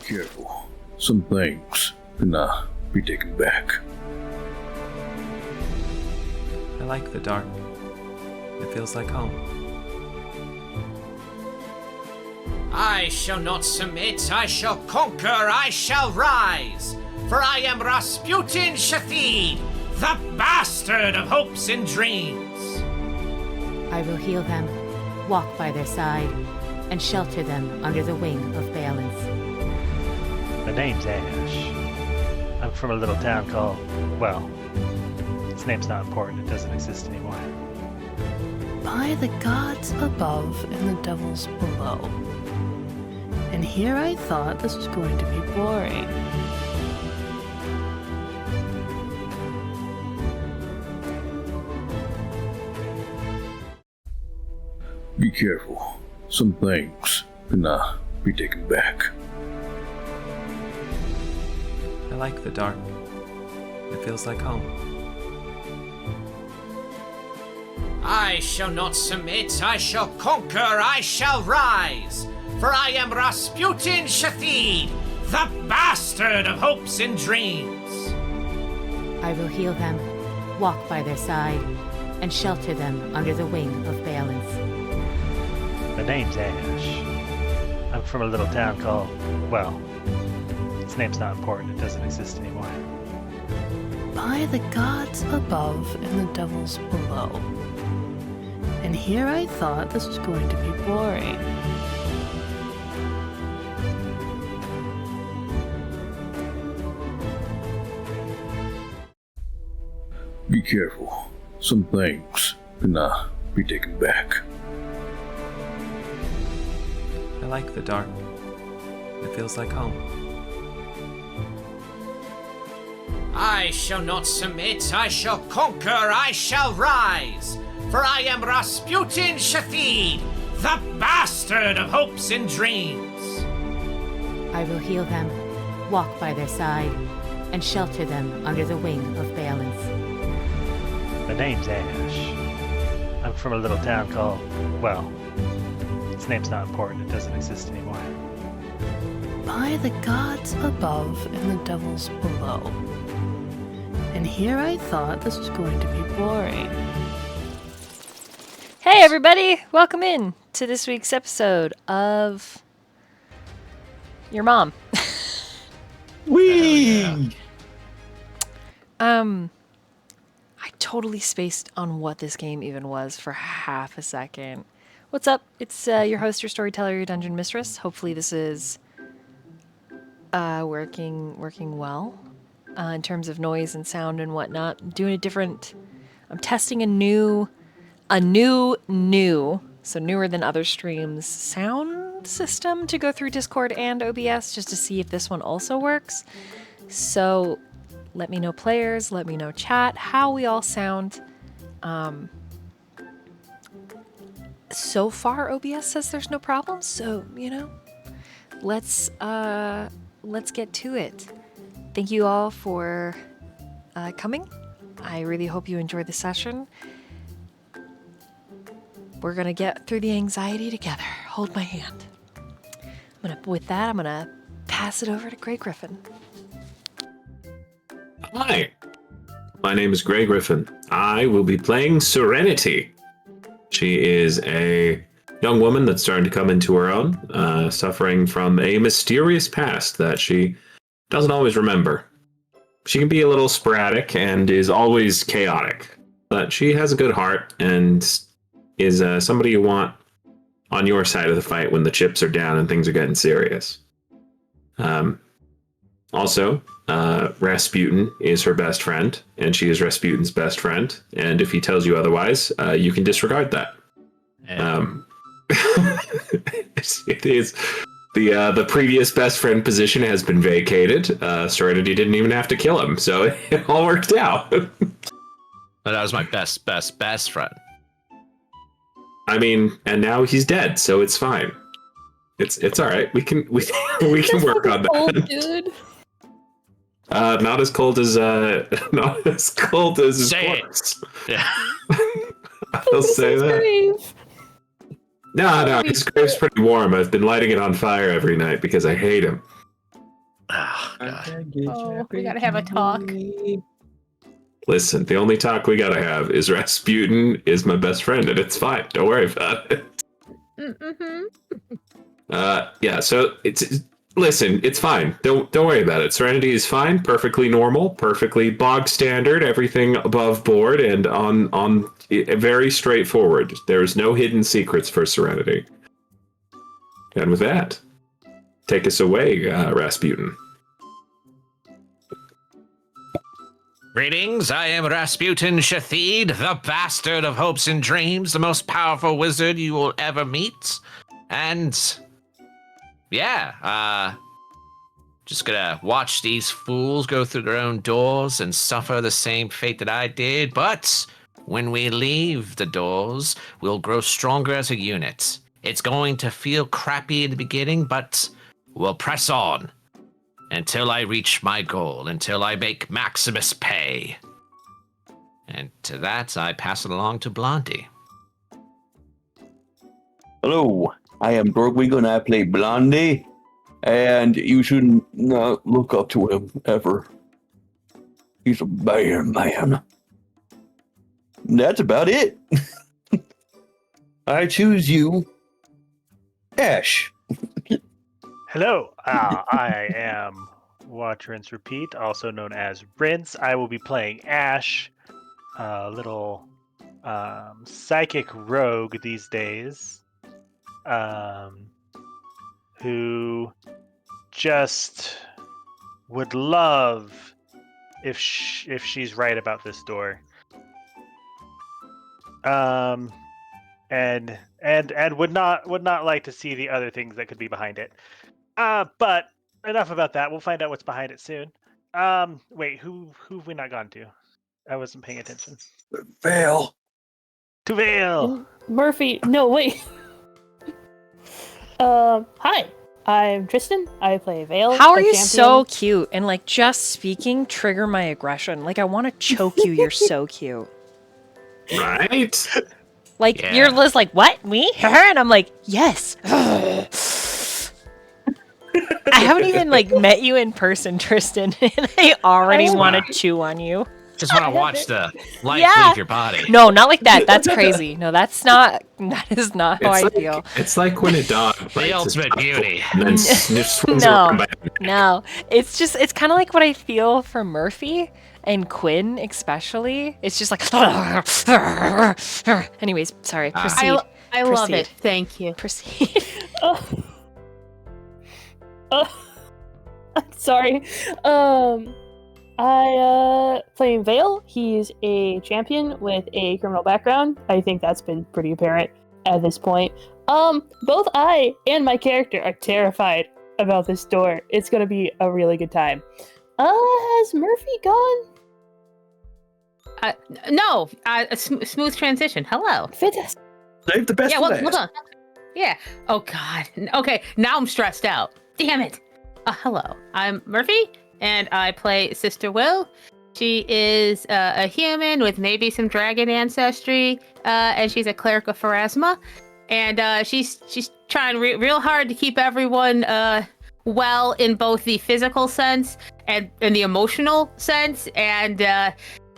careful. Some things cannot be taken back. I like the dark. It feels like home. I shall not submit, I shall conquer, I shall rise. For I am ℙ𝕒𝕒𝕚𝕒𝕙𝕗𝕚𝕚, the bastard of hopes and dreams. I will heal them, walk by their side, and shelter them under the wing of ℙ𝕒𝕒𝕚𝕒𝕗𝕚𝕒. My name's Ash. I'm from a little town called, well, its name's not important, it doesn't exist anymore. By the gods above and the devils below. And here I thought this was going to be boring. Be careful. Some things cannot be taken back. I like the dark. It feels like home. I shall not submit, I shall conquer, I shall rise. For I am ℙ𝕒𝕒𝕚𝕒𝕗𝕚𝕒, the bastard of hopes and dreams. I will heal them, walk by their side, and shelter them under the wing of ℙ𝕒𝕒𝕚𝕒𝕗𝕚. My name's Ash. I'm from a little town called, well, its name's not important, it doesn't exist anymore. By the gods above and the devils below. And here I thought this was going to be boring. Be careful. Some things cannot be taken back. I like the dark. It feels like home. I shall not submit, I shall conquer, I shall rise. For I am ℙ𝕒𝕒𝕚𝕒𝕗𝕚, the bastard of hopes and dreams. I will heal them, walk by their side, and shelter them under the wing of ℙ𝕒𝕒𝕚𝕒𝕗𝕚. My name's Ash. I'm from a little town called, well, its name's not important, it doesn't exist anymore. By the gods above and the devils below. And here I thought this was going to be boring. Hey everybody, welcome in to this week's episode of Your Mom. Whee! I totally spaced on what this game even was for half a second. What's up? It's your host, your storyteller, your dungeon mistress. Hopefully this is working well in terms of noise and sound and whatnot. I'm testing a new, so newer than other streams, sound system to go through Discord and OBS just to see if this one also works. So let me know, players, let me know, chat, how we all sound. So far OBS says there's no problems, so let's get to it. Thank you all for coming. I really hope you enjoyed the session. We're gonna get through the anxiety together. Hold my hand. With that, I'm gonna pass it over to Grey Griffin. Hi, my name is Grey Griffin. I will be playing Serenity. She is a young woman that's starting to come into her own, suffering from a mysterious past that she doesn't always remember. She can be a little sporadic and is always chaotic, but she has a good heart and is somebody you want on your side of the fight when the chips are down and things are getting serious. Also, Rasputin is her best friend, and she is Rasputin's best friend. And if he tells you otherwise, you can disregard that. It is the previous best friend position has been vacated. Serenity didn't even have to kill him, so it all worked out. That was my best friend. I mean, and now he's dead, so it's fine. It's all right. We can work on that. Cold, dude. Not as cold as his Say corpse. it. Yeah. I'll say that. No, his grave's pretty warm. I've been lighting it on fire every night because I hate him. Oh, God. Oh, we gotta have a talk. Listen, the only talk we gotta have is Rasputin is my best friend, and it's fine. Don't worry about it. Mm-hmm. Yeah. So listen, it's fine. Don't worry about it. Serenity is fine, perfectly normal, perfectly bog standard, everything above board, and on very straightforward. There's no hidden secrets for Serenity. And with that, take us away, Rasputin. Greetings, I am Rasputin ℙ𝕒𝕒𝕚𝕒𝕚𝕚, the bastard of hopes and dreams, the most powerful wizard you will ever meet. And yeah, just gonna watch these fools go through their own doors and suffer the same fate that I did. But when we leave the doors, we'll grow stronger as a unit. It's going to feel crappy in the beginning, but we'll press on until I reach my goal, until I make Maximus pay. And to that, I pass it along to Blondie. Hello, I am Dork and I play Blondie, and you should not look up to him ever. He's a bad man. That's about it. I choose you, Ash. Hello, I am Watch, Rinse, Repeat, also known as Rinse. I will be playing Ash, a little psychic rogue these days, who just would love if she's right about this door, and would not like to see the other things that could be behind it. But enough about that. We'll find out what's behind it soon. Wait, who have we not gone to? I wasn't paying attention. Vale. To Vale. Murphy, no, wait. Hi, I'm Tristan. I play Vale. How are a you champion. so cute? And like just speaking trigger my aggression. Like I want to choke you. You're so cute. Right? Like Yeah. you're just like, what? Me? Her? And I'm like, yes. I haven't even like met you in person, Tristan, and I already want to chew on you. Just want to watch the life Yeah. leave your body. No, not like that. That's crazy. No, that is not how I feel. It's like when a dog bites The his ultimate tail beauty. and then swings No. around by No, it's kind of like what I feel for Murphy and Quinn, especially. It's just like, anyways, sorry, proceed. I love Proceed. it. Thank you. Proceed. Sorry. I playing Vale. He's a champion with a criminal background. I think that's been pretty apparent at this point. Both I and my character are terrified about this door. It's gonna be a really good time. Has Murphy gone? No, a smooth transition. Hello. Fantastic. Save the best Yeah, for hold last. on. Yeah. Oh God. Okay, now I'm stressed out. Damn it. Hello. I'm Murphy, and I play Sister Will. She is a human with maybe some dragon ancestry, and she's a cleric of Pharasma. And she's trying real hard to keep everyone well in both the physical sense and in the emotional sense. And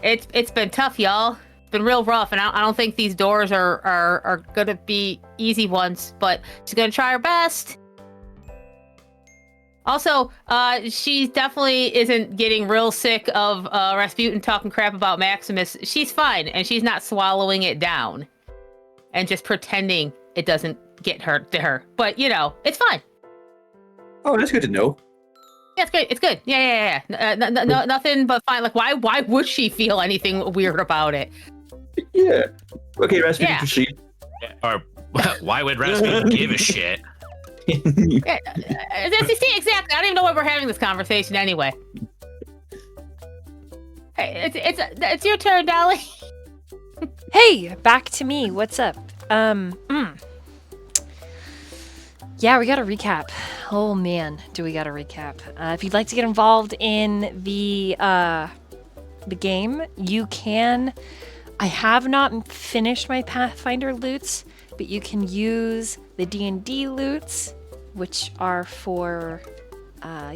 it's been tough, y'all. It's been real rough, and I don't think these doors are gonna be easy ones. But she's gonna try her best. Also, she definitely isn't getting real sick of Rasputin talking crap about Maximus. She's fine, and she's not swallowing it down and just pretending it doesn't get hurt to her. But, you know, it's fine. Oh, that's good to know. Yeah, it's good. It's good. Yeah. No, nothing but fine. Like, why would she feel anything weird about it? Yeah. Okay, Rasputin, Yeah. proceed. Or why would Rasputin give a shit? Yeah, see, exactly. I don't even know why we're having this conversation anyway. Hey, it's your turn, Dolly. Hey, back to me. What's up? Yeah, we got a recap. Oh man, do we got a recap? If you'd like to get involved in the game, you can. I have not finished my Pathfinder loots, but you can use the D&D loots, which are for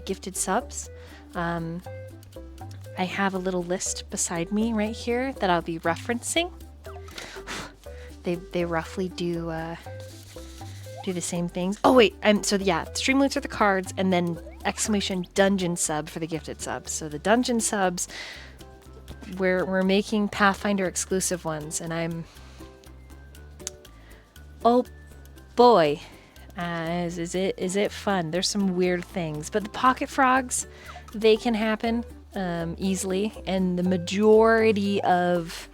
gifted subs. I have a little list beside me right here that I'll be referencing. They roughly do the same things. Oh wait, Streamloots are the cards, and then ! dungeon sub for the gifted subs. So the dungeon subs, we're making Pathfinder exclusive ones, and I'm, oh boy, is it fun? There's some weird things, but the pocket frogs, they can happen easily, and the majority of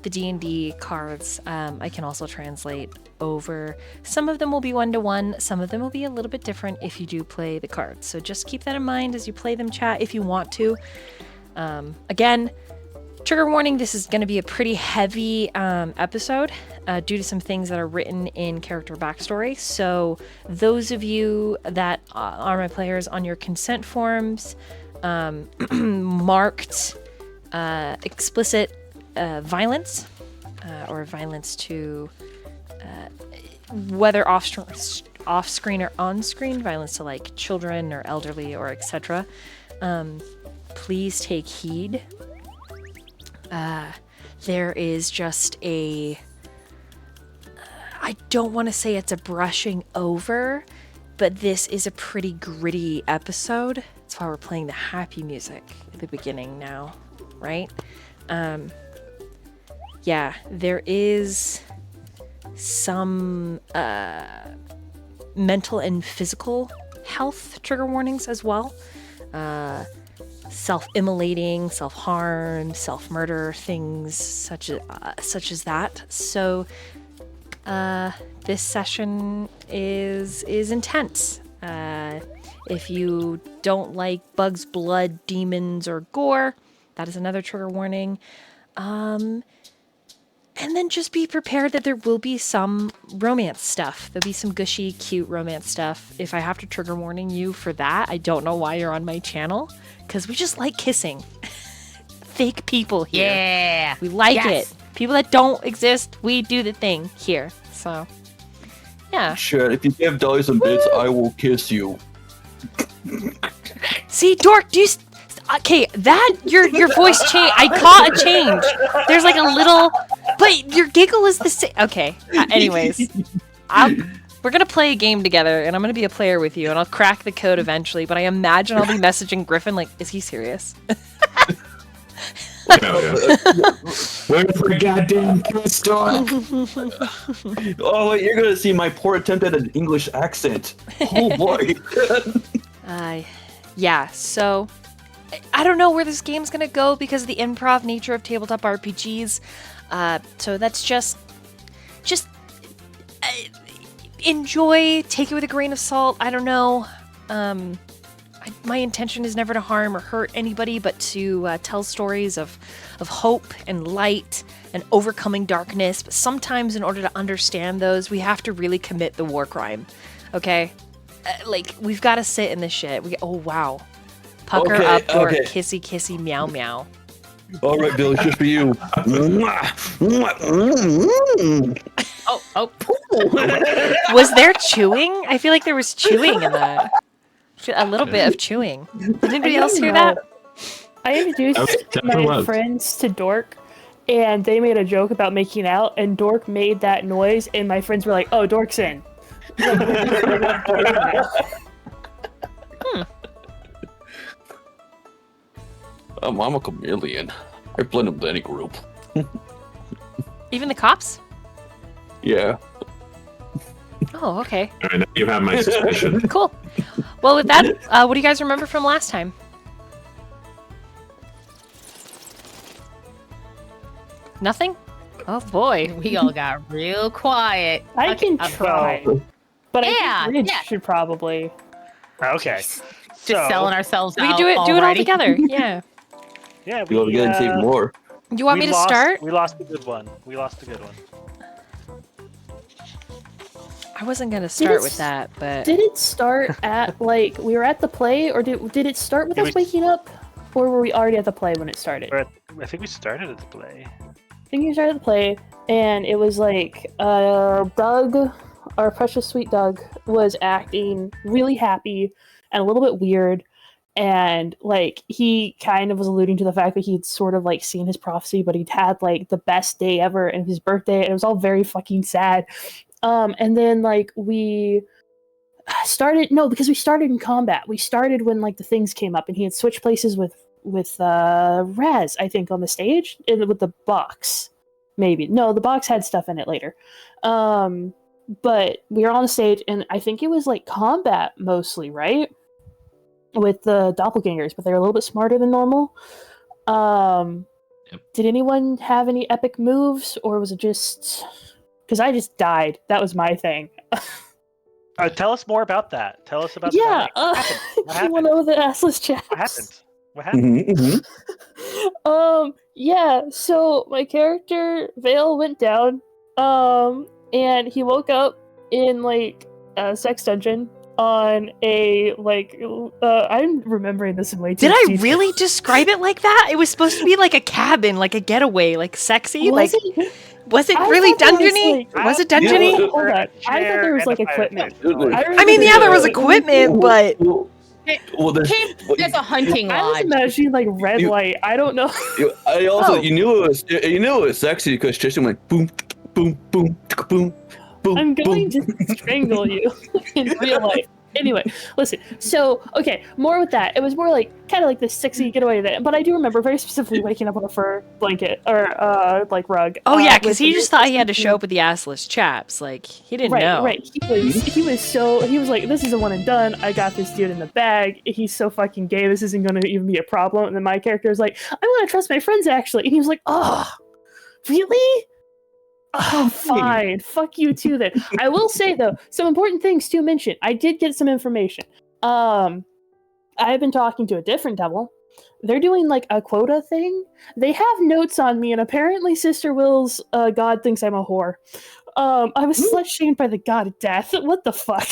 the D&D cards I can also translate over. Some of them will be 1-to-1, some of them will be a little bit different if you do play the cards. So just keep that in mind as you play them, chat, if you want to. Again, trigger warning, this is going to be a pretty heavy episode due to some things that are written in character backstory. So those of you that are my players on your consent forms, marked explicit violence or violence to whether off-screen or on-screen, violence to like children or elderly or etc. Please take heed. There is just I don't want to say it's a brushing over, but this is a pretty gritty episode. That's why we're playing the happy music at the beginning now, right? Yeah, there is some mental and physical health trigger warnings as well. Self-immolating, self-harm, self-murder, things such as that. So this session is intense. If you don't like bugs, blood, demons, or gore, that is another trigger warning. And then just be prepared that there will be some romance stuff. There'll be some gushy, cute romance stuff. If I have to trigger warning you for that, I don't know why you're on my channel, because we just like kissing. Fake people here. Yeah. We like it. People that don't exist, we do the thing here. So, yeah. Shit, if you give dollars and bits, I will kiss you. See, Dork, do you... Okay, that your voice change. I caught a change. There's like a little, but your giggle is the same. Okay. Anyways, we're gonna play a game together, and I'm gonna be a player with you, and I'll crack the code eventually. But I imagine I'll be messaging Griffin like, "Is he serious?" Where's the goddamn kiss, Dork? Oh, wait, you're gonna see my poor attempt at an English accent. Oh boy. Yeah. So. I don't know where this game's gonna go because of the improv nature of tabletop RPGs. So that's just enjoy, take it with a grain of salt. I don't know. My intention is never to harm or hurt anybody, but to tell stories of hope and light and overcoming darkness. But sometimes in order to understand those, we have to really commit the war crime. Okay? Like, we've got to sit in this shit. Oh, wow. Pucker okay, up, Dork, okay. kissy, kissy, meow, meow. All right, Bill, it's just for you. Oh. Was there chewing? I feel like there was chewing in that. A little bit of chewing. Did anybody else hear that? I introduced my friends to Dork, and they made a joke about making out, and Dork made that noise, and my friends were like, "Oh, Dork's in." I'm a chameleon. I blend into any group. Even the cops? Yeah. Oh, okay. All right, now you have my suspicion. Cool. Well, with that, what do you guys remember from last time? Nothing? Oh boy. We all got real quiet. I can try, but I think Ridge should probably. Okay. Just selling ourselves We out. can do it all already. together. Yeah. Yeah, We go together and save more. You want me to start? We lost a good one. I wasn't gonna start with that, but Did it start at like we were at the play, or did it start with us waking up, or were we already at the play when it started? I think we started at the play. I think you started the play, and it was like Doug, our precious sweet Doug, was acting really happy and a little bit weird. And like he kind of was alluding to the fact that he'd sort of like seen his prophecy, but he'd had like the best day ever and his birthday, and it was all very fucking sad. And then like we started because we started in combat. We started when like the things came up, and he had switched places with Raz, I think, on the stage with the box. Maybe no, the box had stuff in it later. But we were on the stage, and I think it was like combat mostly, right? With the doppelgangers, but they're a little bit smarter than normal. Yep. Did anyone have any epic moves, or was it just because I just died? That was my thing. Tell us more about that. Tell us about yeah. What happened? You want to know the assless chaps? What happened? What happened? Yeah. So my character Vale went down. And he woke up in like a sex dungeon on a like I'm remembering this in way too Did I detail. really describe it like that? It was supposed to be like a cabin, like a getaway, like sexy. Was like it? was it I really thought there was, dungeony? like- Was it Yeah, dungeony? Hold on. I thought there was like equipment. I mean, yeah, there was equipment, but Well, there's, There's a hunting I was lodge. imagining like red You- light. I don't know. I also Oh. you knew it was sexy because Tristan went boom, boom, boom, boom, boom. I'm going boom. to strangle you in real life. Anyway, listen. So, okay, more with that. It was more like kind of like this sexy getaway that, but I do remember very specifically waking up on a fur blanket or like rug. oh yeah, with because he the- just thought he had to show up with the assless chaps. Like he didn't know. Right. He was like, this is a one and done. I got this dude in the bag. He's so fucking gay. This isn't going to even be a problem. And then my character is like, I'm going to trust my friends actually. And he was like, oh, really? Oh, fine. Fuck you too then. I will say though, some important things to mention. I did get some information. I've been talking to a different devil. They're doing like a quota thing. They have notes on me, and apparently Sister Will's god thinks I'm a whore. I was slut shamed by the god of death. What the fuck?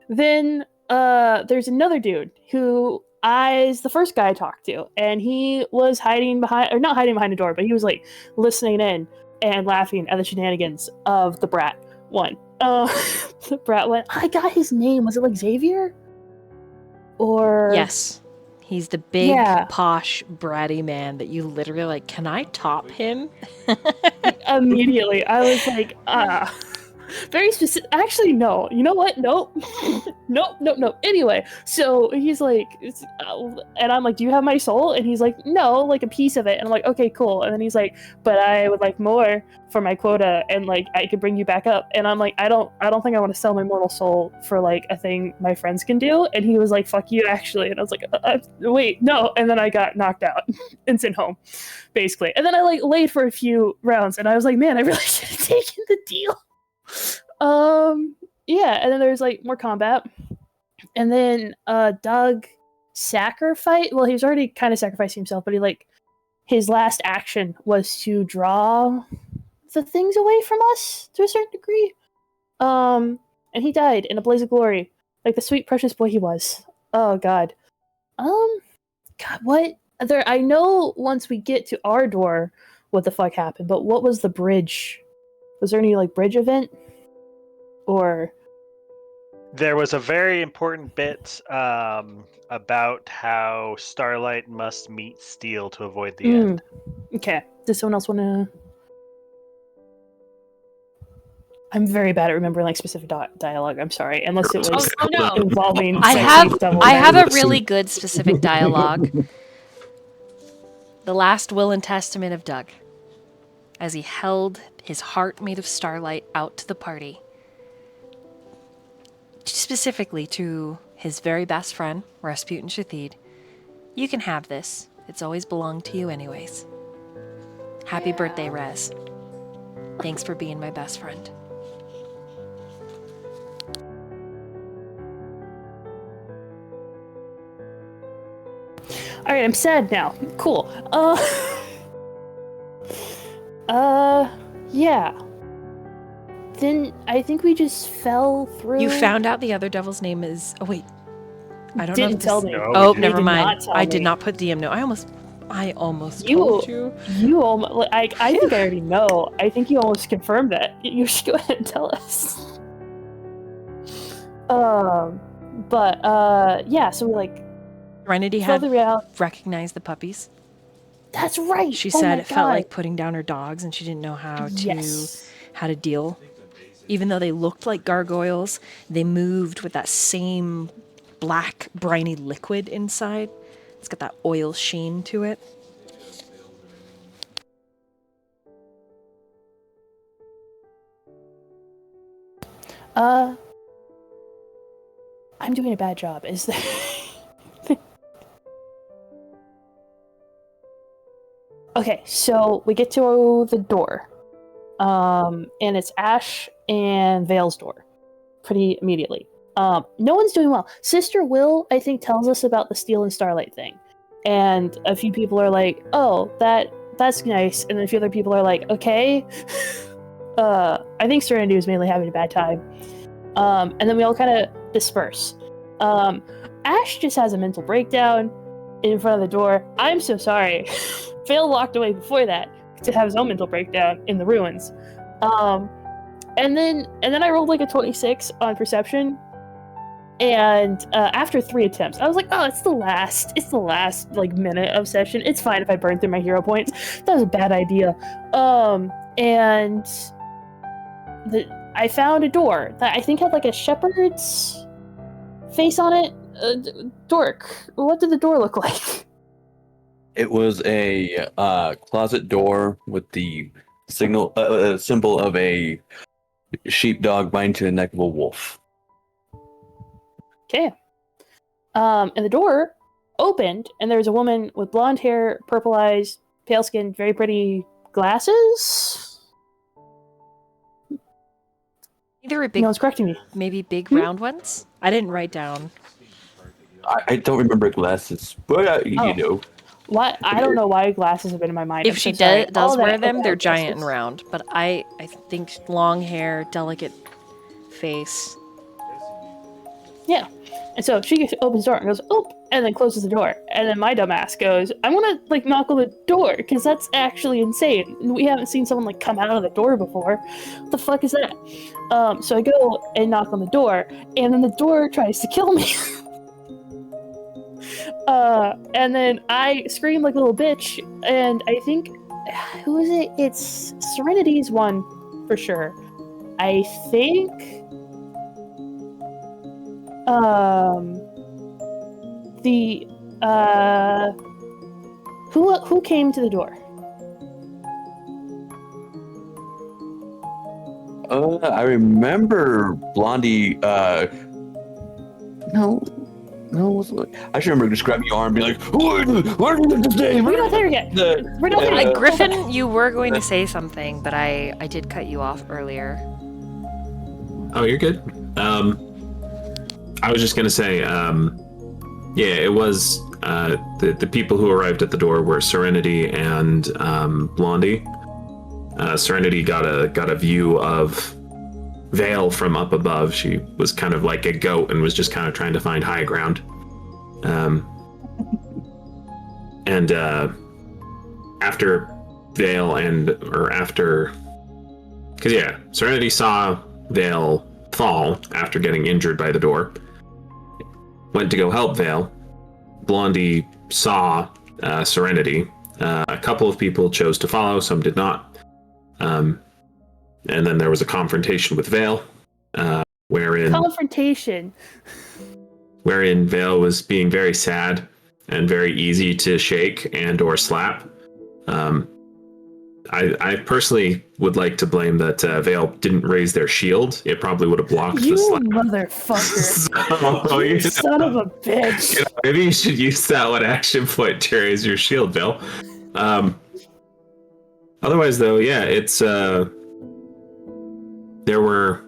Then there's another dude who is the first guy I talked to, and he was hiding behind, or not hiding behind a door, but he was like listening in and laughing at the shenanigans of the brat one. The brat one. I got his name. Was it like Xavier? Or Yes, he's the big, Yeah. posh, bratty man that you literally like. Can I top him? Immediately I was like, very specific. Actually, no. You know what? Nope. Nope. Anyway, so he's like, and I'm like, do you have my soul? And he's like, no, like a piece of it. And I'm like, okay, cool. And then he's like, but I would like more for my quota, and like I could bring you back up. And I'm like, I don't think I want to sell my mortal soul for like a thing my friends can do. And he was like, fuck you, actually. And I was like, wait, no. And then I got knocked out and sent home, basically. And then I like laid for a few rounds, and I was like, man, I really should have taken the deal. Yeah, and then there's like more combat, and then Doug sacrifice. Well, he was already kind of sacrificing himself, but he like his last action was to draw the things away from us to a certain degree. And he died in a blaze of glory, like the sweet precious boy he was. Oh God. God, what? There. I know once we get to our door, what the fuck happened, but what was the bridge? Was there any like bridge event? Or There was a very important bit about how Starlight must meet Steel to avoid the end. Okay. Does someone else want to? I'm very bad at remembering like specific dialogue. I'm sorry, unless it was Oh, no. involving. I sexy have double I have a bags. really good specific dialogue. The last will and testament of Doug, as he held his heart made of starlight out to the party. Specifically to his very best friend, Rasputin Shathid. You can have this. It's always belonged to you anyways. Happy birthday, Raz. Thanks for being my best friend. All right, I'm sad now. Cool. Yeah. Then I think we just fell through. You found out the other devil's name is... Oh, wait. I don't know. Didn't if tell this- me. No, Oh, we never did mind. not tell I did me. not put DM note. I almost You- told you. You almost. I think I already know. I think you almost confirmed that. You should go ahead and tell us. Yeah, so we like Serenity feel had the reality. recognized the puppies. That's right. She Oh said my it felt God. like putting down her dogs, and she didn't know Yes. how to deal. Even though they looked like gargoyles, they moved with that same black, briny liquid inside. It's got that oil sheen to it. I'm doing a bad job. Is there? Okay, so we get to the door, and it's Ash and Vale's door, pretty immediately. No one's doing well. Sister Will, I think, tells us about the Steel and Starlight thing, and a few people are like, "Oh, that's nice," and then a few other people are like, "Okay." I think Serenity was mainly having a bad time, and then we all kind of disperse. Ash just has a mental breakdown in front of the door. I'm so sorry. Vale walked away before that to have his own mental breakdown in the ruins. And then I rolled like a 26 on perception. And after 3 attempts, I was like, oh, it's the last like minute of session. It's fine if I burn through my hero points. That was a bad idea. And I found a door that I think had like a shepherd's face on it. Dork, what did the door look like? It was a closet door with the symbol of a sheepdog bind to the neck of a wolf. Okay. And the door opened, and there was a woman with blonde hair, purple eyes, pale skin, very pretty glasses. They were big. No one's correcting me. Maybe big round ones. I didn't write down. I don't remember glasses, but you know. What? I don't know why glasses have been in my mind. If she does wear them, they're giant and round. But I think long hair, delicate face. Yeah. And so she opens the door and goes, oh, and then closes the door. And then my dumbass goes, I'm gonna like knock on the door because that's actually insane. We haven't seen someone like come out of the door before. What the fuck is that? So I go and knock on the door, and then the door tries to kill me. And then I scream like a little bitch, and I think, who is it? It's Serenity's one for sure. I think, who came to the door? I remember Blondie. No, I should remember just grabbing your arm and be like, "Where did you get this name?" We're not there yet. We're not there yet. Griffin, you were going to say something, but I did cut you off earlier. Oh, you're good. I was just gonna say, yeah, it was the people who arrived at the door were Serenity and Blondie. Serenity got a view of Vale from up above. She was kind of like a goat and was just kind of trying to find high ground. And after Vale Serenity saw Vale fall after getting injured by the door. Went to go help Vale. Blondie saw Serenity. A couple of people chose to follow, some did not. And then there was a confrontation with Vale, wherein Vale was being very sad and very easy to shake and or slap. I personally would like to blame that Vale didn't raise their shield. It probably would have blocked the slap. You motherfucker. So, you son of a bitch. Maybe you should use that one action point to raise your shield, Vale. Otherwise, though, yeah, it's... there were...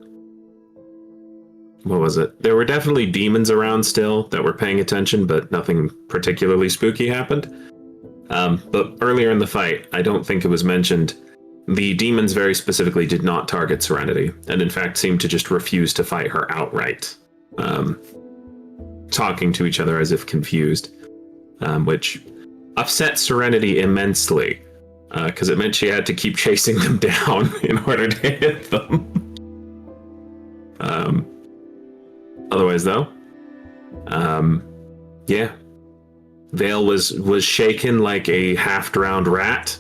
What was it? There were definitely demons around still that were paying attention, but nothing particularly spooky happened. But earlier in the fight, I don't think it was mentioned, the demons very specifically did not target Serenity, and in fact seemed to just refuse to fight her outright, talking to each other as if confused, which upset Serenity immensely, because it meant she had to keep chasing them down in order to hit them. Otherwise, though, yeah, Vale was shaken like a half-drowned rat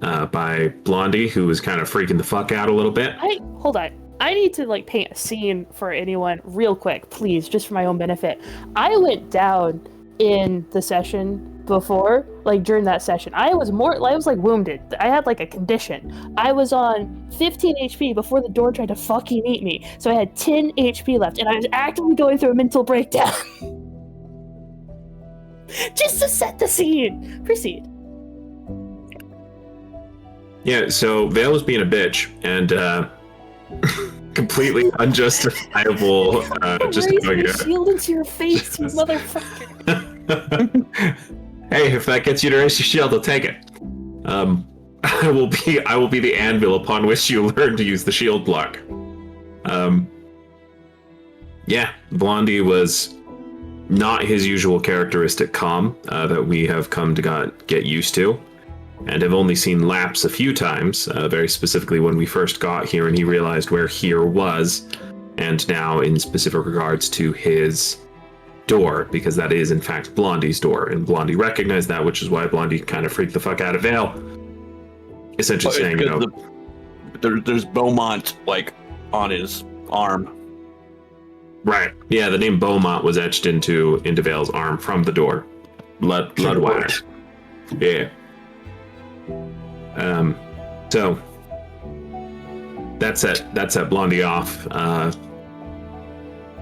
by Blondie, who was kind of freaking the fuck out a little bit. Hold on. I need to like paint a scene for anyone real quick, please, just for my own benefit. I went down in the session before, like during that session. I was like wounded. I had like a condition. I was on 15 HP before the door tried to fucking eat me. So I had 10 HP left, and I was actively going through a mental breakdown. Just to set the scene. Proceed. Yeah, so Vale was being a bitch, and completely unjustifiable. Just going your shield into your face, you motherfucker. Hey, if that gets you to raise your shield, I'll take it. I will be the anvil upon which you learn to use the shield block. Yeah, Blondie was not his usual characteristic calm that we have come to get used to, and have only seen lapse a few times, very specifically when we first got here and he realized where here was, and now in specific regards to his door, because that is in fact Blondie's door, and Blondie recognized that, which is why Blondie kind of freaked the fuck out of Vale, essentially saying, you know, there's Beaumont like on his arm. Right. Yeah, the name Beaumont was etched into Vale's arm from the door. Bloodwater. Yeah. So that set Blondie off.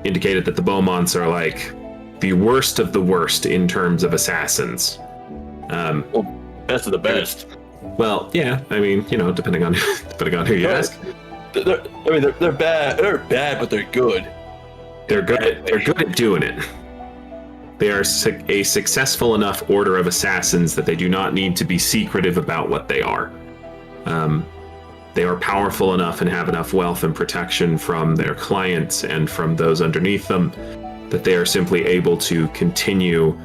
Indicated that the Beaumonts are like the worst of the worst in terms of assassins. Well, best of the best. Well, yeah. I mean, you know, depending on who you ask. They're bad. They're bad, but they're good. They're good at doing it. They are a successful enough order of assassins that they do not need to be secretive about what they are. They are powerful enough and have enough wealth and protection from their clients and from those underneath them that they are simply able to continue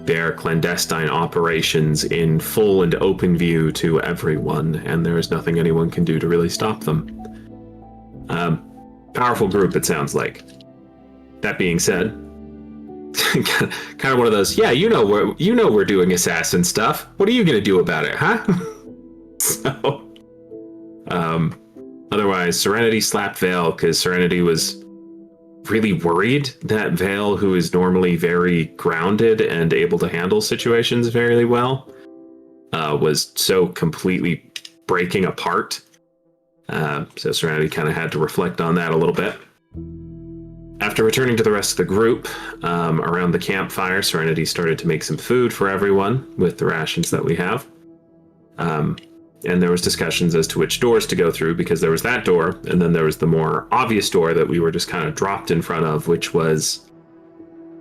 their clandestine operations in full and open view to everyone, and there is nothing anyone can do to really stop them. Powerful group, it sounds like. That being said, kind of one of those, yeah, you know we're doing assassin stuff. What are you gonna do about it, huh? So, otherwise, Serenity slapped Vale because Serenity was really worried that Vale, who is normally very grounded and able to handle situations very well, was so completely breaking apart. So Serenity kind of had to reflect on that a little bit. After returning to the rest of the group, around the campfire, Serenity started to make some food for everyone with the rations that we have. And there was discussions as to which doors to go through, because there was that door, and then there was the more obvious door that we were just kind of dropped in front of, which was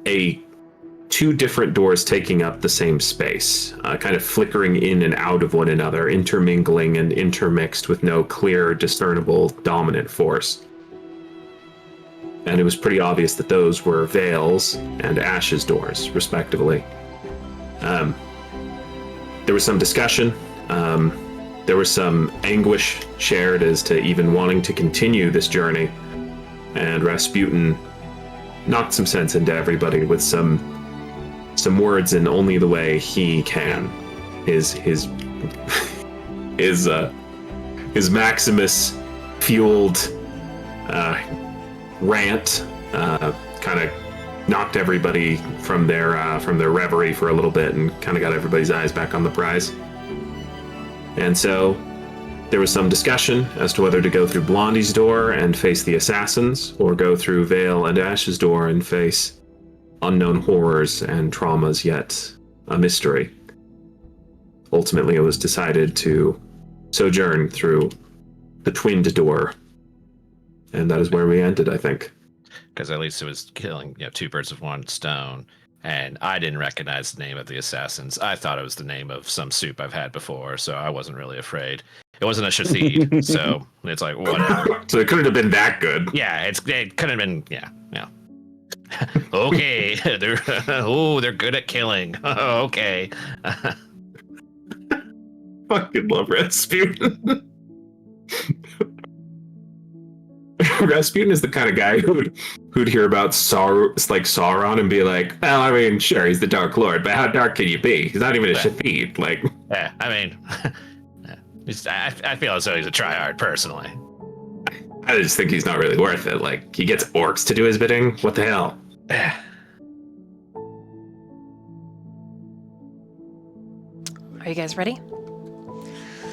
two different doors taking up the same space, kind of flickering in and out of one another, intermingling and intermixed with no clear, discernible dominant force. And it was pretty obvious that those were Vale's and Ash's doors, respectively. There was some discussion. There was some anguish shared as to even wanting to continue this journey. And Rasputin knocked some sense into everybody with some words in only the way he can. His Maximus fueled rant kind of knocked everybody from their reverie for a little bit and kind of got everybody's eyes back on the prize. And so there was some discussion as to whether to go through Blondie's door and face the assassins, or go through Vale and Ash's door and face unknown horrors and traumas yet a mystery. Ultimately, it was decided to sojourn through the twinned door, and that is where we ended, I think. Because at least it was killing, two birds with one stone. And I didn't recognize the name of the assassins. I thought it was the name of some soup I've had before, so I wasn't really afraid. It wasn't a '𝕕𝕤𝕗𝕚, so it's like, whatever. So it couldn't have been that good. Yeah, it could have been, yeah. Okay, they're good at killing. Okay. Fucking love Rasputin. Rasputin is the kind of guy who'd hear about Sauron and be like, well, I mean, sure, he's the Dark Lord, but how dark can you be? He's not even a Shathid. Like, yeah, I mean, I feel as though he's a tryhard personally. I just think he's not really worth it. Like, he gets orcs to do his bidding. What the hell? Are you guys ready?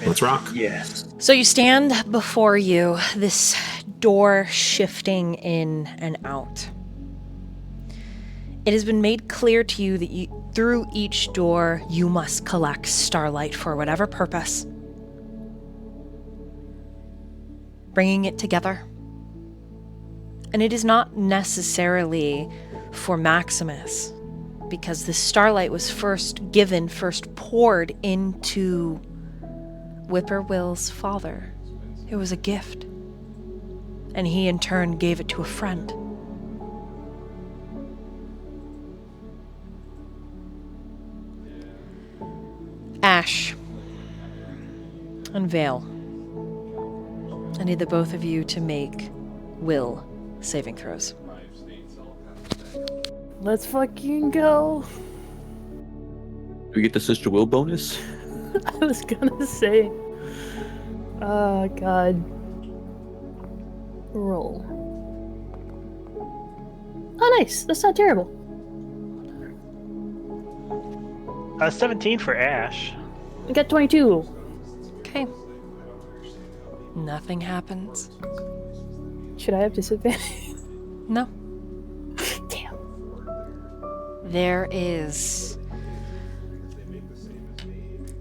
Let's rock. Yes. So you stand before you, this door shifting in and out. It has been made clear to you that through each door, you must collect Starlight for whatever purpose. Bringing it together. And it is not necessarily for Maximus, because the Starlight was first poured into ℙ𝕒𝕒𝕚𝕒𝕚𝕚's father. It was a gift. And he in turn gave it to a friend. Ash and Vale, I need the both of you to make will saving throws. Let's fucking go. Do we get the Sister Will bonus? I was gonna say. Oh, God. Roll. Oh, nice. That's not terrible. 17 for Ash. I got 22. Okay. Nothing happens. Should I have disadvantage? No. Damn. There is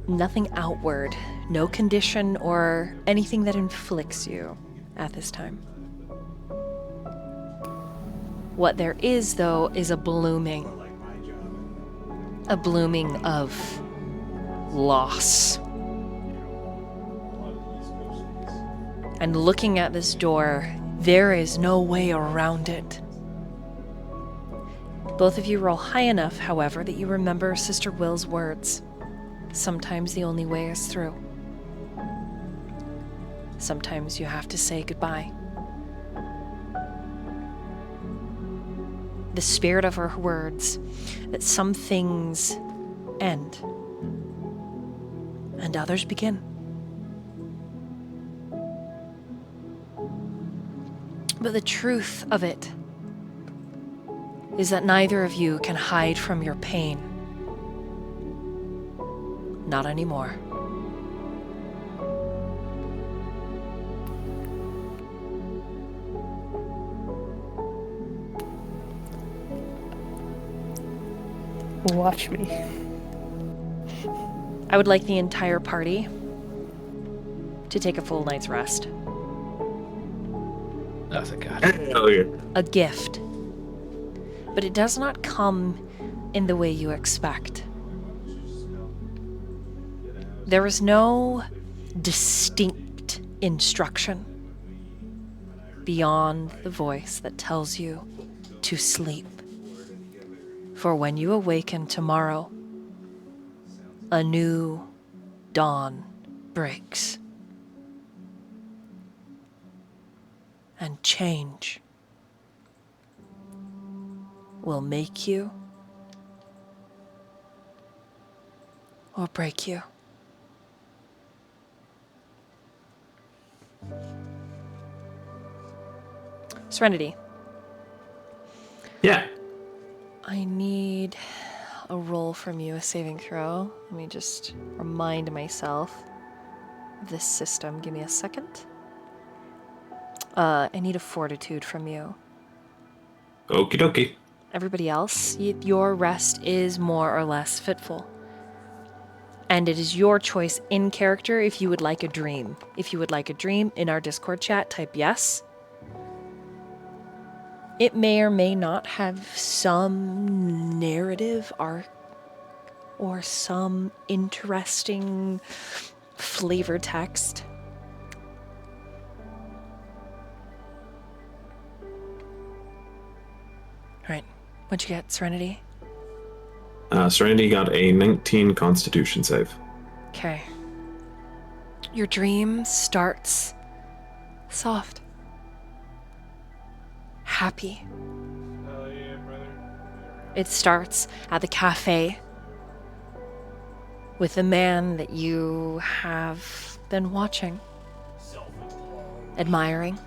nothing outward, no condition or anything that inflicts you at this time. What there is, though, is a blooming of loss. And looking at this door, there is no way around it. Both of you roll high enough, however, that you remember Sister Will's words. Sometimes the only way is through. Sometimes you have to say goodbye. The spirit of her words, that some things end and others begin. But the truth of it is that neither of you can hide from your pain. Not anymore. Watch me. I would like the entire party to take a full night's rest. Oh, thank God. Hell yeah. A gift. But it does not come in the way you expect. There is no distinct instruction beyond the voice that tells you to sleep. For when you awaken tomorrow, a new dawn breaks. And change will make you or break you. Serenity. Yeah. I need a roll from you, a saving throw. Let me just remind myself of this system. Give me a second. I need a fortitude from you. Okie dokie. Everybody else, your rest is more or less fitful. And it is your choice in character if you would like a dream. If you would like a dream, in our Discord chat, type yes. It may or may not have some narrative arc or some interesting flavor text. Right. What'd you get, Serenity? Serenity got a 19 Constitution save. Okay. Your dream starts soft. happy. Hell yeah, brother. It starts at the cafe with the man that you have been watching, admiring.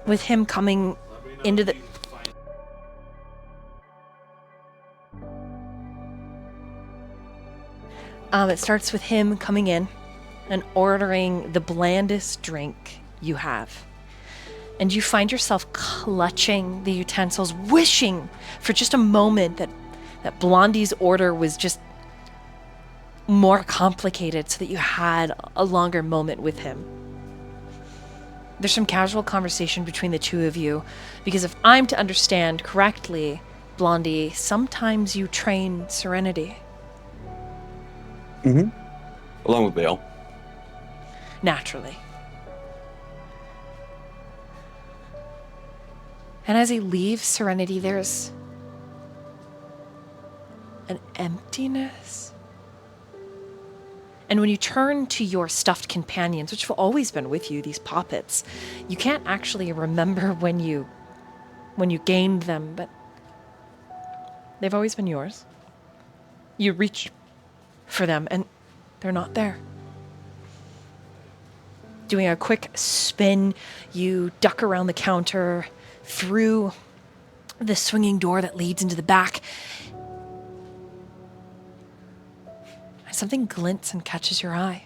With him coming into the... it starts with him coming in and ordering the blandest drink you have. And you find yourself clutching the utensils, wishing for just a moment that Blondie's order was just more complicated so that you had a longer moment with him. There's some casual conversation between the two of you, because if I'm to understand correctly, Blondie, sometimes you train Serenity. Mm-hmm. Along with Vale. Naturally. And as he leaves Serenity, there's an emptiness. And when you turn to your stuffed companions, which have always been with you, these puppets, you can't actually remember when you gained them, but they've always been yours. You reach for them and they're not there. Doing a quick spin, you duck around the counter, through the swinging door that leads into the back. And something glints and catches your eye.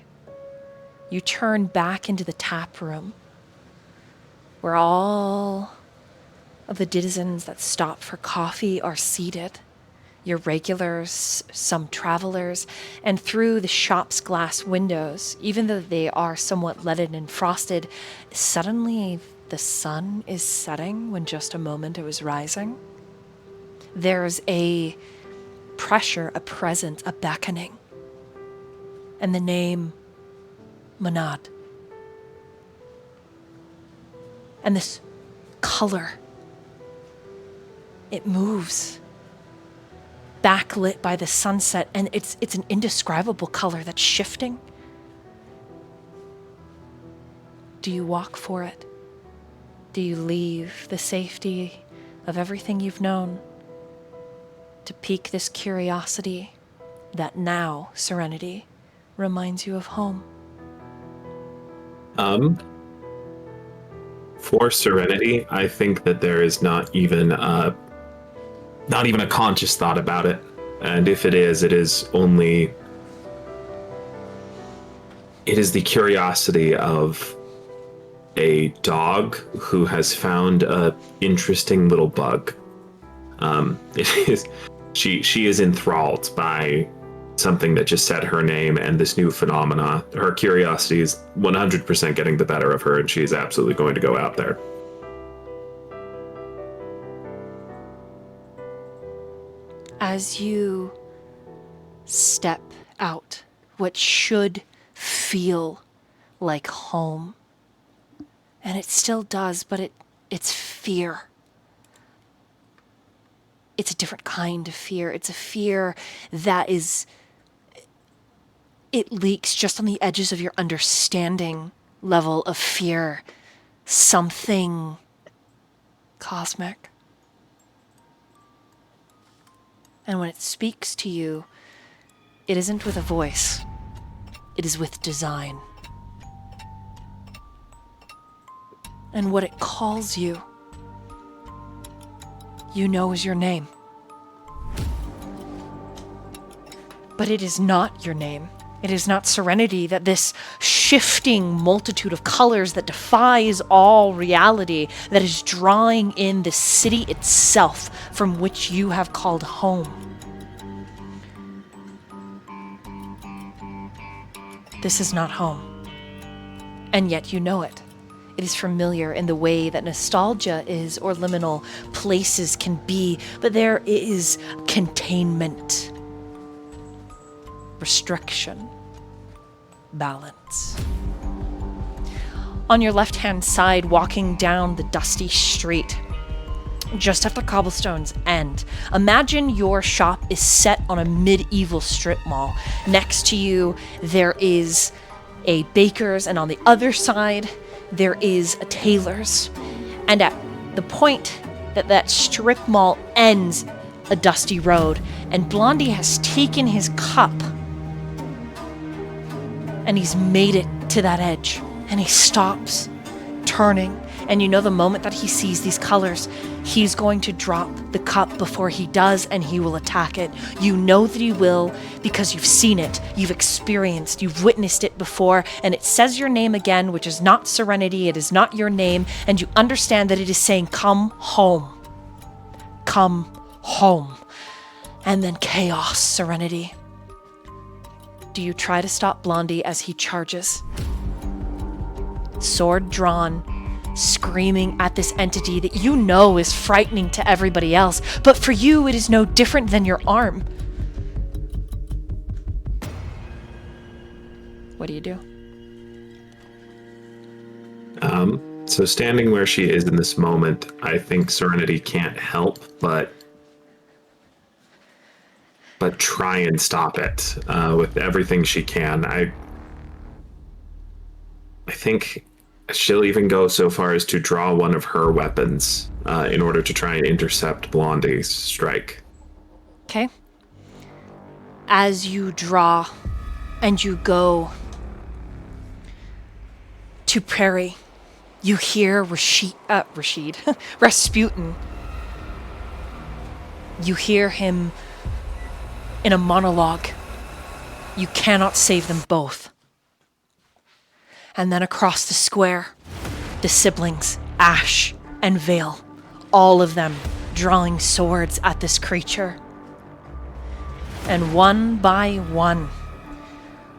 You turn back into the tap room, where all of the citizens that stop for coffee are seated. Your regulars, some travelers, and through the shop's glass windows, even though they are somewhat leaded and frosted, suddenly the sun is setting when just a moment it was rising. There's a pressure, a presence, a beckoning. And the name ℙ𝕒𝕒𝕚𝕒𝕙𝕗𝕚𝕚. And this color, it moves, backlit by the sunset, and it's an indescribable color that's shifting. Do you walk for it? Do you leave the safety of everything you've known to pique this curiosity that now, Serenity, reminds you of home? For Serenity, I think that there is not even a conscious thought about it. And if it is the curiosity of a dog who has found a interesting little bug. She is enthralled by something that just said her name and this new phenomena. Her curiosity is 100% getting the better of her, and she is absolutely going to go out there. As you step out, what should feel like home, and it still does, but it's fear. It's a different kind of fear. It's a fear that it leaks just on the edges of your understanding level of fear. Something cosmic. And when it speaks to you, it isn't with a voice. It is with design. And what it calls you, you know is your name. But it is not your name. It is not Serenity, that this shifting multitude of colors that defies all reality, that is drawing in the city itself from which you have called home. This is not home. And yet you know it. It is familiar in the way that nostalgia is, or liminal places can be, but there is containment, restriction, balance. On your left-hand side, walking down the dusty street, just at the cobblestone's end, imagine your shop is set on a medieval strip mall. Next to you, there is a baker's, and on the other side there is a tailor's. And at the point that that strip mall ends, a dusty road, and Blondie has taken his cup and he's made it to that edge, and he stops, turning, and you know the moment that he sees these colors, he's going to drop the cup before he does, and he will attack it. You know that he will because you've seen it, you've experienced, you've witnessed it before, and it says your name again, which is not Serenity, it is not your name, and you understand that it is saying, come home. Come home. And then chaos, Serenity. Do you try to stop Blondie as he charges? Sword drawn, screaming at this entity that you know is frightening to everybody else, but for you it is no different than your arm. What do you do? So standing where she is in this moment, I think Serenity can't help but try and stop it with everything she can. I think she'll even go so far as to draw one of her weapons in order to try and intercept Blondie's strike. Okay. As you draw and you go to Prairie, you hear Rasputin. You hear him in a monologue. You cannot save them both. And then across the square, the siblings, Ash and Vale, all of them drawing swords at this creature. And one by one,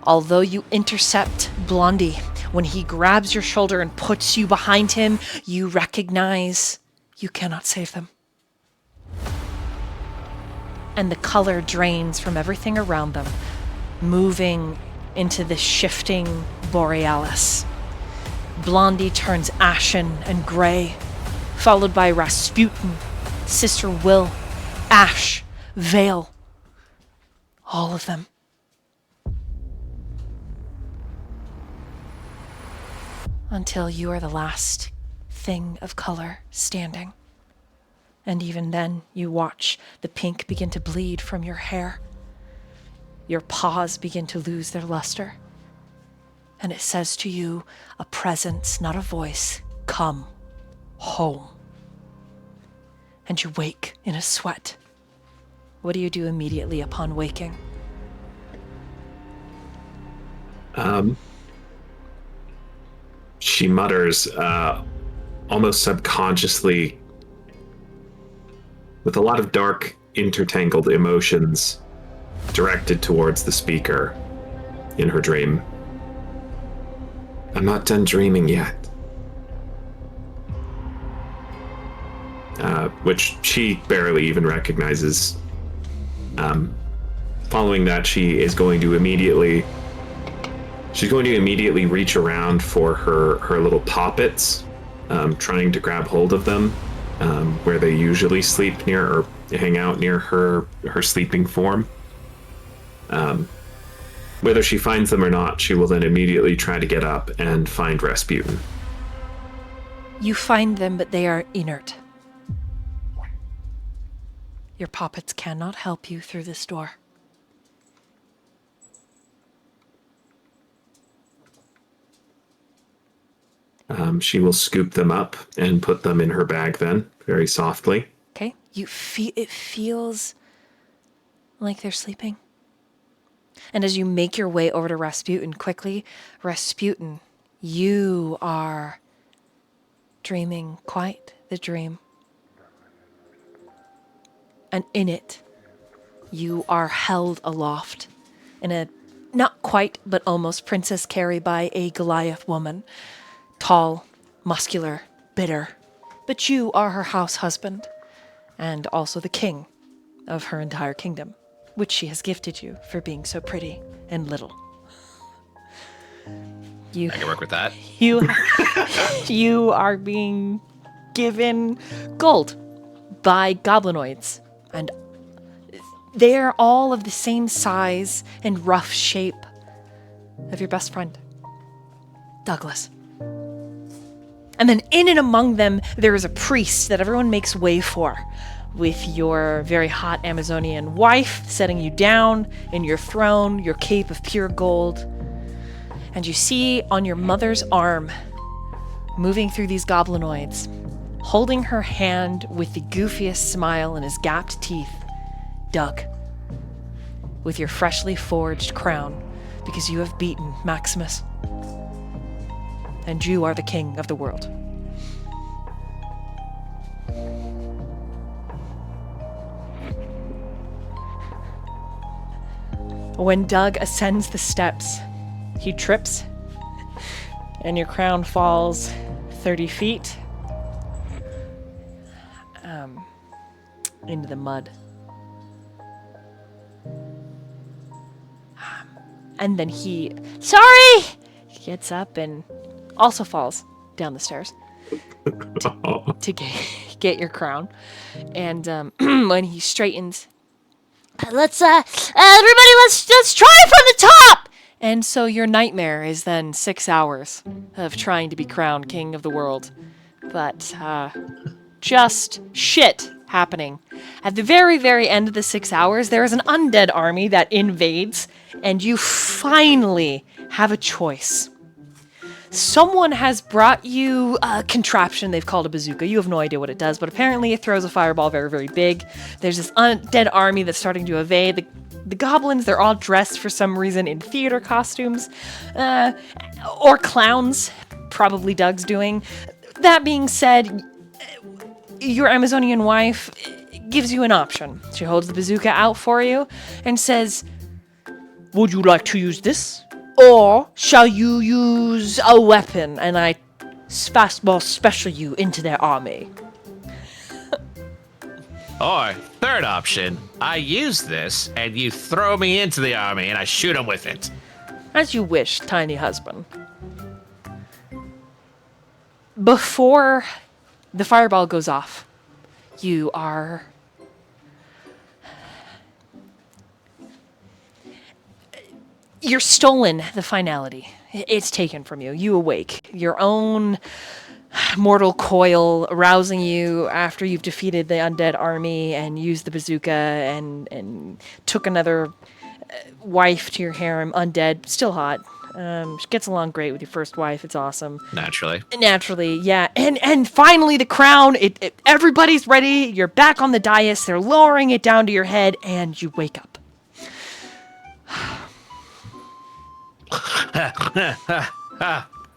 although you intercept Blondie, when he grabs your shoulder and puts you behind him, you recognize you cannot save them. And the color drains from everything around them, moving into this shifting borealis. Blondie turns ashen and gray, followed by Rasputin, Sister Will, Ash, Vale. All of them. Until you are the last thing of color standing. And even then, you watch the pink begin to bleed from your hair. Your paws begin to lose their luster. And it says to you, a presence, not a voice, come home. And you wake in a sweat. What do you do immediately upon waking? She mutters, almost subconsciously, with a lot of dark, intertangled emotions directed towards the speaker in her dream. I'm not done dreaming yet. Which she barely even recognizes. Following that, she's going to immediately reach around for her little poppets, trying to grab hold of them, where they usually sleep near or hang out near her sleeping form. Whether she finds them or not, she will then immediately try to get up and find Rasputin. You find them, but they are inert. Your poppets cannot help you through this door. She will scoop them up and put them in her bag then, very softly. Okay, it feels like they're sleeping. And as you make your way over to Rasputin quickly, Rasputin, you are dreaming quite the dream. And in it, you are held aloft in a not quite, but almost Princess Carrie by a Goliath woman. Tall, muscular, bitter. But you are her house husband, and also the king of her entire kingdom, which she has gifted you for being so pretty and little. I can work with that. You are being given gold by goblinoids, and they're all of the same size and rough shape of your best friend, Douglas. And then in and among them, there is a priest that everyone makes way for, with your very hot Amazonian wife setting you down in your throne, your cape of pure gold. And you see on your mother's arm, moving through these goblinoids, holding her hand with the goofiest smile and his gapped teeth, Doug, with your freshly forged crown, because you have beaten Maximus. And you are the king of the world. When Doug ascends the steps, he trips, and your crown falls 30 feet into the mud. And then he gets up and also falls down the stairs to get your crown. And when he straightens, let's try from the top. And so your nightmare is then 6 hours of trying to be crowned king of the world, but just shit happening. At the very, very end of the 6 hours, there is an undead army that invades, and you finally have a choice. Someone has brought you a contraption they've called a bazooka. You have no idea what it does, but apparently it throws a fireball very, very big. There's this undead army that's starting to evade. The goblins, they're all dressed for some reason in theater costumes. Or clowns. Probably Doug's doing. That being said, your Amazonian wife gives you an option. She holds the bazooka out for you and says, would you like to use this? Or shall you use a weapon and I fastball special you into their army? Or, third option, I use this and you throw me into the army and I shoot them with it. As you wish, tiny husband. Before the fireball goes off, you're stolen the finality. It's taken from you. You awake. Your own mortal coil arousing you after you've defeated the undead army and used the bazooka and took another wife to your harem, undead, still hot. She gets along great with your first wife. It's awesome. Naturally, yeah. And finally the crown, everybody's ready. You're back on the dais. They're lowering it down to your head and you wake up.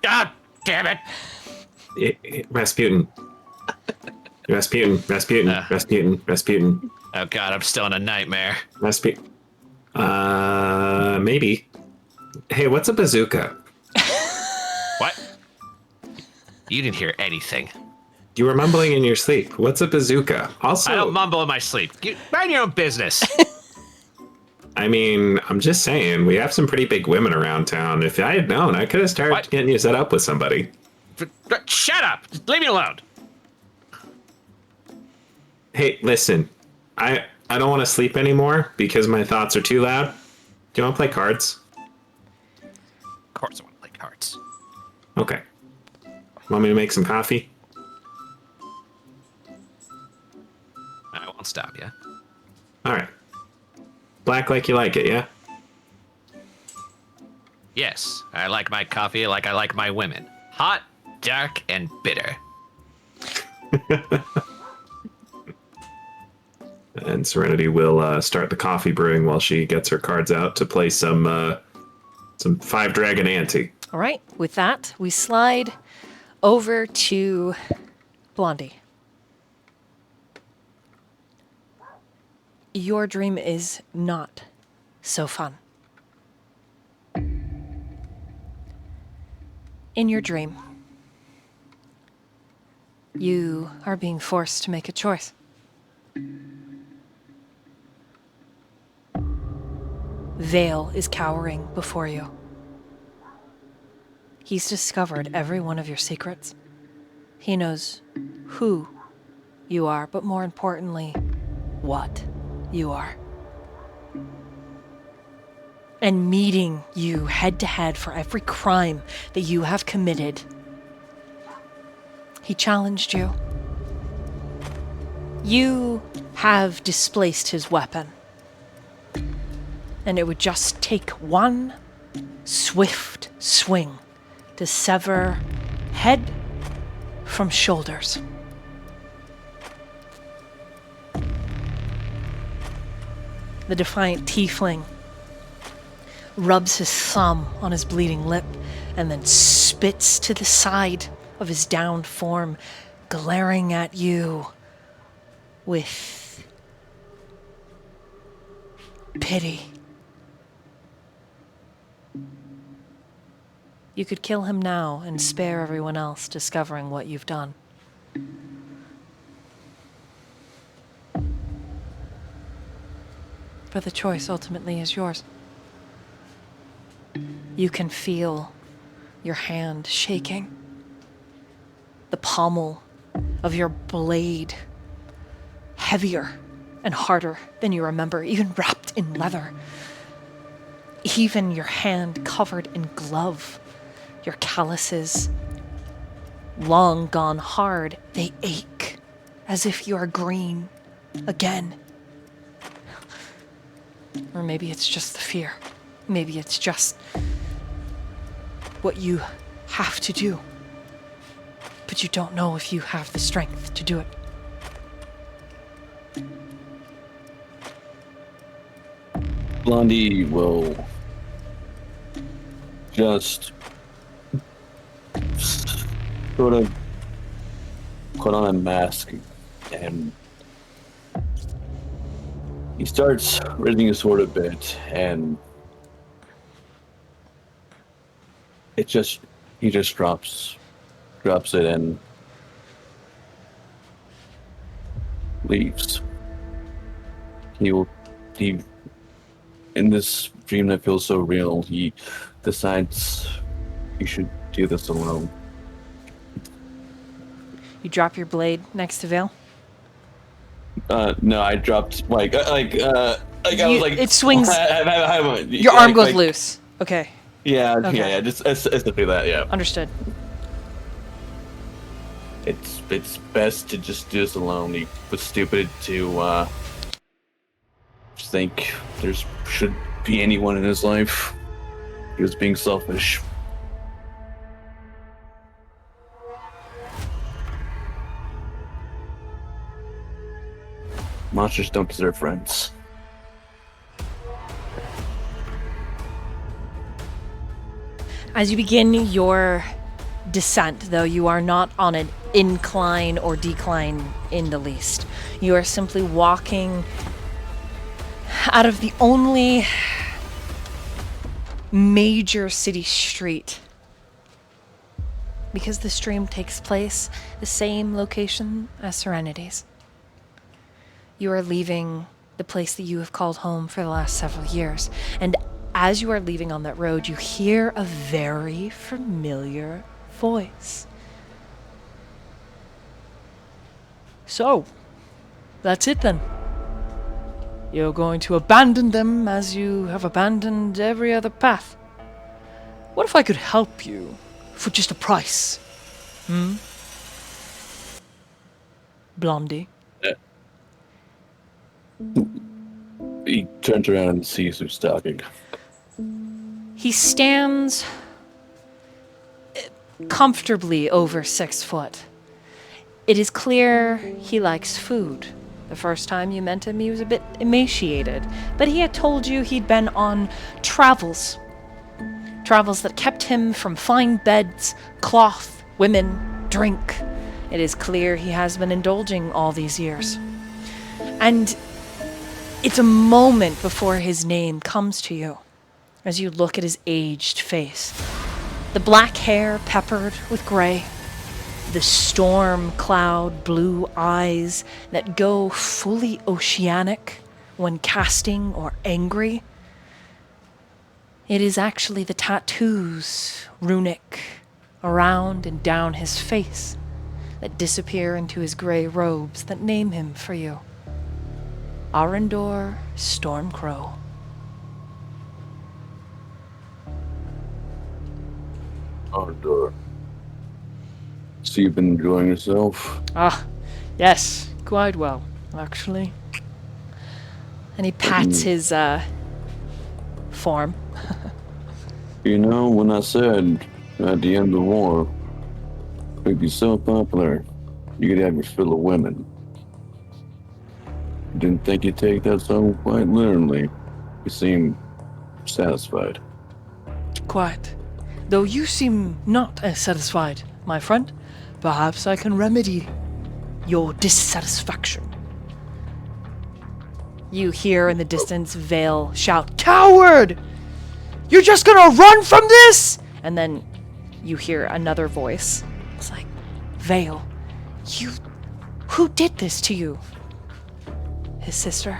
God damn it! Rasputin. Rasputin. Oh god, I'm still in a nightmare. Rasputin. Maybe. Hey, what's a bazooka? What? You didn't hear anything. You were mumbling in your sleep. What's a bazooka? Also, I don't mumble in my sleep. Mind your own business. I mean, I'm just saying, we have some pretty big women around town. If I had known, I could have started getting you set up with somebody. Shut up! Just leave me alone. Hey, listen. I don't want to sleep anymore because my thoughts are too loud. Do you want to play cards? Of course I want to play cards. Okay. Want me to make some coffee? I won't stop you. All right. Black like you like it, yeah? Yes, I like my coffee like I like my women. Hot, dark, and bitter. And Serenity will start the coffee brewing while she gets her cards out to play some Five Dragon Ante. All right, with that, we slide over to Blondie. Your dream is not so fun. In your dream, you are being forced to make a choice. Vale is cowering before you. He's discovered every one of your secrets. He knows who you are, but more importantly, what you are. And meeting you head to head for every crime that you have committed He challenged you. You have displaced his weapon. And it would just take one swift swing to sever head from shoulders. The defiant tiefling rubs his thumb on his bleeding lip and then spits to the side of his downed form, glaring at you with pity. You could kill him now and spare everyone else discovering what you've done. But the choice ultimately is yours. You can feel your hand shaking. The pommel of your blade heavier and harder than you remember, even wrapped in leather. Even your hand covered in glove. Your calluses, long gone hard, they ache as if you are green again. Or maybe it's just the fear. Maybe it's just what you have to do. But you don't know if you have the strength to do it. Blondie will just sort of put on a mask, and he starts raising his sword a bit, and he just drops it and leaves. He in this dream that feels so real, he decides he should do this alone. You drop your blade next to Vale? No, I dropped I was like, it swings. your Your arm goes loose. Okay. Yeah, Okay. yeah, just simply that, yeah. Understood. It's best to just do this alone. He was stupid to think there should be anyone in his life. He was being selfish. Monsters don't deserve friends. As you begin your descent, though, you are not on an incline or decline in the least. You are simply walking out of the only major city street. Because the stream takes place the same location as Serenity's. You are leaving the place that you have called home for the last several years. And as you are leaving on that road, you hear a very familiar voice. So, that's it then. You're going to abandon them as you have abandoned every other path. What if I could help you for just a price? Blondie? He turns around and sees who's talking. He stands comfortably over 6 foot. It is clear he likes food. The first time you met him, he was a bit emaciated, but he had told you he'd been on travels. Travels that kept him from fine beds, cloth, women, drink. It is clear he has been indulging all these years. And it's a moment before his name comes to you as you look at his aged face. The black hair peppered with gray. The storm cloud blue eyes that go fully oceanic when casting or angry. It is actually the tattoos, runic, around and down his face that disappear into his gray robes that name him for you. Arendor Stormcrow. Arendor. So you've been enjoying yourself? Ah, yes, quite well, actually. And he pats his form. You know, when I said at the end of the war, you'd be so popular, you could have your fill of women. Didn't think you'd take that so quite literally. You seem satisfied. Quite. Though you seem not as satisfied, my friend. Perhaps I can remedy your dissatisfaction. You hear in the distance Vale shout, "Coward! You're just gonna run from this?" And then you hear another voice. It's like, "Vale, who did this to you?" His sister.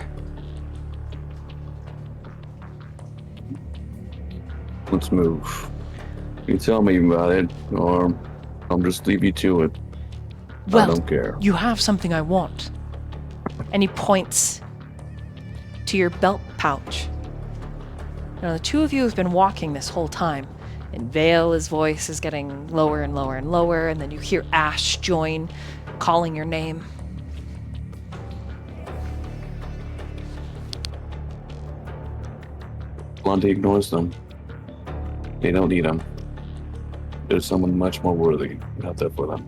Let's move. You tell me about it, or I'll just leave you to it. Well, I don't care. You have something I want. And he points to your belt pouch. Now, the two of you have been walking this whole time, and Vale's voice is getting lower and lower and lower, and then you hear Ash join, calling your name. Blondie ignores them. They don't need them. There's someone much more worthy out there for them.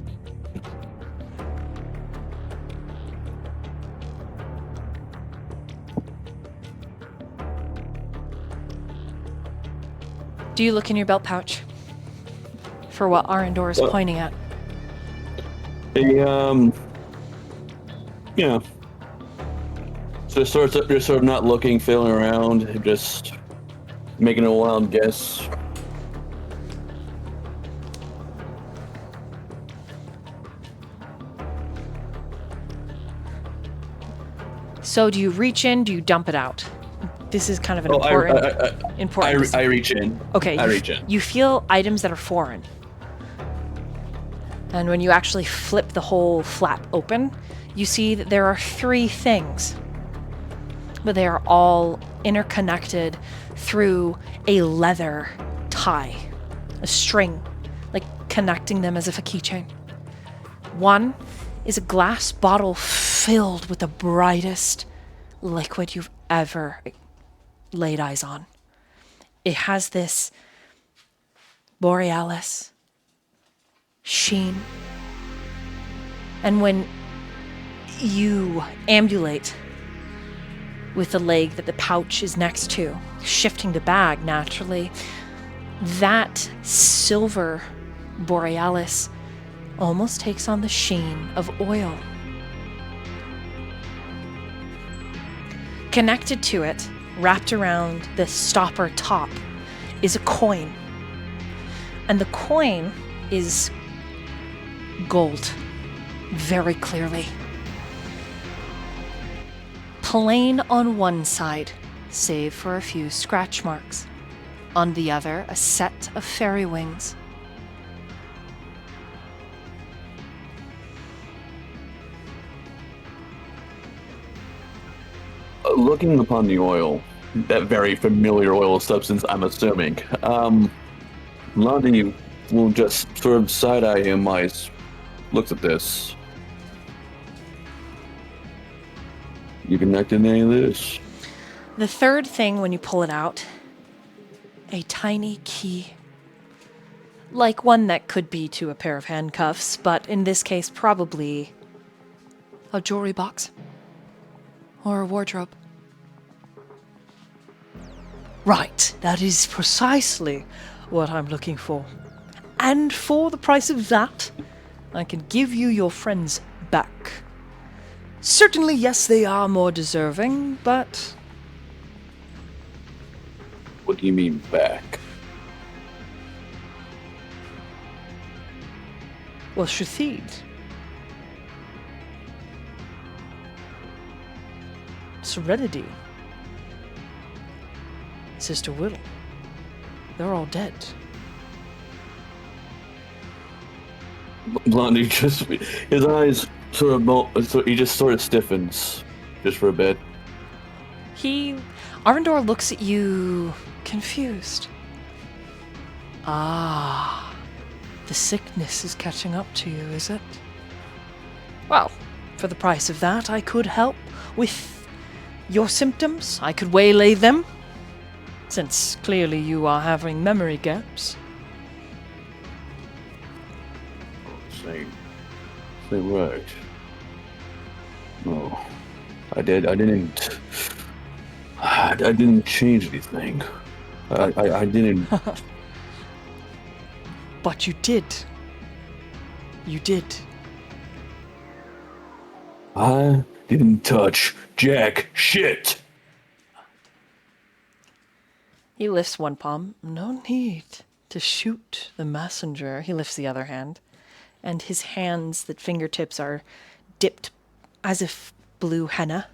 Do you look in your belt pouch for what Arendor is pointing at? Yeah. So you're sort of not looking, feeling around, just making a wild guess. So do you reach in? Do you dump it out? This is kind of an important decision. I reach in. Okay, I reach in. You feel items that are foreign. And when you actually flip the whole flap open, you see that there are 3 things. But they are all interconnected through a leather tie, a string, like connecting them as if a keychain. One is a glass bottle filled with the brightest liquid you've ever laid eyes on. It has this borealis sheen. And when you ambulate with the leg that the pouch is next to, shifting the bag naturally, that silver borealis almost takes on the sheen of oil. Connected to it, wrapped around the stopper top, is a coin. And the coin is gold, very clearly. Plain on one side, save for a few scratch marks. On the other, a set of fairy wings. Looking upon the oil, that very familiar oil substance, I'm assuming, Blondie will just sort of side-eye him as looks at this. You connected any of this? The third thing, when you pull it out, a tiny key. Like one that could be to a pair of handcuffs, but in this case, probably a jewelry box or a wardrobe. Right, that is precisely what I'm looking for. And for the price of that, I can give you your friends back. Certainly, yes, they are more deserving, but... What do you mean back? Well, Shathid. Serenity. Sister Whittle. They're all dead. Blondie just, his eyes he just sort of stiffens, just for a bit. Arendor looks at you confused. Ah. The sickness is catching up to you, is it? Well, for the price of that, I could help with your symptoms. I could waylay them, since clearly you are having memory gaps. Say right. No, I didn't change anything. I didn't. But you did. You did. I didn't touch jack shit. He lifts one palm. No need to shoot the messenger. He lifts the other hand. And his hands, the fingertips are dipped as if blue henna.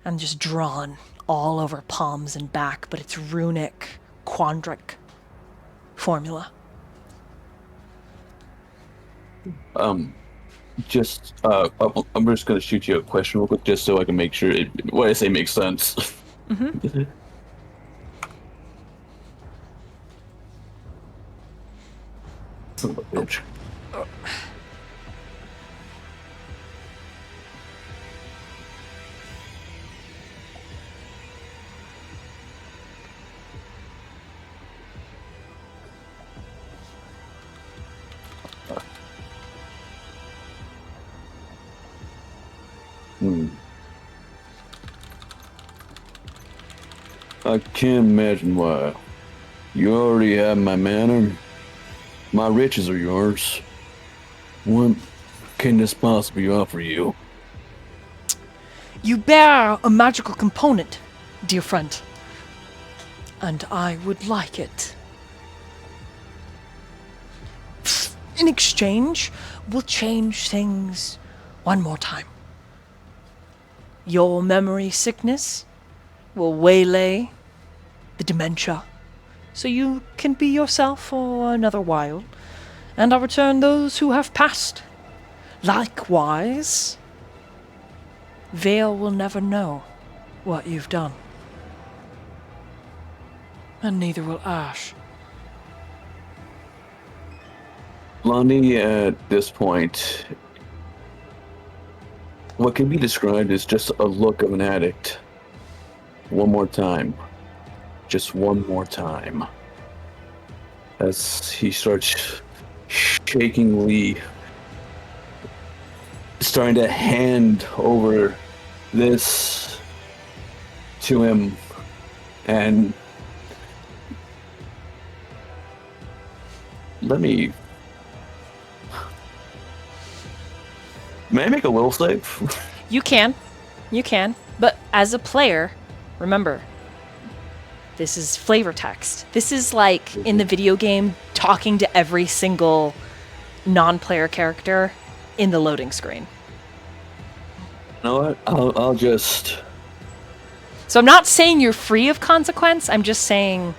And just drawn all over palms and back. But it's runic, quandric formula. I'm just gonna shoot you a question real quick, just so I can make sure what I say makes sense. Mm-hmm. Son of a bitch. I can't imagine why. You already have my manor. My riches are yours. What can this possibly offer you? You bear a magical component, dear friend. And I would like it. In exchange, we'll change things one more time. Your memory sickness will waylay the dementia, so you can be yourself for another while, and I'll return those who have passed. Likewise, Vale will never know what you've done. And neither will Ash. Blondie, at this point, what can be described as just a look of an addict. One more time. Just one more time. As he starts shakingly starting to hand over this to him, and may I make a will save? You can. But as a player, remember, this is flavor text. This is like in the video game talking to every single non-player character in the loading screen. You know what? I'll just... So I'm not saying you're free of consequence. I'm just saying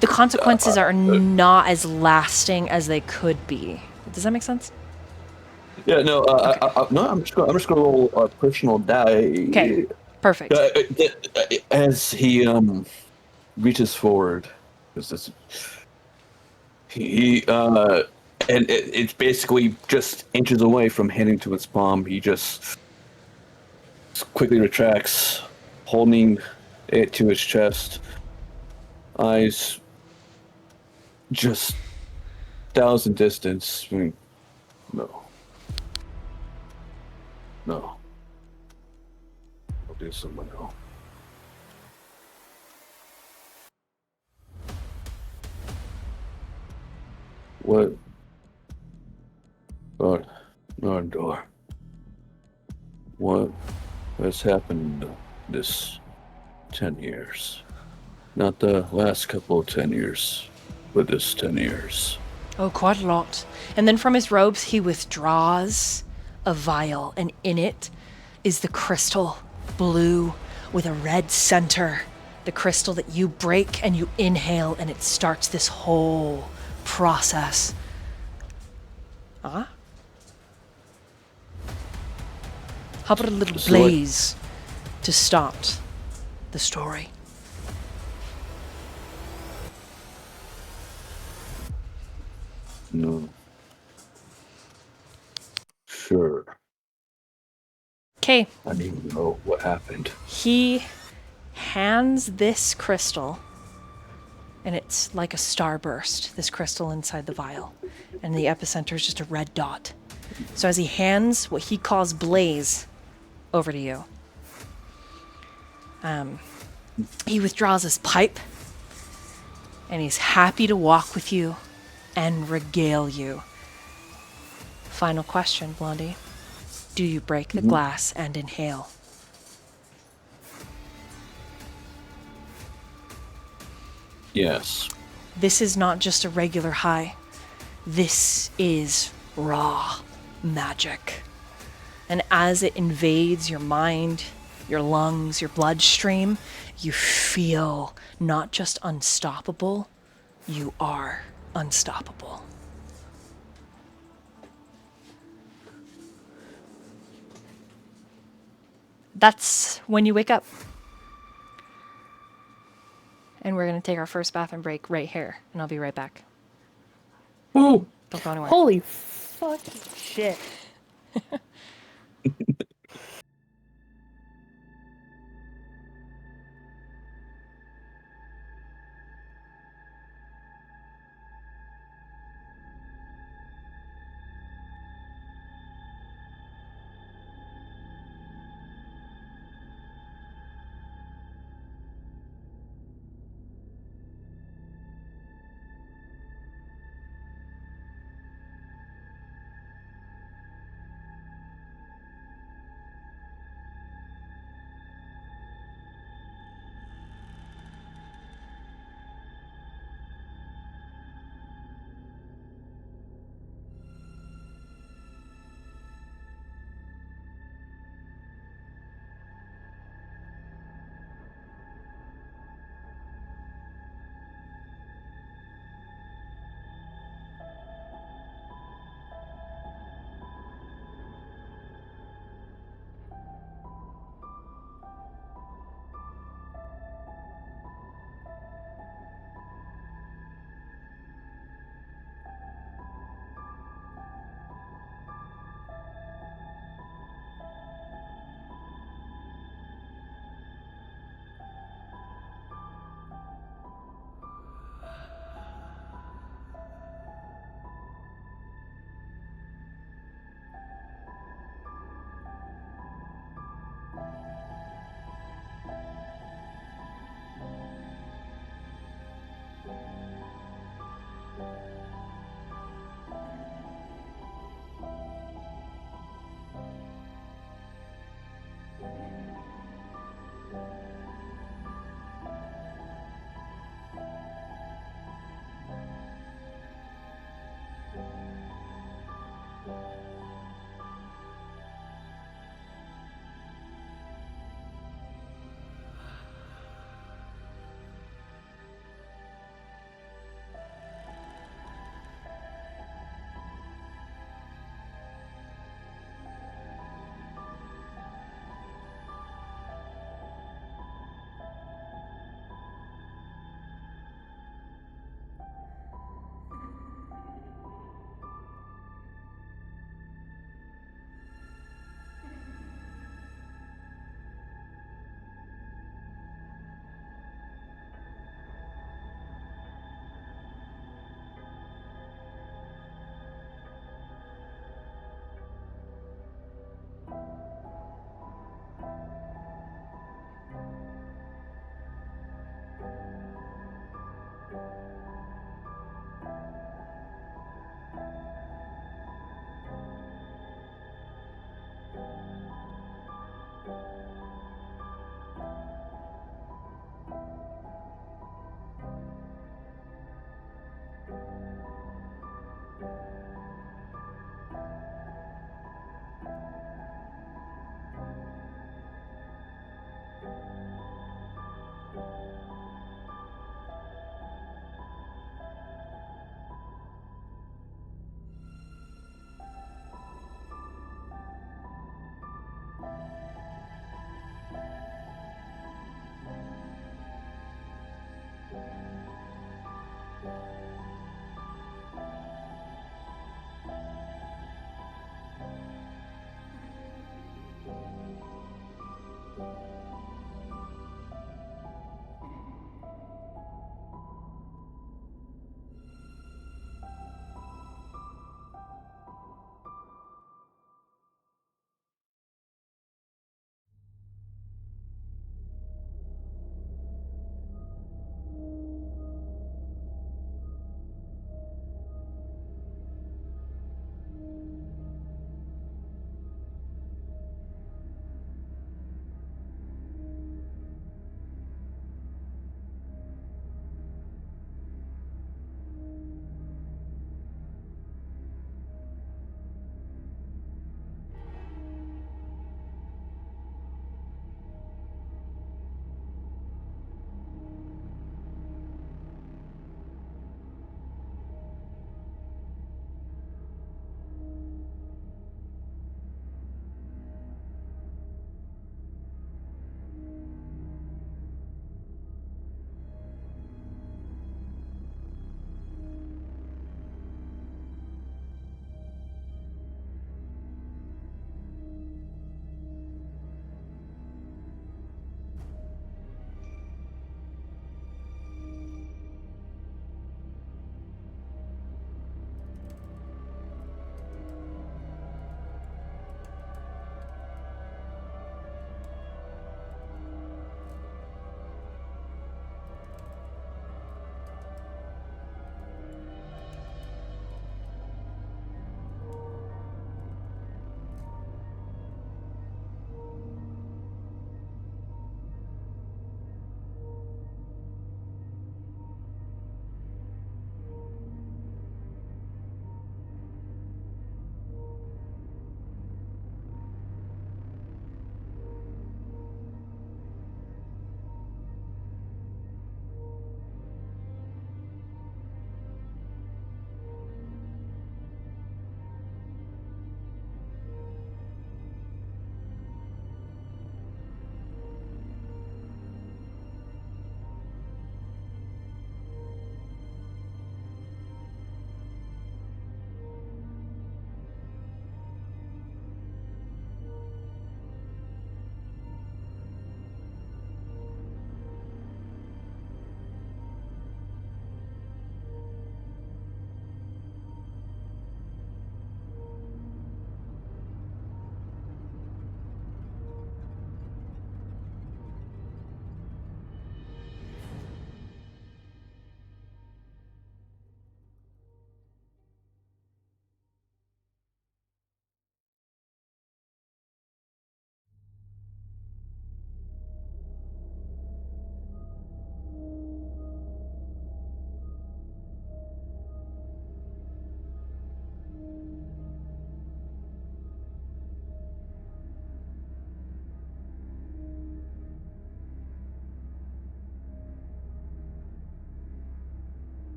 the consequences are not as lasting as they could be. Does that make sense? Yeah, no, Okay. no. I'm just gonna roll a personal die. Okay, perfect. As he reaches forward, because and it's basically just inches away from heading to his palm. He just quickly retracts, holding it to his chest. Eyes just thousand distance. I mean, no. I'll do someone else. What? God, not door. What has happened this 10 years? Not the last couple of 10 years, but this 10 years. Oh, quite a lot. And then from his robes, he withdraws a vial, and in it is the crystal, blue, with a red center. The crystal that you break and you inhale, and it starts this whole process. How about a little blaze to start the story? No. Sure. Okay, I need to know what happened. he hands this crystal, and it's like a starburst, this crystal inside the vial. And the epicenter is just a red dot. So as he hands what he calls Blaze over to you, he withdraws his pipe, and he's happy to walk with you and regale you. Final question, Blondie. Do you break the glass and inhale? Yes. This is not just a regular high. This is raw magic. And as it invades your mind, your lungs, your bloodstream, you feel not just unstoppable, you are unstoppable. That's when you wake up. And we're going to take our first bathroom break right here, and I'll be right back. Woo! Don't go anywhere. Holy fucking shit.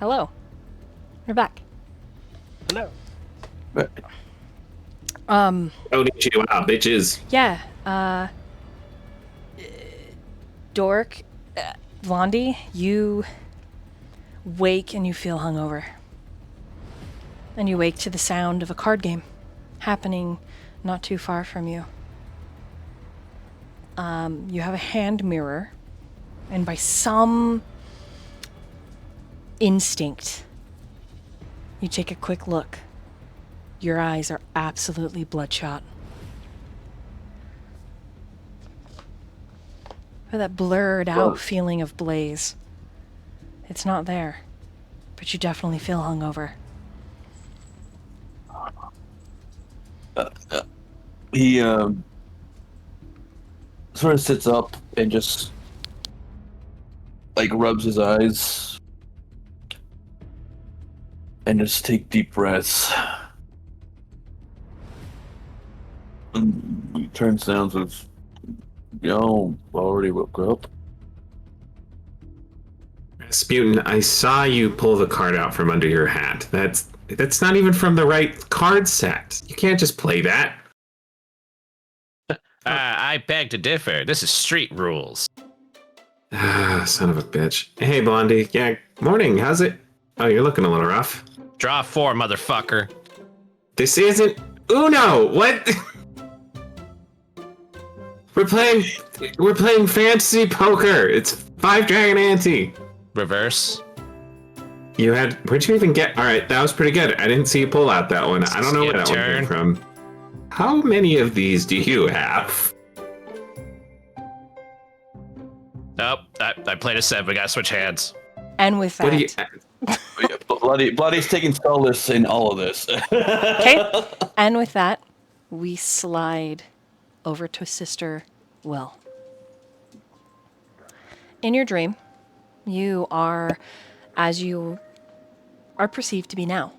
Hello. You're back. Hello. Konnichiwa, bitches. Yeah, Dork, Blondie, you wake and you feel hungover. And you wake to the sound of a card game happening not too far from you. You have a hand mirror, and by some instinct, you take a quick look. Your eyes are absolutely bloodshot. For that blurred out feeling of blaze. It's not there, but you definitely feel hungover. He sort of sits up and just like rubs his eyes and just take deep breaths. And he turns down and says, "Yo, already woke up." Rasputin, I saw you pull the card out from under your hat. That's not even from the right card set. You can't just play that. I beg to differ. This is street rules. Ah, son of a bitch. Hey, Blondie. Yeah, morning. How's it? Oh, you're looking a little rough. Draw 4, motherfucker. This isn't Uno. What? We're playing fantasy poker. It's 5 dragon ante. Reverse. Where'd you even get? All right, that was pretty good. I didn't see you pull out that one. I don't know where that one came from. How many of these do you have? Nope, I played a 7. We gotta switch hands. And with that, Bloodie's taking solace in all of this. okay. And with that, we slide over to Sister Will. In your dream, you are as you are perceived to be now.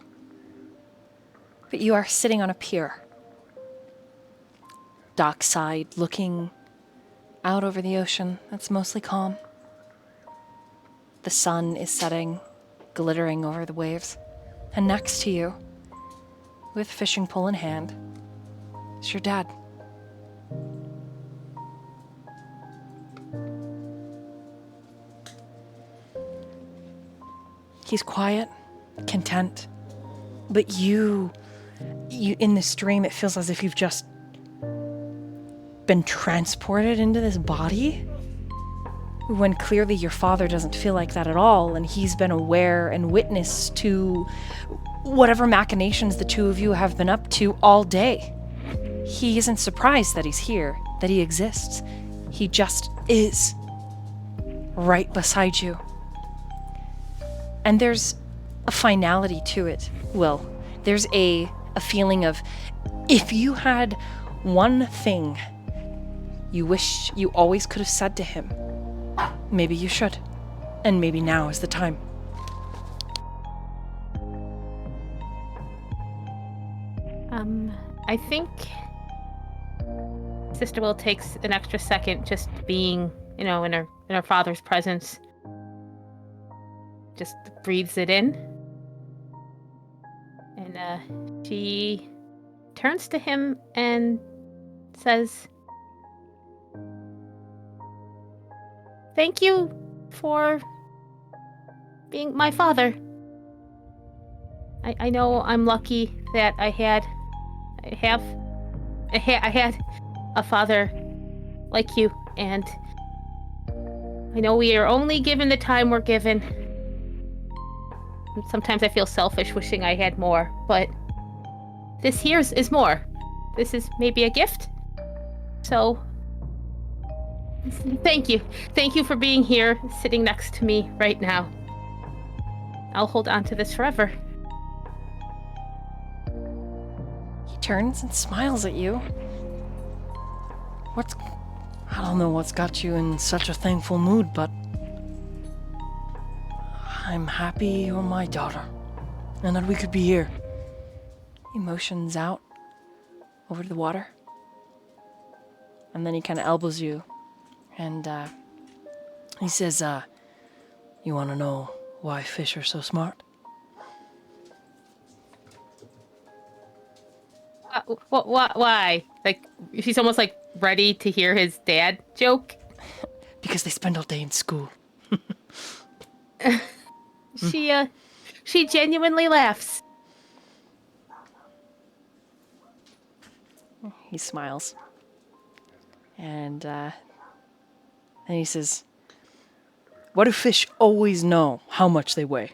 But you are sitting on a pier, dockside, looking out over the ocean that's mostly calm. The sun is setting, glittering over the waves. And next to you, with fishing pole in hand, is your dad. He's quiet, content, but you in this dream, it feels as if you've just been transported into this body, when clearly your father doesn't feel like that at all, and he's been aware and witness to whatever machinations the two of you have been up to all day. He isn't surprised that he's here, that he exists. He just is, right beside you. And there's a finality to it, Will. There's a feeling of, if you had one thing you wish you always could have said to him, maybe you should. And maybe now is the time. I think Sister Will takes an extra second just being, in her father's presence. Just breathes it in. And she turns to him and says, "Thank you for being my father. I know I'm lucky that I had a father like you, and I know we are only given the time we're given. Sometimes I feel selfish wishing I had more, but this here is more. This is maybe a gift. So, thank you. Thank you for being here, sitting next to me right now. I'll hold on to this forever." He turns and smiles at you. I don't know what's got you in such a thankful mood, but I'm happy you're my daughter, and that we could be here. He motions out over to the water, and then he kind of elbows you, and he says, "You want to know why fish are so smart? Why? Like, she's almost like ready to hear his dad joke. Because they spend all day in school. She genuinely laughs. He smiles. And he says, why do fish always know how much they weigh?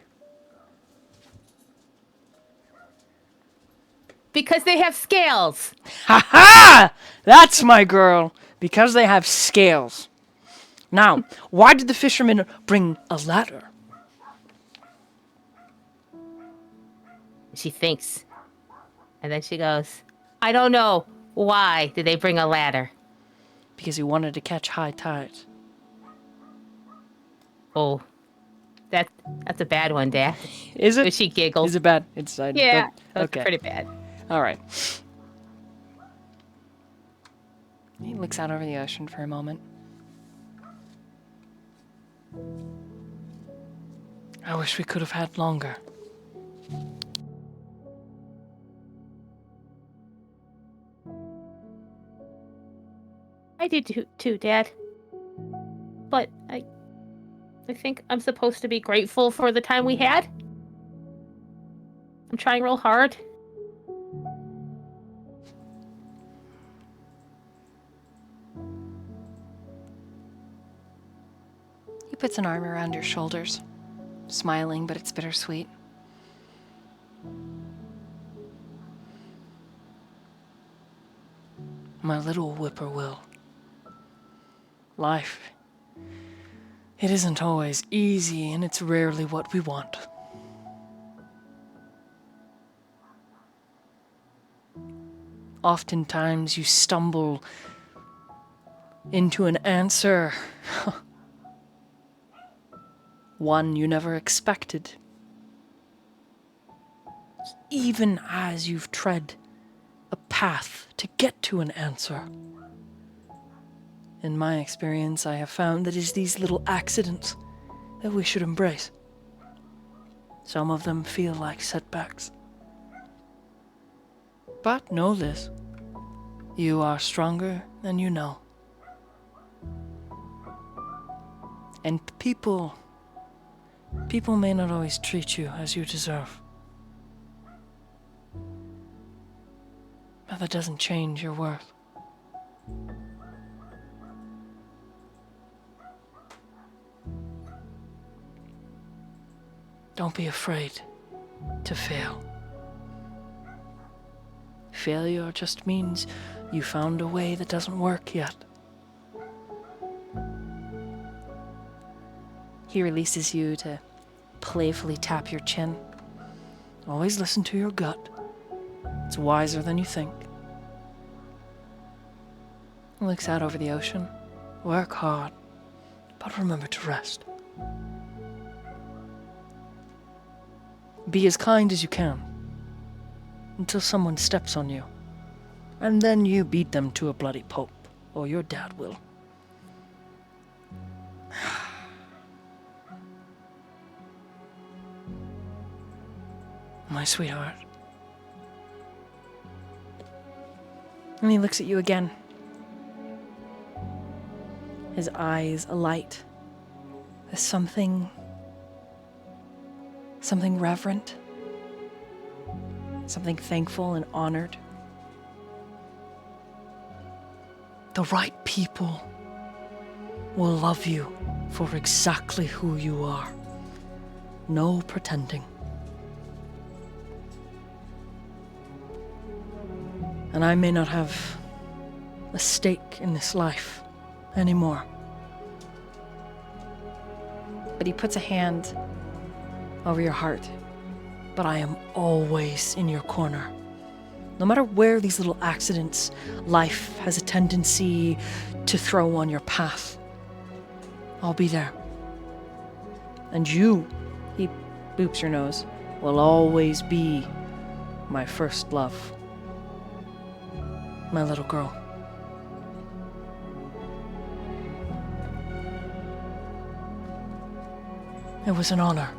Because they have scales. Ha ha! That's my girl. Because they have scales. Now, why did the fisherman bring a ladder? She thinks. And then she goes, I don't know. Why did they bring a ladder? Because he wanted to catch high tides. Oh, that's a bad one, Dad. Is it? But she giggles. Is it bad? It's Yeah, that's okay. pretty bad. All right. He looks out over the ocean for a moment. I wish we could have had longer. I did too, Dad. But I think I'm supposed to be grateful for the time we had. I'm trying real hard. He puts an arm around your shoulders, smiling, but it's bittersweet. My little whippoorwill. Life, it isn't always easy, and it's rarely what we want. Oftentimes you stumble into an answer, one you never expected, even as you've tread a path to get to an answer. In my experience, I have found that it's these little accidents that we should embrace. Some of them feel like setbacks. But know this, you are stronger than you know. And people may not always treat you as you deserve. But that doesn't change your worth. Don't be afraid to fail. Failure just means you found a way that doesn't work yet. He releases you to playfully tap your chin. Always listen to your gut. It's wiser than you think. He looks out over the ocean. Work hard, but remember to rest. Be as kind as you can until someone steps on you, and then you beat them to a bloody pulp, or your dad will. My sweetheart. And he looks at you again. His eyes alight. There's something reverent, something thankful and honored. The right people will love you for exactly who you are. No pretending. And I may not have a stake in this life anymore. But he puts a hand over your heart. But I am always in your corner. No matter where these little accidents life has a tendency to throw on your path, I'll be there. And you, he boops your nose, will always be my first love. My little girl. It was an honor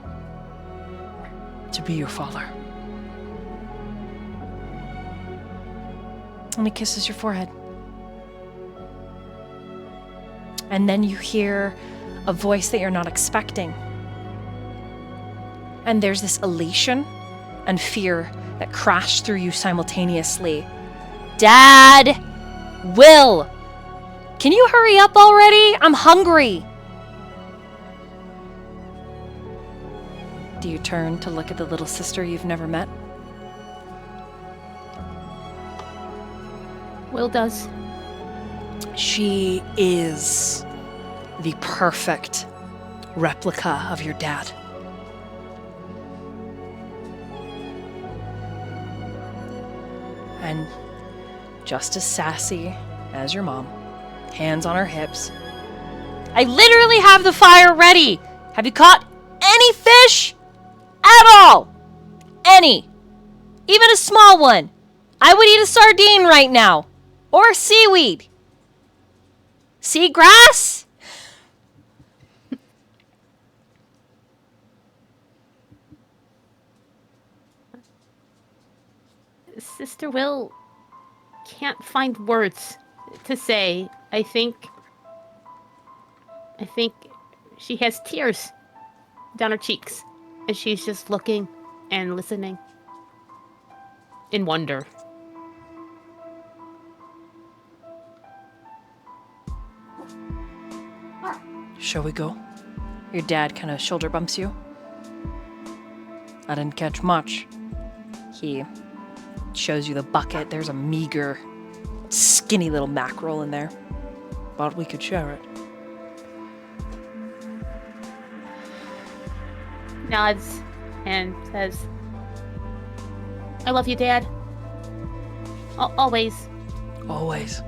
to be your father. And he kisses your forehead. And then you hear a voice that you're not expecting. And there's this elation and fear that crash through you simultaneously. Dad! Will! Can you hurry up already? I'm hungry! Do you turn to look at the little sister you've never met? Will does. She is the perfect replica of your dad. And just as sassy as your mom, hands on her hips. I literally have the fire ready! Have you caught any fish? At all! Any. Even a small one. I would eat a sardine right now. Or seaweed. Seagrass? Sister Will can't find words to say. I think she has tears down her cheeks, and she's just looking and listening in wonder. Shall we go? Your dad kind of shoulder bumps you. I didn't catch much. He shows you the bucket. There's a meager, skinny little mackerel in there. Thought we could share it. Nods and says, I love you, Dad. Always. Always.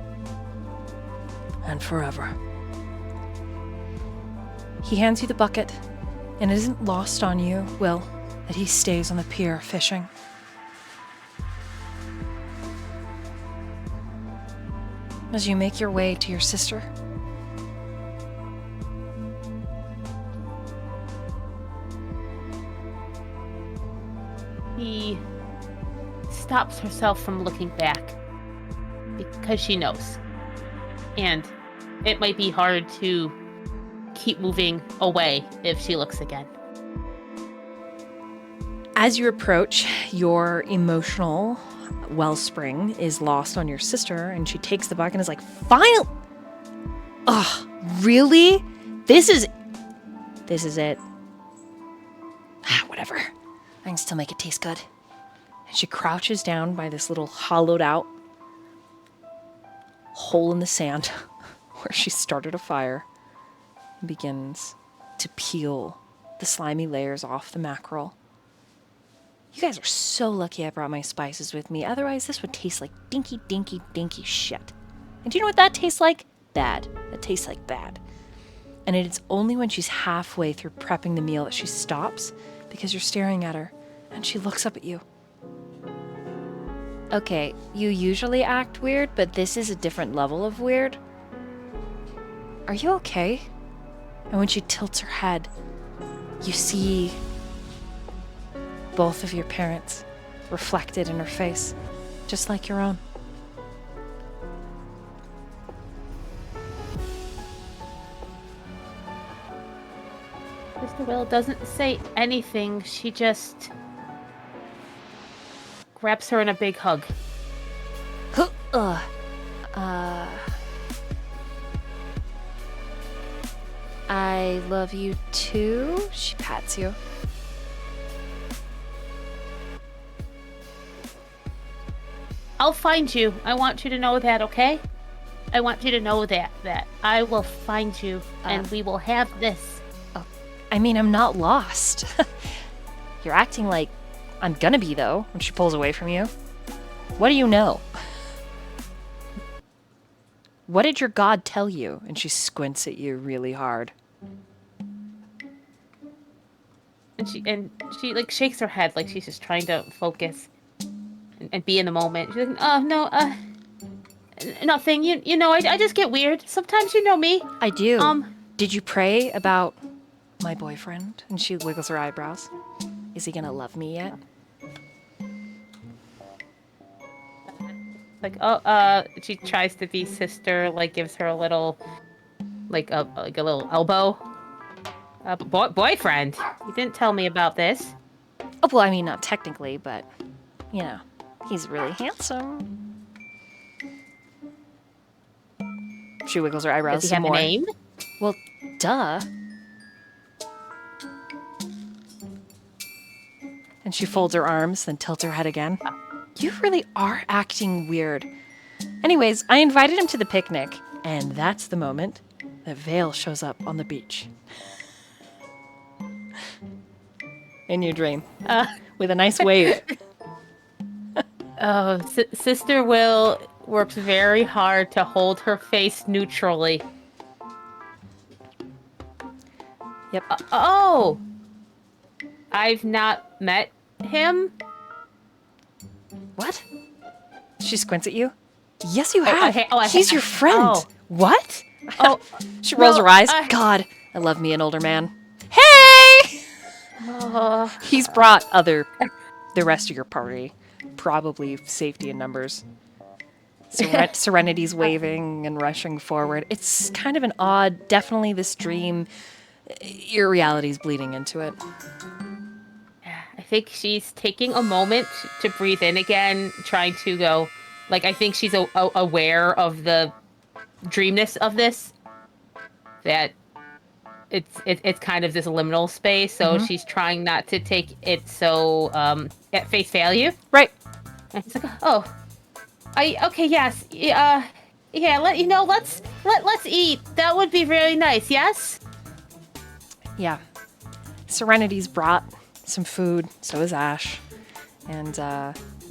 And forever. He hands you the bucket, and it isn't lost on you, Will, that he stays on the pier fishing. As you make your way to your sister, he stops herself from looking back because she knows. And it might be hard to keep moving away if she looks again. as you approach, your emotional wellspring is lost on your sister, and she takes the bucket and is like, "Final! Ugh, really? This is it. Whatever. I can still make it taste good." And she crouches down by this little hollowed out hole in the sand where she started a fire and begins to peel the slimy layers off the mackerel. You guys are so lucky I brought my spices with me. Otherwise, this would taste like dinky, dinky, dinky shit. And do you know what that tastes like? Bad. It tastes like bad. And it's only when she's halfway through prepping the meal that she stops, because you're staring at her, and she looks up at you. Okay, you usually act weird, but this is a different level of weird. Are you okay? And when she tilts her head, you see both of your parents reflected in her face, just like your own. Mr. Will doesn't say anything. She just grabs her in a big hug. I love you too. She pats you. I'll find you. I want you to know that, okay? I want you to know that I will find you and we will have this. I mean, I'm not lost. You're acting like I'm gonna be, though, when she pulls away from you. What do you know? What did your god tell you? And she squints at you really hard. And she like shakes her head like she's just trying to focus and be in the moment. She's like, "Oh no, nothing. You know, I just get weird. Sometimes you know me." I do. Did you pray about my boyfriend? And she wiggles her eyebrows. Is he gonna love me yet? Like, she tries to be sister, like gives her a little, like a little elbow. Boyfriend. You didn't tell me about this. Oh, well, I mean, not technically, but, you know, he's really handsome. She wiggles her eyebrows Does he some have more. a name? Well, duh. And she folds her arms, then tilts her head again. You really are acting weird. Anyways, I invited him to the picnic, and that's the moment that Vale shows up on the beach. In your dream. With a nice wave. Oh, Sister Will works very hard to hold her face neutrally. Yep. Oh! I've not met him? What? She squints at you. Yes, you Oh, have. He's your friend. Oh. What? Oh, She rolls well, her eyes. God, I love me an older man. Hey! He's brought the rest of your party. Probably safety in numbers. Serenity's waving and rushing forward. It's kind of an odd, definitely this dream. Your reality's bleeding into it. I think she's taking a moment to breathe in again, trying to go. Like, I think she's aware of the dreamness of this. That it's kind of this liminal space, so she's trying not to take it so at face value. Right. And it's like, oh, okay, yes, yeah. Let's eat. That would be really nice. Yes. Yeah. Serenity's brought some food, so is Ash. And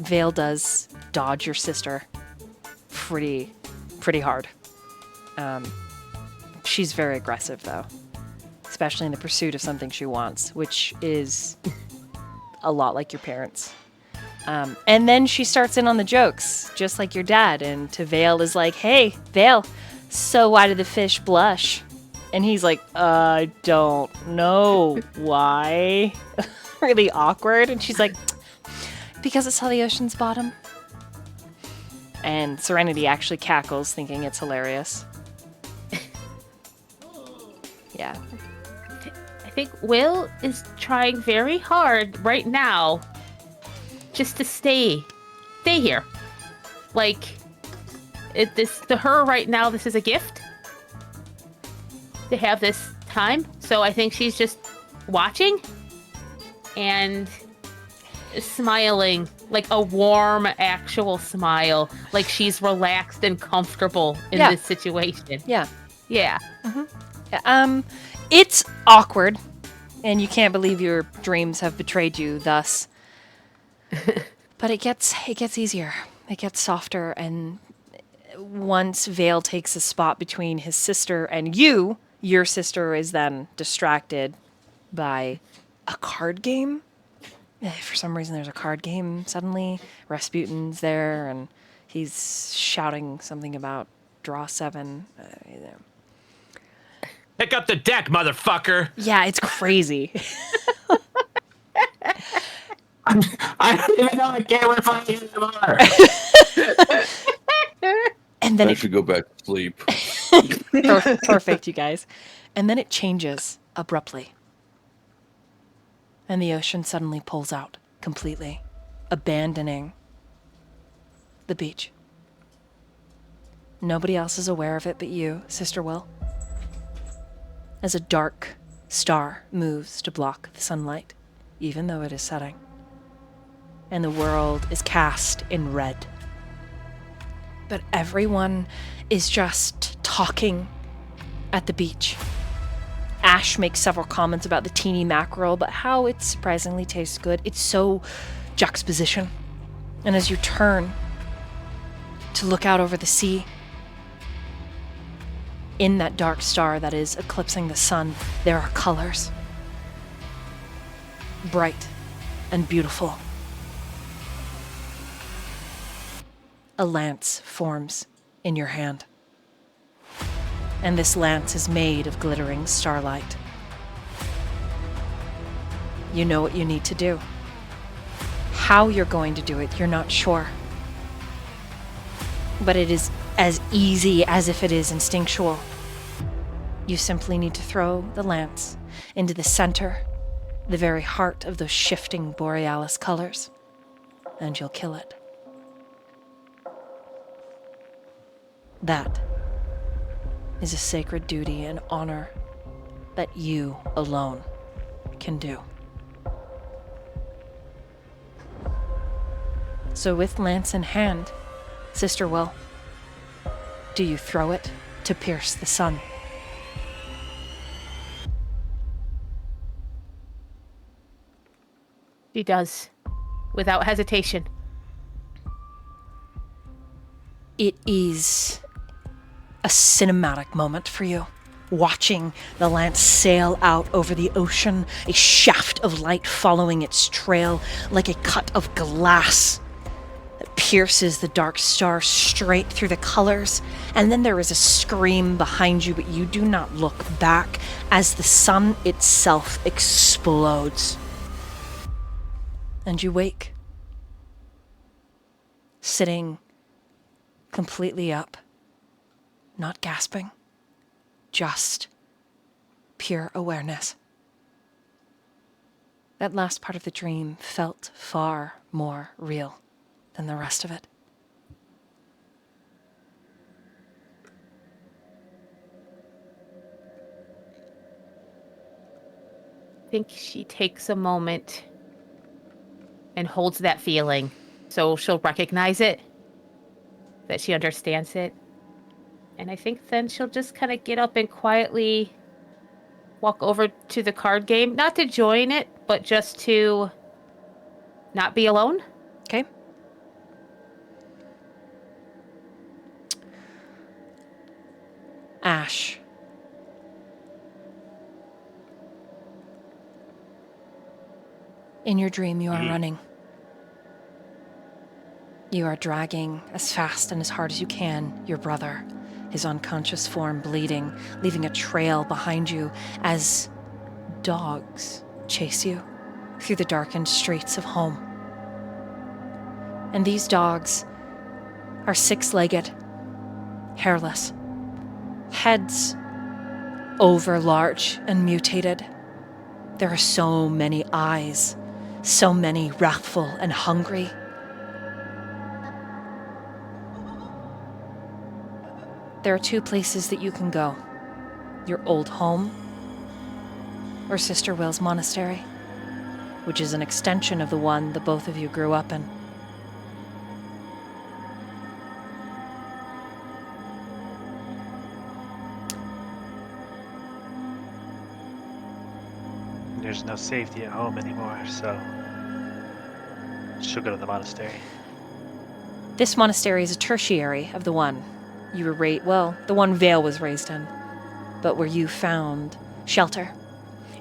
Vale does dodge your sister pretty hard. She's very aggressive, though. Especially in the pursuit of something she wants, which is a lot like your parents. And then she starts in on the jokes, just like your dad. And to Vale is like, hey, Vale, so why did the fish blush? And he's like, I don't know why. Really awkward. And she's like, because it saw the ocean's bottom. And Serenity actually cackles, thinking it's hilarious. Yeah. I think Will is trying very hard right now just to stay here. Like, to her right now, this is a gift to have this time. So I think she's just watching and smiling, like a warm, actual smile. Like she's relaxed and comfortable in this situation. Yeah. Yeah. It's awkward, and you can't believe your dreams have betrayed you thus. But it gets easier. It gets softer, and once Vale takes a spot between his sister and you, your sister is then distracted by a card game. For some reason, there's a card game suddenly. Rasputin's there, and he's shouting something about draw 7. Pick up the deck, motherfucker! Yeah, it's crazy. I don't even know I can't refine you anymore. And then I should go back to sleep. Perfect, you guys. And then it changes abruptly. And the ocean suddenly pulls out completely, abandoning the beach. Nobody else is aware of it but you, Sister Will. As a dark star moves to block the sunlight, even though it is setting. And the world is cast in red. But everyone is just talking at the beach. Ash makes several comments about the teeny mackerel, but how it surprisingly tastes good. It's so juxtaposition. And as you turn to look out over the sea, in that dark star that is eclipsing the sun, there are colors. Bright and beautiful. A lance forms in your hand. And this lance is made of glittering starlight. You know what you need to do. How you're going to do it, you're not sure. But it is as easy as if it is instinctual. You simply need to throw the lance into the center, the very heart of those shifting borealis colors, and you'll kill it. That is a sacred duty and honor that you alone can do. So with lance in hand, Sister Will, do you throw it to pierce the sun? She does, without hesitation. It is a cinematic moment for you, watching the lance sail out over the ocean, a shaft of light following its trail like a cut of glass that pierces the dark star straight through the colors. And then there is a scream behind you, but you do not look back as the sun itself explodes. And you wake, sitting completely up, not gasping, just pure awareness. That last part of the dream felt far more real than the rest of it. I think she takes a moment and holds that feeling so she'll recognize it, that she understands it. And I think then she'll just kind of get up and quietly walk over to the card game, not to join it, but just to not be alone. Okay. Ash. In your dream, you are running. You are dragging as fast and as hard as you can your brother, his unconscious form bleeding, leaving a trail behind you as dogs chase you through the darkened streets of home. And these dogs are six-legged, hairless, heads over-large and mutated. There are so many eyes, so many wrathful and hungry. There are two places that you can go. Your old home, or Sister Will's monastery, which is an extension of the one that both of you grew up in. There's no safety at home anymore, so she'll go to the monastery. This monastery is a tertiary of the one you were the one Vale was raised in, but where you found shelter.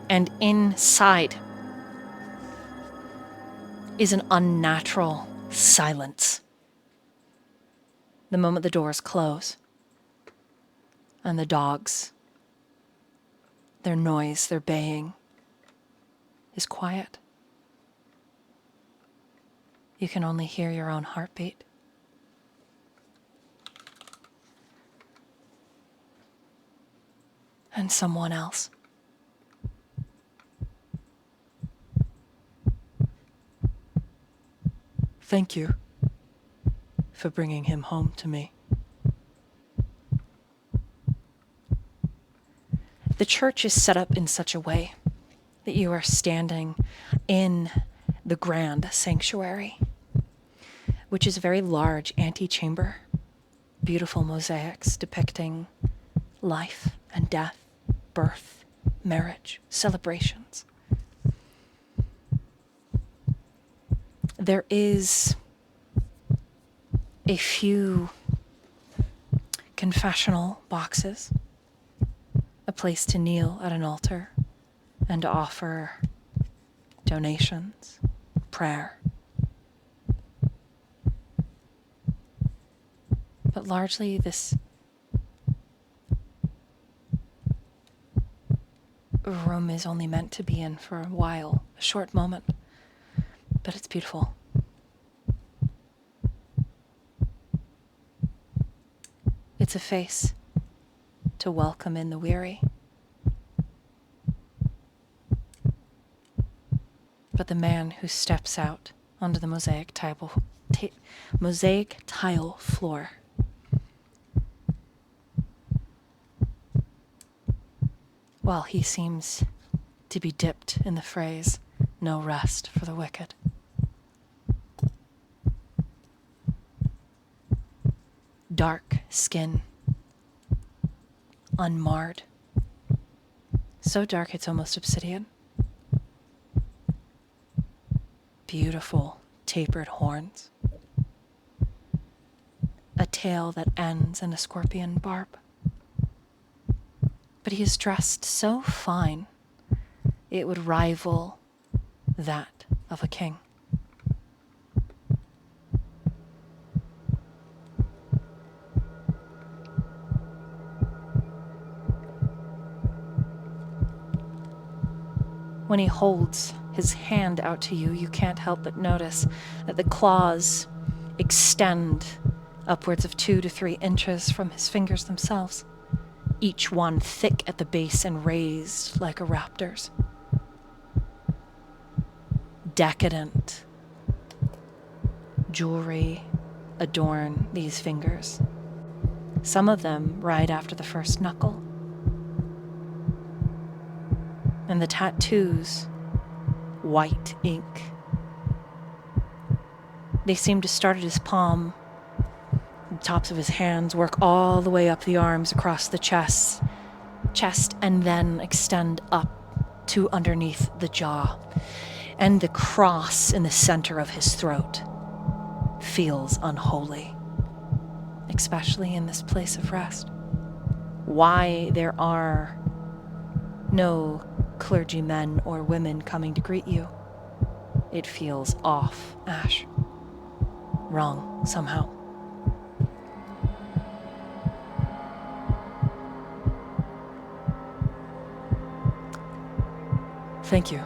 And inside is an unnatural silence. The moment the doors close, and the dogs, their noise, their baying, is quiet. You can only hear your own heartbeat. And someone else. Thank you for bringing him home to me. The church is set up in such a way that you are standing in the grand sanctuary, which is a very large antechamber, beautiful mosaics depicting life and death, birth, marriage, celebrations. There is a few confessional boxes, a place to kneel at an altar and to offer donations, prayer. But largely this room is only meant to be in for a while, a short moment. But it's beautiful. It's a face to welcome in the weary. But the man who steps out onto the mosaic tile floor well, he seems to be dipped in the phrase, no rest for the wicked. Dark skin, unmarred. So dark it's almost obsidian. Beautiful tapered horns. A tail that ends in a scorpion barb. But he is dressed so fine, it would rival that of a king. When he holds his hand out to you, you can't help but notice that the claws extend upwards of 2 to 3 inches from his fingers themselves, each one thick at the base and raised like a raptor's. Decadent jewelry adorn these fingers, some of them right after the first knuckle. And the tattoos, white ink. They seem to start at his palm, the tops of his hands, work all the way up the arms, across the chest, and then extend up to underneath the jaw. And the cross in the center of his throat feels unholy, especially in this place of rest. Why there are no clergymen or women coming to greet you. It feels off, Ash. Wrong, somehow. Thank you.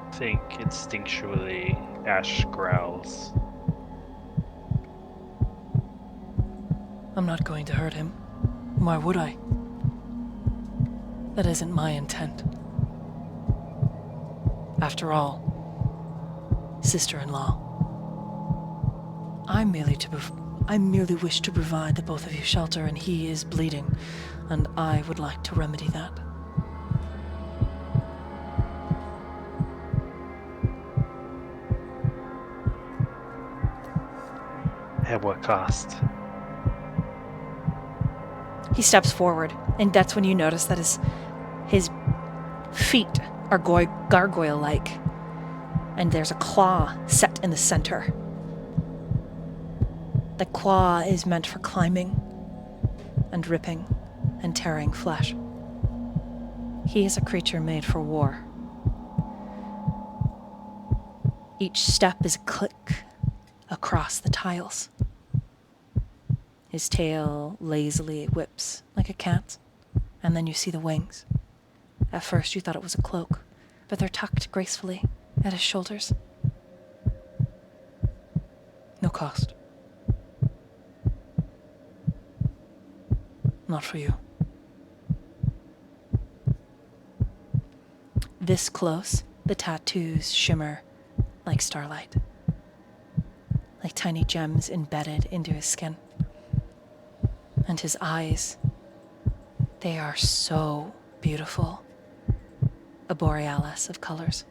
I think instinctually Ash growls. I'm not going to hurt him. Why would I? That isn't my intent. After all, sister-in-law, I merely wish to provide the both of you shelter, and he is bleeding, and I would like to remedy that. At what cost? He steps forward, and that's when you notice that his feet are gargoyle-like, and there's a claw set in the center. The claw is meant for climbing and ripping and tearing flesh. He is a creature made for war. Each step is a click across the tiles. His tail lazily whips like a cat's, and then you see the wings. At first you thought it was a cloak, but they're tucked gracefully at his shoulders. No cost. Not for you. This close, the tattoos shimmer like starlight, like tiny gems embedded into his skin. And his eyes, they are so beautiful. A borealis of colors.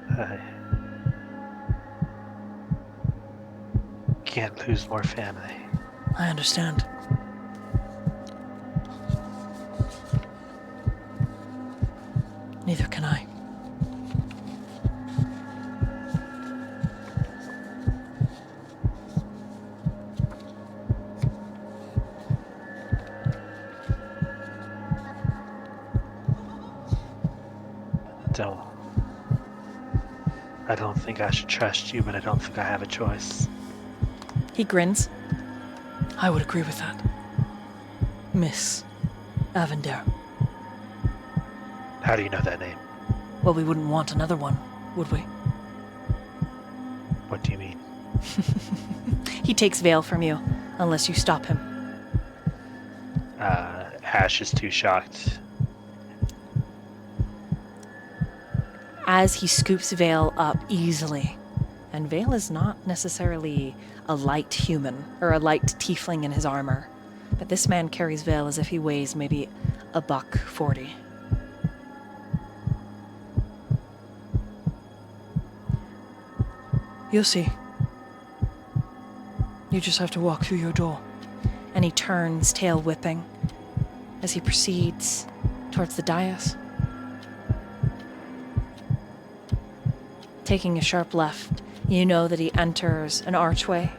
I can't lose more family. I understand. Neither can I. don't think I should trust you, but I don't think I have a choice. He grins. I would agree with that. Miss ℙ𝕒𝕒𝕚𝕒𝕚. How do you know that name? Well, we wouldn't want another one, would we? What do you mean? He takes Vale from you, unless you stop him. Ash is too shocked. As he scoops Vale up easily, and Vale is not necessarily a light human, or a light tiefling in his armor, but this man carries Vale as if he weighs maybe $140. You'll see. You just have to walk through your door. And he turns, tail whipping, as he proceeds towards the dais. Taking a sharp left, you know that he enters an archway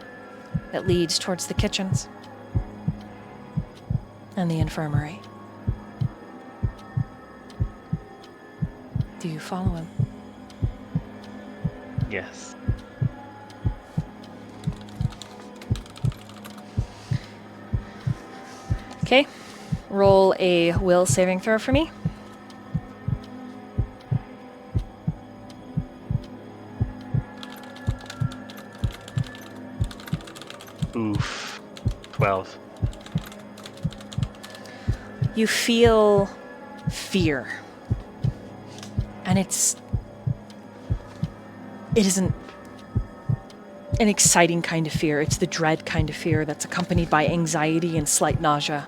that leads towards the kitchens and the infirmary. Do you follow him? Yes. Okay, roll a will saving throw for me. Oof. 12. You feel fear. And it isn't an exciting kind of fear. It's the dread kind of fear that's accompanied by anxiety and slight nausea.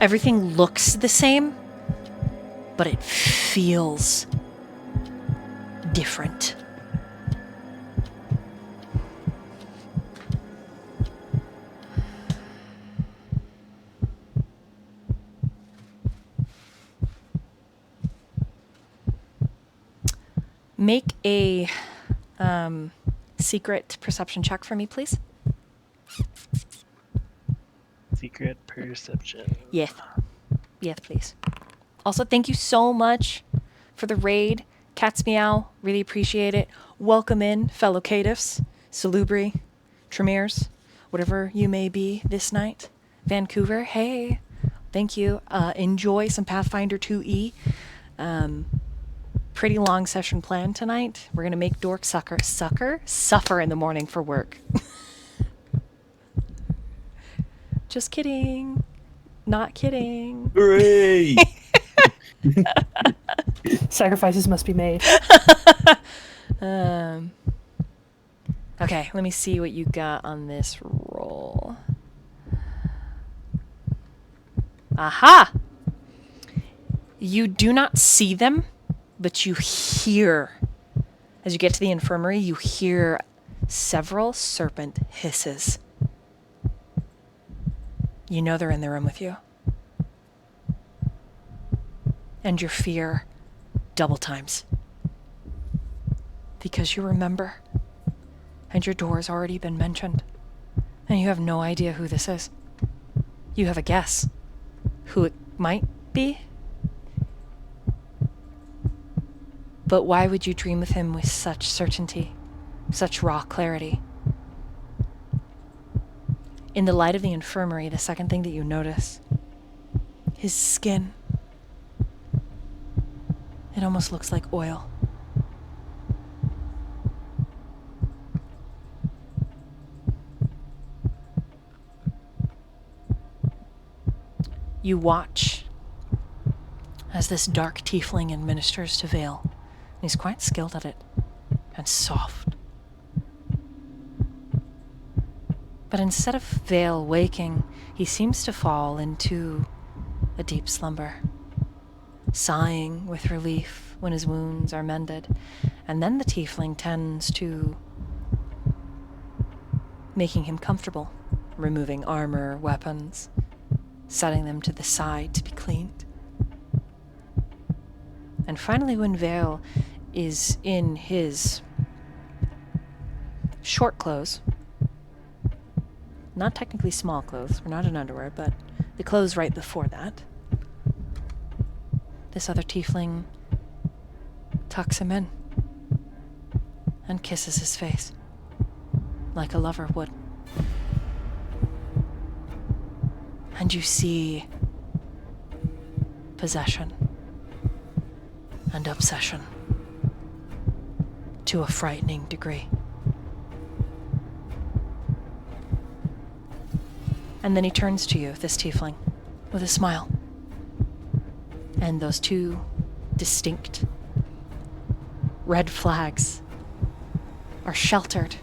Everything looks the same, but it feels different. Make a secret perception check for me, please. Secret perception. Yes. Yes, please. Also, thank you so much for the raid. Cat's Meow, really appreciate it. Welcome in, fellow caitiffs, Salubri, Tremere, whatever you may be this night. Vancouver, hey. Thank you. Enjoy some Pathfinder 2E. Pretty long session planned tonight. We're going to make Dork suffer in the morning for work. Just kidding. Not kidding. Hooray! Sacrifices must be made. Okay, let me see what you got on this roll. Aha! You do not see them, but you hear, as you get to the infirmary, you hear several serpent hisses. You know they're in the room with you. And your fear double times. Because you remember, and your door has already been mentioned, and you have no idea who this is. You have a guess who it might be. But why would you dream of him with such certainty, such raw clarity? In the light of the infirmary, the second thing that you notice, his skin. It almost looks like oil. You watch as this dark tiefling administers to Vale. He's quite skilled at it, and soft. But instead of Vale waking, he seems to fall into a deep slumber, sighing with relief when his wounds are mended. And then the tiefling tends to making him comfortable, removing armor, weapons, setting them to the side to be cleaned. And finally, when Vale is in his short clothes, not technically small clothes, we're not in underwear, but the clothes right before that. This other tiefling tucks him in and kisses his face like a lover would. And you see possession and obsession to a frightening degree. And then he turns to you, this tiefling, with a smile. And those two distinct red flags are sheltered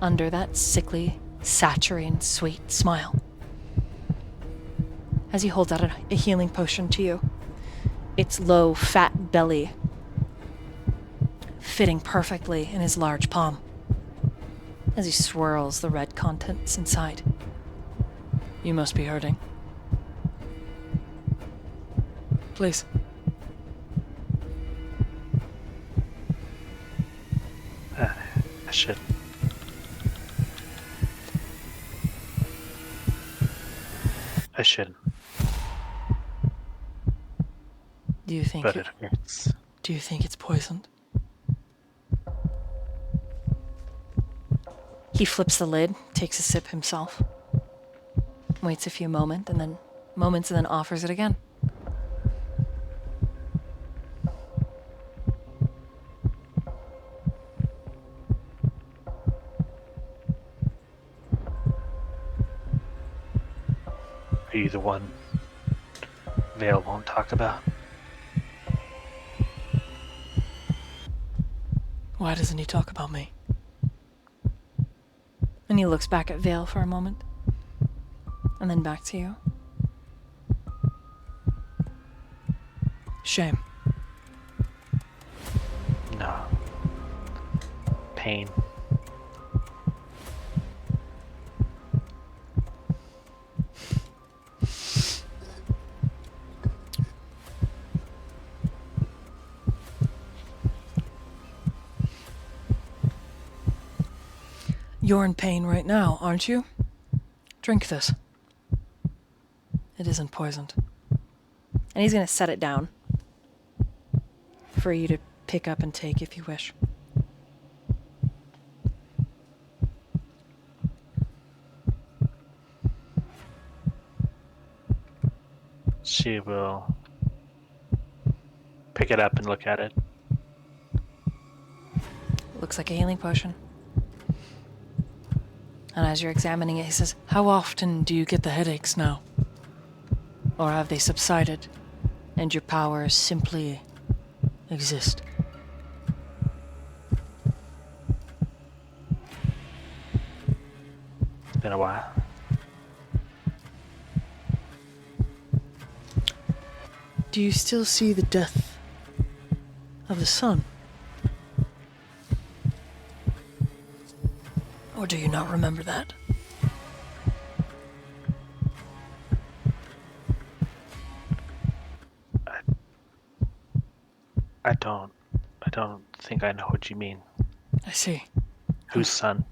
under that sickly, saturating, sweet smile. As he holds out a healing potion to you, its low, fat belly fitting perfectly in his large palm as he swirls the red contents inside. You must be hurting. Please. I should. I shouldn't. Do you think But it hurts. Do you think it's poisoned? He flips the lid, takes a sip himself, waits a few moments, and then offers it again. Are you the one Vale won't talk about? Why doesn't he talk about me? And he looks back at Vale for a moment, and then back to you. Shame. No. Pain. You're in pain right now, aren't you? Drink this. It isn't poisoned. And he's gonna set it down for you to pick up and take if you wish. She will pick it up and look at it. Looks like a healing potion. And as you're examining it, he says, "How often do you get the headaches now? Or have they subsided, and your powers simply exist?" It's been a while. Do you still see the death of the sun? Or do you not remember that? I don't think I know what you mean. I see. Whose son?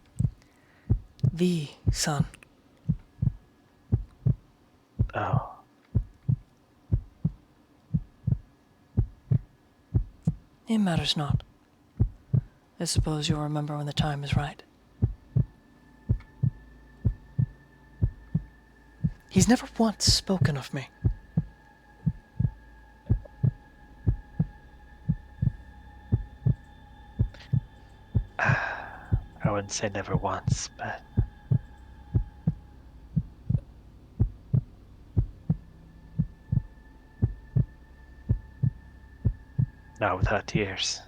The sun. Oh. It matters not. I suppose you'll remember when the time is right. He's never once spoken of me. I wouldn't say never once, but not without tears.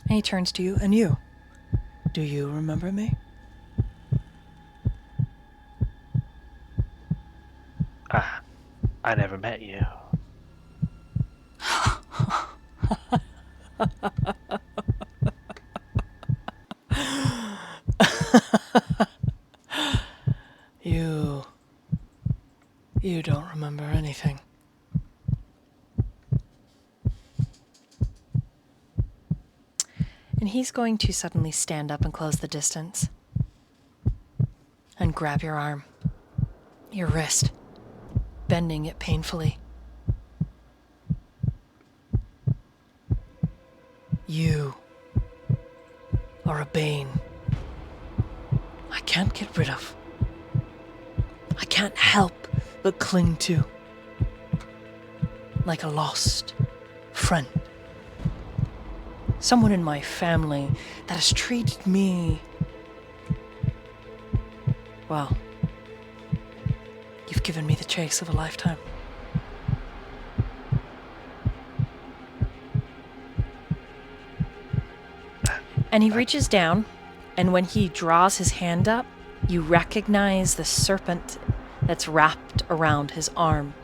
And he turns to you, and you. Do you remember me? I never met you. You don't remember anything. And he's going to suddenly stand up and close the distance. and grab your arm, your wrist, bending it painfully. You are a bane I can't get rid of. I can't help but cling to. Like a lost friend. Someone in my family that has treated me... Well, you've given me the chase of a lifetime. And he reaches down, and when he draws his hand up, you recognize the serpent that's wrapped around his arm.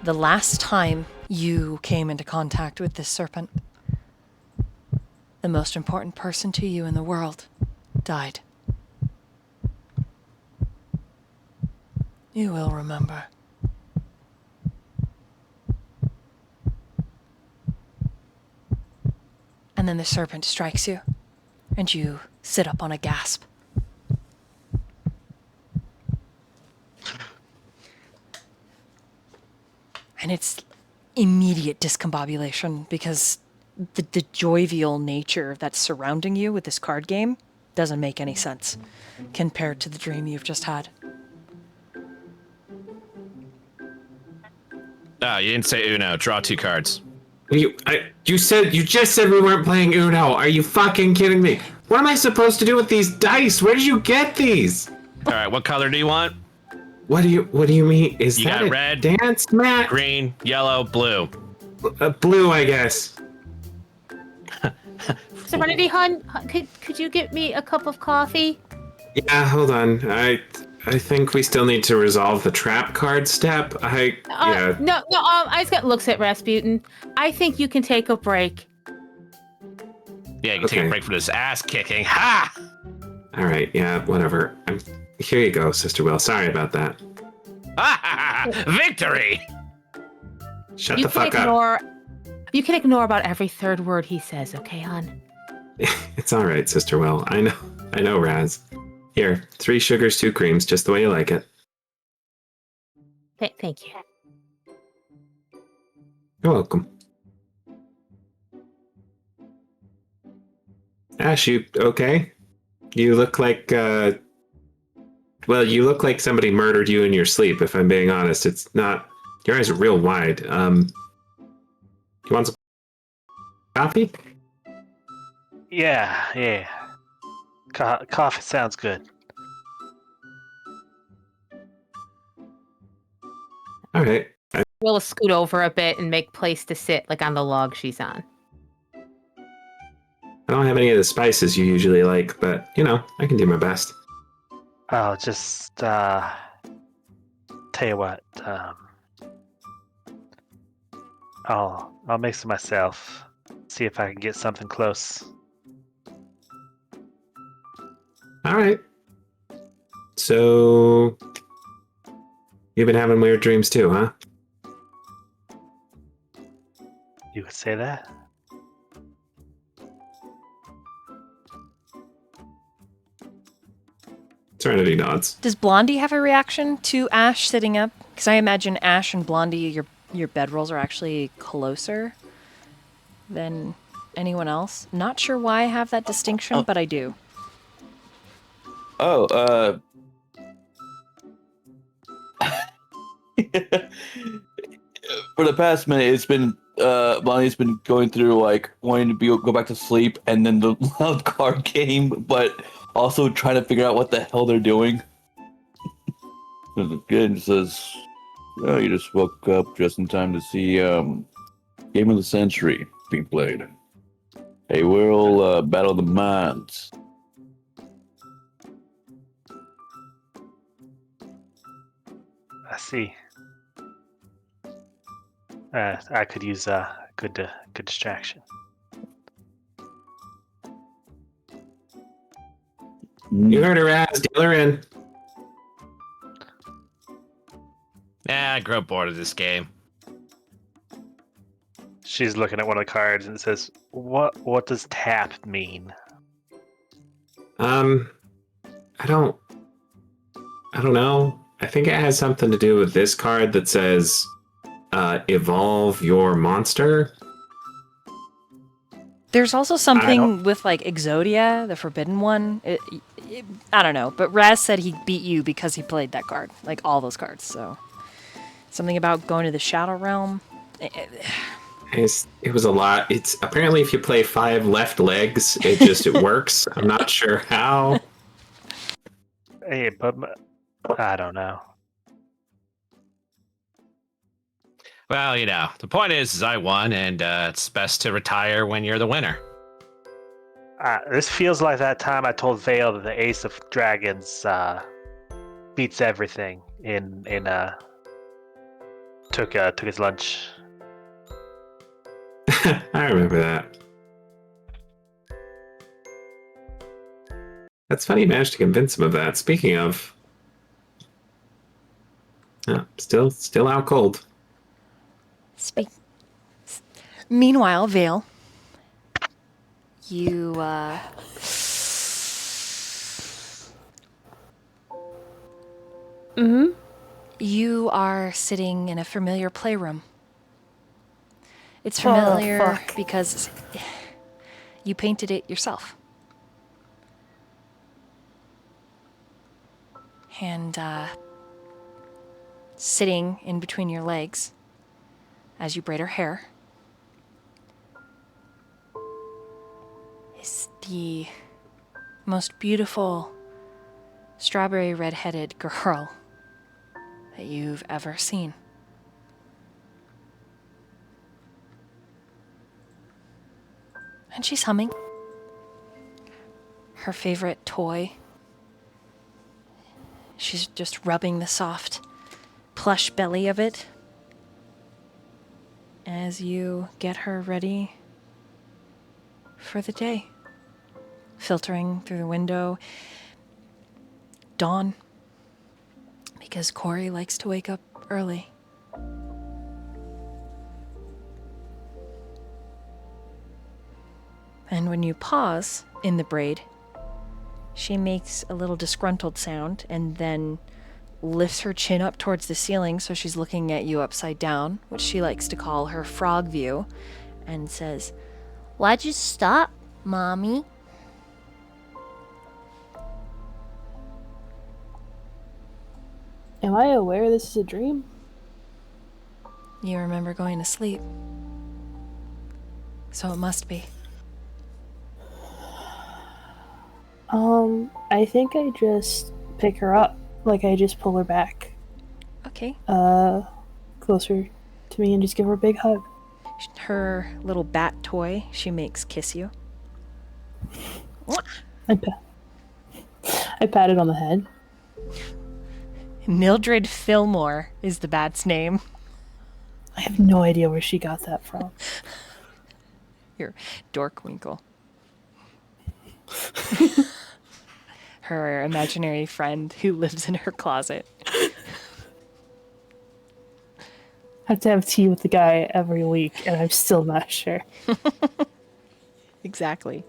The last time you came into contact with this serpent, the most important person to you in the world died. You will remember. And then the serpent strikes you, and you sit up on a gasp. And it's immediate discombobulation because the jovial nature that's surrounding you with this card game doesn't make any sense compared to the dream you've just had. No, you didn't say Uno. Draw 2 cards. You just said we weren't playing Uno. Are you fucking kidding me? What am I supposed to do with these dice? Where did you get these? All right, what color do you want? What do you mean? Is You that got a red, dance mat? green, yellow, blue. Blue, I guess. Serenity, hun, could you get me a cup of coffee? Yeah, hold on. I think we still need to resolve the trap card step. Yeah. No, Ice looks at Rasputin. I think you can take a break. Yeah, you can take a break from this ass kicking. Ha! All right, yeah, whatever. Here you go, Sister Will. Sorry about that. Victory! Shut the fuck up. You can ignore about every third word he says, okay, hon? It's all right, Sister Will. I know, Raz. Here, 3 sugars, 2 creams, just the way you like it. Thank you. You're welcome. Ash, you okay? You look like, you look like somebody murdered you in your sleep, if I'm being honest. It's not... Your eyes are real wide. You want some coffee? Yeah. Coffee sounds good. All right. We'll scoot over a bit and make place to sit, like on the log she's on. I don't have any of the spices you usually like, but, I can do my best. I'll just, tell you what, I'll make some myself. See if I can get something close. All right. So, you've been having weird dreams too, huh? You could say that. Serenity nods. Does Blondie have a reaction to Ash sitting up? Because I imagine Ash and Blondie, your bedrolls are actually closer than anyone else. Not sure why I have that distinction, but I do. For the past minute, it's been Blondie's been going through like wanting to go back to sleep, and then the loud card game, but also trying to figure out what the hell they're doing. Again, says, "Oh, you just woke up just in time to see Game of the Century being played. A world battle of the minds." I see. I could use a good distraction. You heard her, Raz. Deal her in. I grew up bored of this game. She's looking at one of the cards and says, "What does tap mean?" I don't I don't know. I think it has something to do with this card that says evolve your monster. There's also something with like Exodia, the forbidden one. I don't know, but Raz said he beat you because he played that card, like all those cards. So something about going to the Shadow Realm. It was a lot. It's apparently if you play 5 left legs, it works. I'm not sure how. Hey, but I don't know. Well, the point is I won, and it's best to retire when you're the winner. This feels like that time I told Vale that the Ace of Dragons beats everything in took his lunch. I remember that. That's funny you managed to convince him of that. Speaking of... still out cold. Meanwhile, Vale, you you are sitting in a familiar playroom. It's familiar because you painted it yourself. And sitting in between your legs as you braid her hair is the most beautiful strawberry red-headed girl that you've ever seen. And she's humming her favorite toy. She's just rubbing the soft plush belly of it as you get her ready for the day. Filtering through the window, dawn, because Corey likes to wake up early. And when you pause in the braid, she makes a little disgruntled sound and then lifts her chin up towards the ceiling so she's looking at you upside down, which she likes to call her frog view, and says, "Why'd you stop, Mommy?" Am I aware this is a dream? You remember going to sleep. So it must be. I think I just pick her up. Like, I just pull her back. Okay. Closer to me and just give her a big hug. Her little bat toy she makes kiss you. I pat it on the head. Mildred Fillmore is the bat's name. I have no idea where she got that from. Your Dork Winkle. Her imaginary friend who lives in her closet. I have to have tea with the guy every week, and I'm still not sure. Exactly.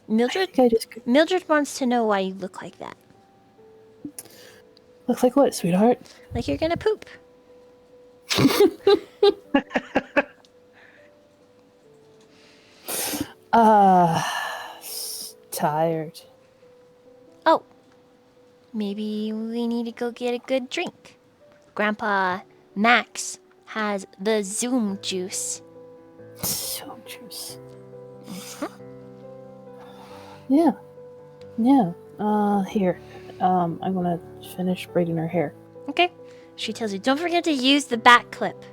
Mildred wants to know why you look like that. Look like what, sweetheart? Like you're gonna poop. Tired. Oh, maybe we need to go get a good drink. Grandpa Max has the Zoom juice. Zoom juice. Mm-hmm. Yeah. Here. I'm gonna finish braiding her hair. Okay. She tells you, don't forget to use the back clip.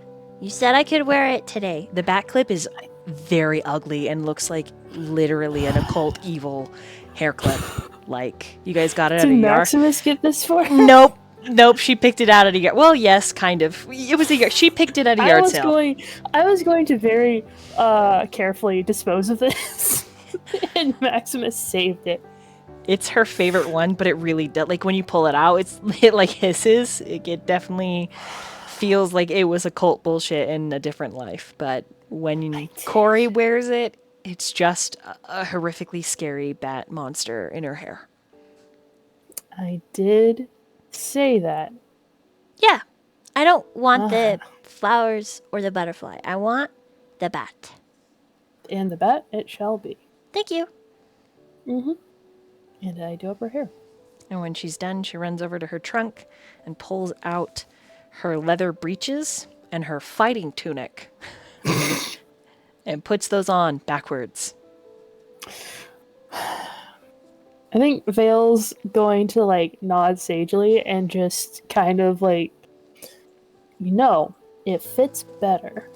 You said I could wear it today. The back clip is very ugly and looks like literally an occult evil hair clip. Like, you guys got it at a Did yard. Maximus get this for her? Nope, she picked it out at a yard. Well, yes, kind of. It was a yard. She picked it at a yard sale. I was going to very carefully dispose of this, and Maximus saved it. It's her favorite one, but it really does. Like, when you pull it out, it like hisses. It definitely feels like it was occult bullshit in a different life. But when Corey wears it, It's just a horrifically scary bat monster in her hair. I did say that. Yeah, I don't want the flowers or the butterfly. I want the bat. And the bat it shall be. Thank you. And I do up her hair. And when she's done, she runs over to her trunk and pulls out her leather breeches and her fighting tunic and puts those on backwards. I think Vale's going to like nod sagely and just kind of like, it fits better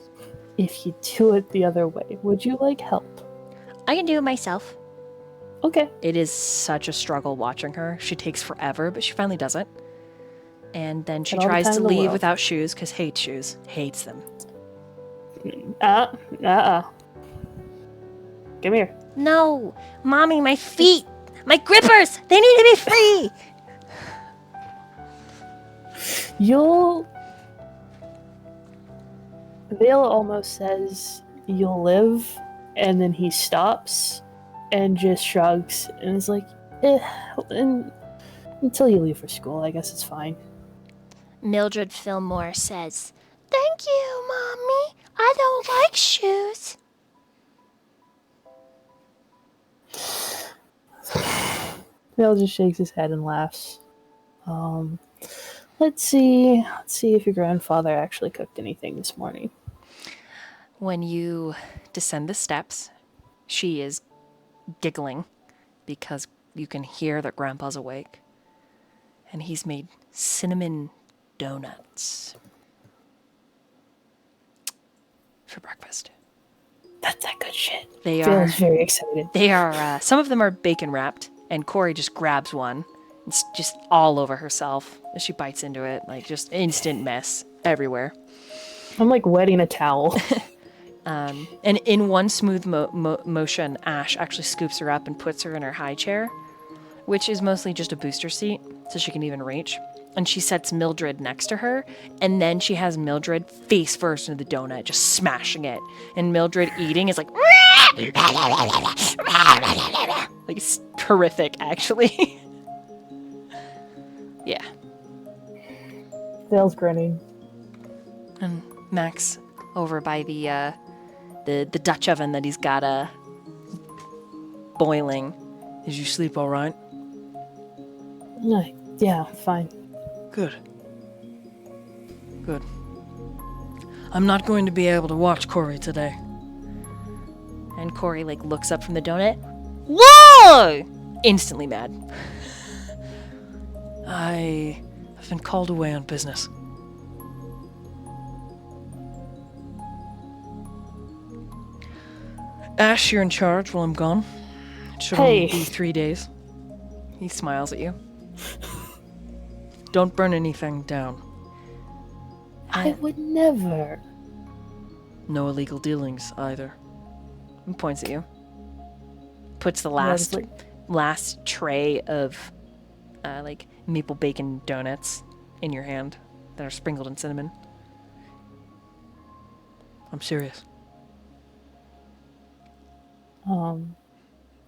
if you do it the other way. Would you like help? I can do it myself. Okay. It is such a struggle watching her. She takes forever, but she finally does it. And then she Got all the tries time to in the leave world. without shoes because hates shoes. Hates them. Come here. No, Mommy, my feet, my grippers, they need to be free. Vale almost says you'll live, and then he stops and just shrugs and is like, until you leave for school, I guess it's fine. Mildred Fillmore says, "Thank you, Mommy. I don't like shoes." Vale just shakes his head and laughs. Let's see if your grandfather actually cooked anything this morning. When you descend the steps, she is giggling because you can hear that Grandpa's awake. And he's made cinnamon donuts for breakfast. That's that good shit. They Vale's very excited. They are. Some of them are bacon wrapped, and Corey just grabs one. It's just all over herself as she bites into it, like just instant mess everywhere. I'm like wetting a towel. And in one smooth motion, Ash actually scoops her up and puts her in her high chair, which is mostly just a booster seat, so she can even reach. And she sets Mildred next to her, and then she has Mildred face first into the donut, just smashing it. And Mildred eating is like, like it's horrific, actually. Yeah. Vale's grinning. And Max over by the Dutch oven that he's got boiling. Did you sleep all right? Yeah, fine. Good. I'm not going to be able to watch Corey today. And Corey looks up from the donut. Whoa! Instantly mad. I have been called away on business. Ash, you're in charge while I'm gone. It should only be 3 days. He smiles at you. Don't burn anything down. I would never. No illegal dealings either. He points at you. Puts the last tray of maple bacon donuts in your hand that are sprinkled in cinnamon. I'm serious.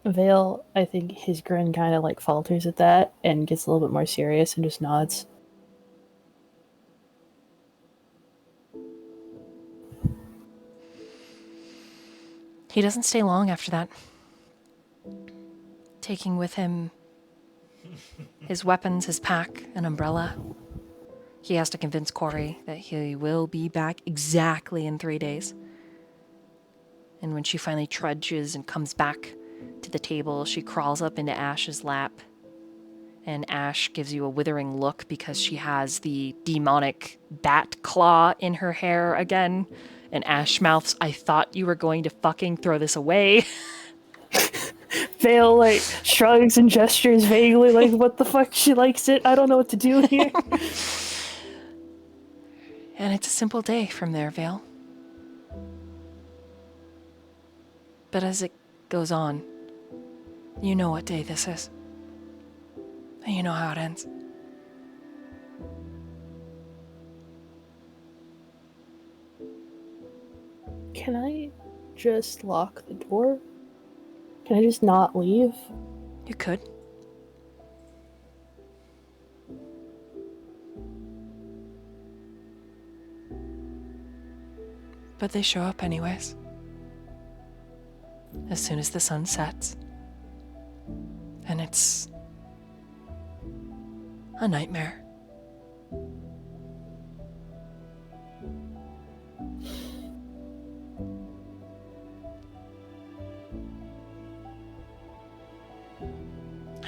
Vale, I think his grin kind of falters at that and gets a little bit more serious and just nods. He doesn't stay long after that. Taking with him his weapons, his pack, an umbrella. He has to convince Corey that he will be back exactly in 3 days. And when she finally trudges and comes back to the table, she crawls up into Ash's lap. And Ash gives you a withering look because she has the demonic bat claw in her hair again. And Ash mouths, "I thought you were going to fucking throw this away." Vale shrugs and gestures vaguely what the fuck, she likes it. I don't know what to do here. And it's a simple day from there, Vale. But as it goes on, you know what day this is. And you know how it ends. Can I just lock the door Can I just not leave? You could. But they show up anyways. As soon as the sun sets. And it's a nightmare.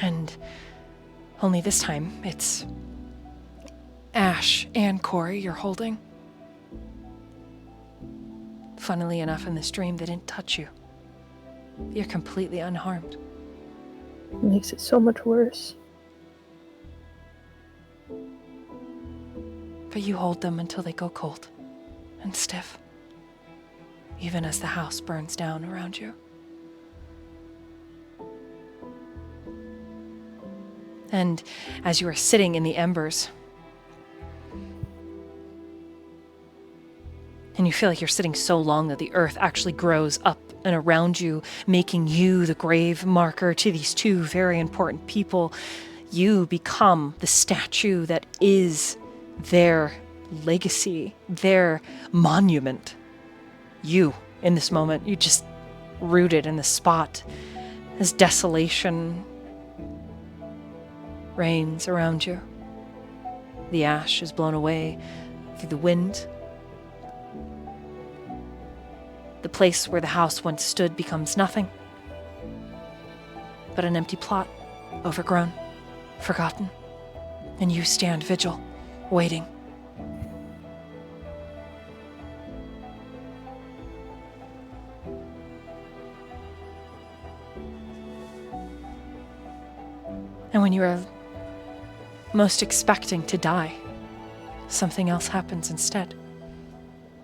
And only this time, it's Ash and Corey you're holding. Funnily enough, in this dream, they didn't touch you. You're completely unharmed. It makes it so much worse. But you hold them until they go cold and stiff, even as the house burns down around you. And as you are sitting in the embers, and you feel like you're sitting so long that the earth actually grows up and around you, making you the grave marker to these two very important people, you become the statue that is their legacy, their monument. You, in this moment, you just rooted in the spot as desolation reigns around you. The ash is blown away through the wind. The place where the house once stood becomes nothing but an empty plot, overgrown, forgotten, and you stand vigil, waiting. And when you are most expecting to die, something else happens instead.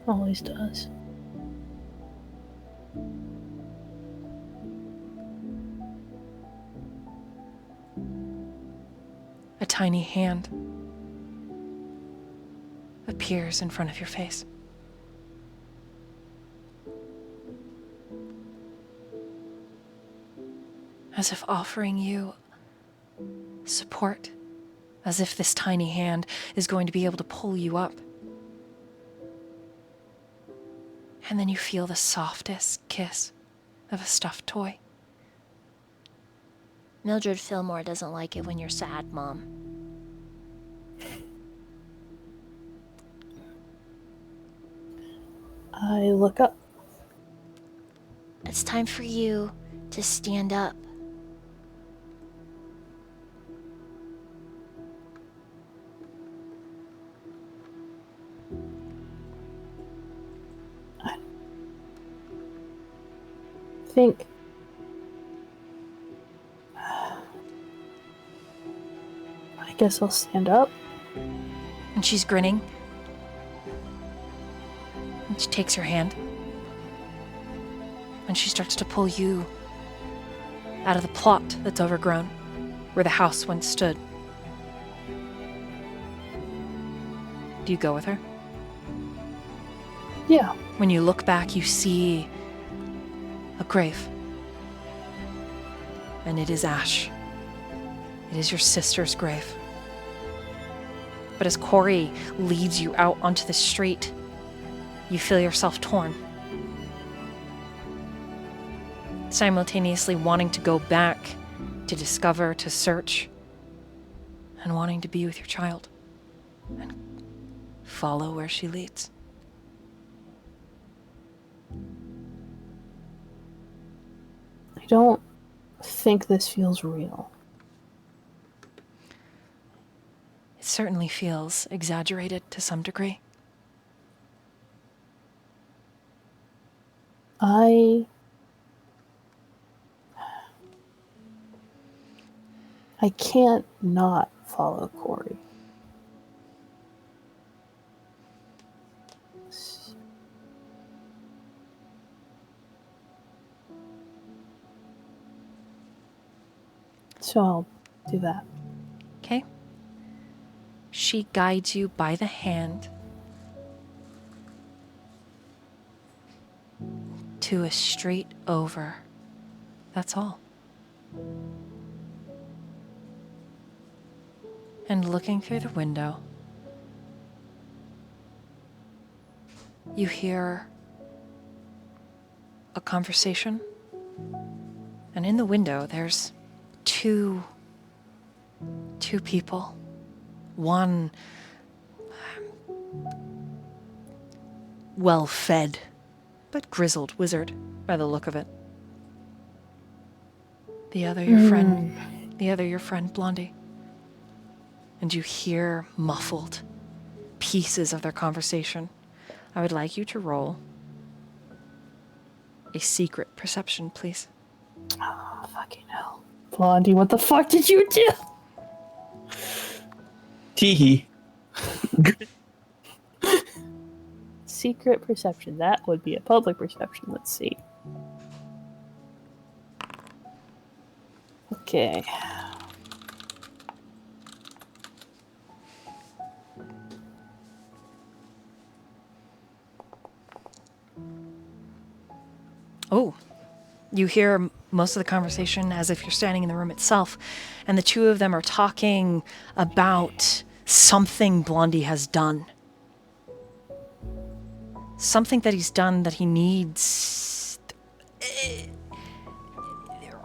Always does. A tiny hand appears in front of your face. As if offering you support, as if this tiny hand is going to be able to pull you up. And then you feel the softest kiss of a stuffed toy. Mildred Fillmore doesn't like it when you're sad, Mom. I look up. It's time for you to stand up. I think I guess I'll stand up. And she's grinning. And she takes your hand. And she starts to pull you out of the plot that's overgrown, where the house once stood. Do you go with her? Yeah. When you look back, you see a grave. And it is Ash. It is your sister's grave. But as Corey leads you out onto the street, you feel yourself torn. Simultaneously wanting to go back, to discover, to search, and wanting to be with your child and follow where she leads. I don't think this feels real. It certainly feels exaggerated to some degree. I can't not follow Corey. So I'll do that. Okay? She guides you by the hand to a street over That's all. And looking through the window, you hear a conversation. And in the window, there's two people. One well-fed, but grizzled wizard by the look of it. The other your friend Blondie. And you hear muffled pieces of their conversation. I would like you to roll a secret perception, please. Oh, fucking hell. Blondie, what the fuck did you do? Teehee. Secret perception. That would be a public perception. Let's see. Okay. Oh, you hear most of the conversation as if you're standing in the room itself, and the two of them are talking about something Blondie has done. Something that he's done that he needs...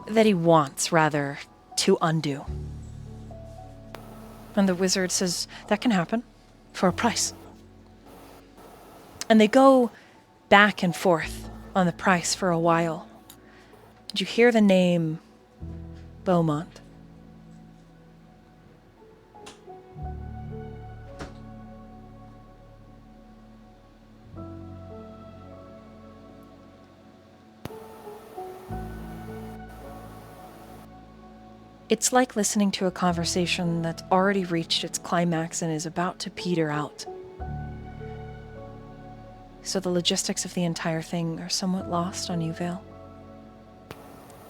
that he wants, rather, to undo. And the wizard says, that can happen, for a price. And they go back and forth on the price for a while. Did you hear the name Beaumont? It's like listening to a conversation that's already reached its climax and is about to peter out. So the logistics of the entire thing are somewhat lost on you, Vale.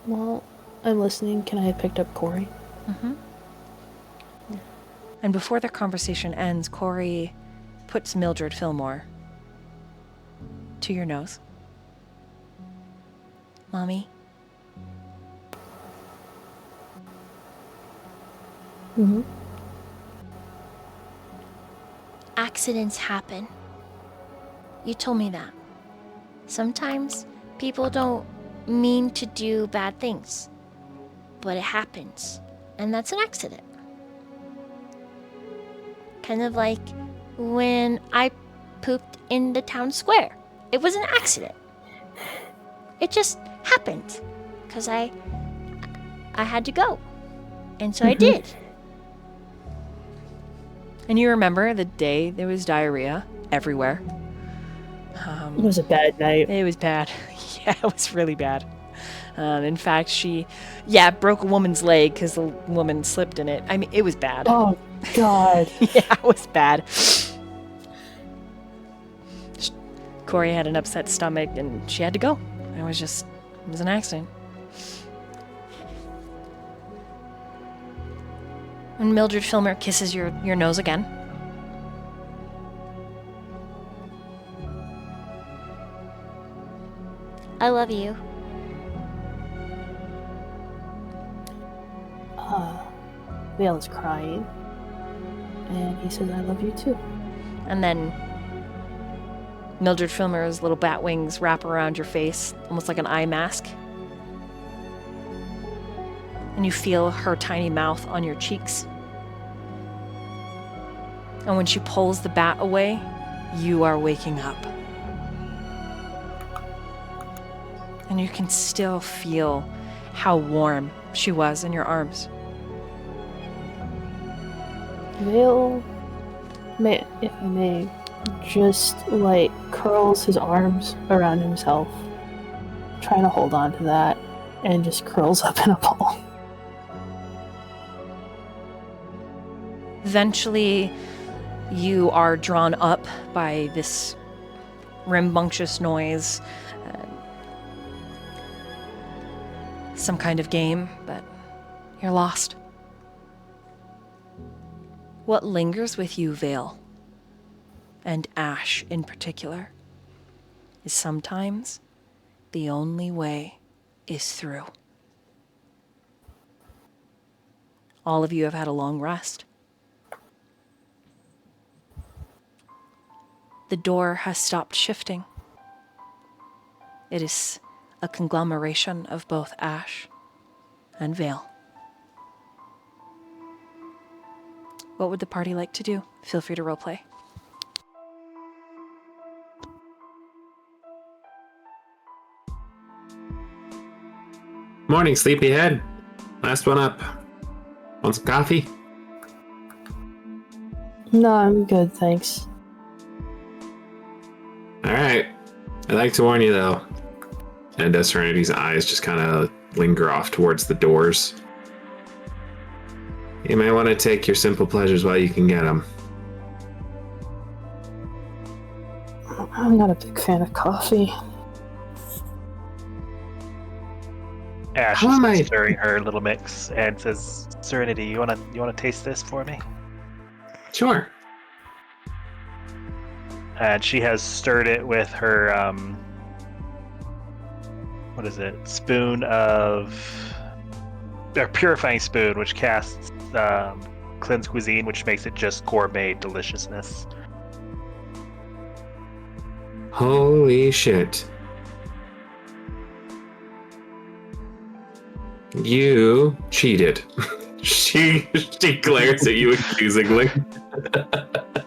Well, I'm listening. Can I have picked up Corey? Mm-hmm. Yeah. And before their conversation ends, Corey puts Mildred Fillmore to your nose. Mommy? Mm-hmm. Accidents happen. You told me that. Sometimes people don't mean to do bad things, but it happens, and that's an accident. Kind of like when I pooped in the town square. It was an accident. It just happened because I had to go, and so I did. And you remember the day there was diarrhea everywhere. It was a bad night. It was bad. Yeah, it was really bad. In fact, she, broke a woman's leg because the woman slipped in it. I mean, it was bad. Oh, God. Yeah, it was bad. Corey had an upset stomach and she had to go. It was an accident. And Mildred Fillmore kisses your nose again. I love you. Vale is crying. And he says, I love you too. And then Mildred Fillmore's little bat wings wrap around your face, almost like an eye mask. And you feel her tiny mouth on your cheeks. And when she pulls the bat away, you are waking up. And you can still feel how warm she was in your arms. Vale, if I may, just curls his arms around himself, trying to hold on to that, and just curls up in a ball. Eventually, you are drawn up by this rambunctious noise. Some kind of game, but you're lost. What lingers with you, Vale, and Ash in particular, is sometimes the only way is through. All of you have had a long rest. The door has stopped shifting. It is a conglomeration of both Ash and Vale. What would the party like to do? Feel free to roleplay. Morning, sleepyhead. Last one up. Want some coffee? No, I'm good, thanks. Alright. I'd like to warn you, though. And Serenity's eyes just kind of linger off towards the doors. You may want to take your simple pleasures while you can get them. I'm not a big fan of coffee. Ash How am I- is stirring her little mix and says, "Serenity, you wanna taste this for me?" Sure. And she has stirred it with her what is it? Spoon of a purifying spoon, which casts cleanse cuisine, which makes it just gourmet deliciousness. Holy shit. You cheated. She glares at you accusingly.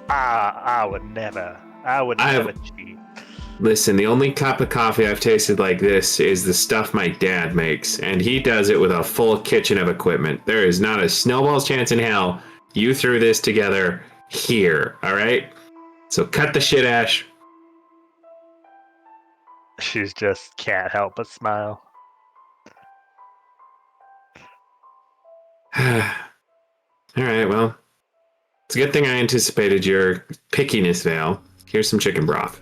I would never cheat. Listen, the only cup of coffee I've tasted like this is the stuff my dad makes, and he does it with a full kitchen of equipment. There is not a snowball's chance in hell you threw this together here, alright? So cut the shit, Ash. She's just can't help but smile. Alright, well, it's a good thing I anticipated your pickiness, Vale. Here's some chicken broth.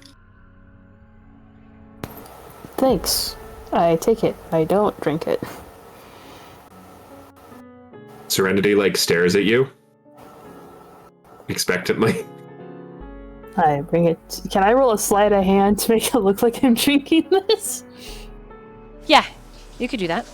Thanks. I take it. I don't drink it. Serenity, stares at you. Expectantly. I bring it. Can I roll a sleight of hand to make it look like I'm drinking this? Yeah, you could do that.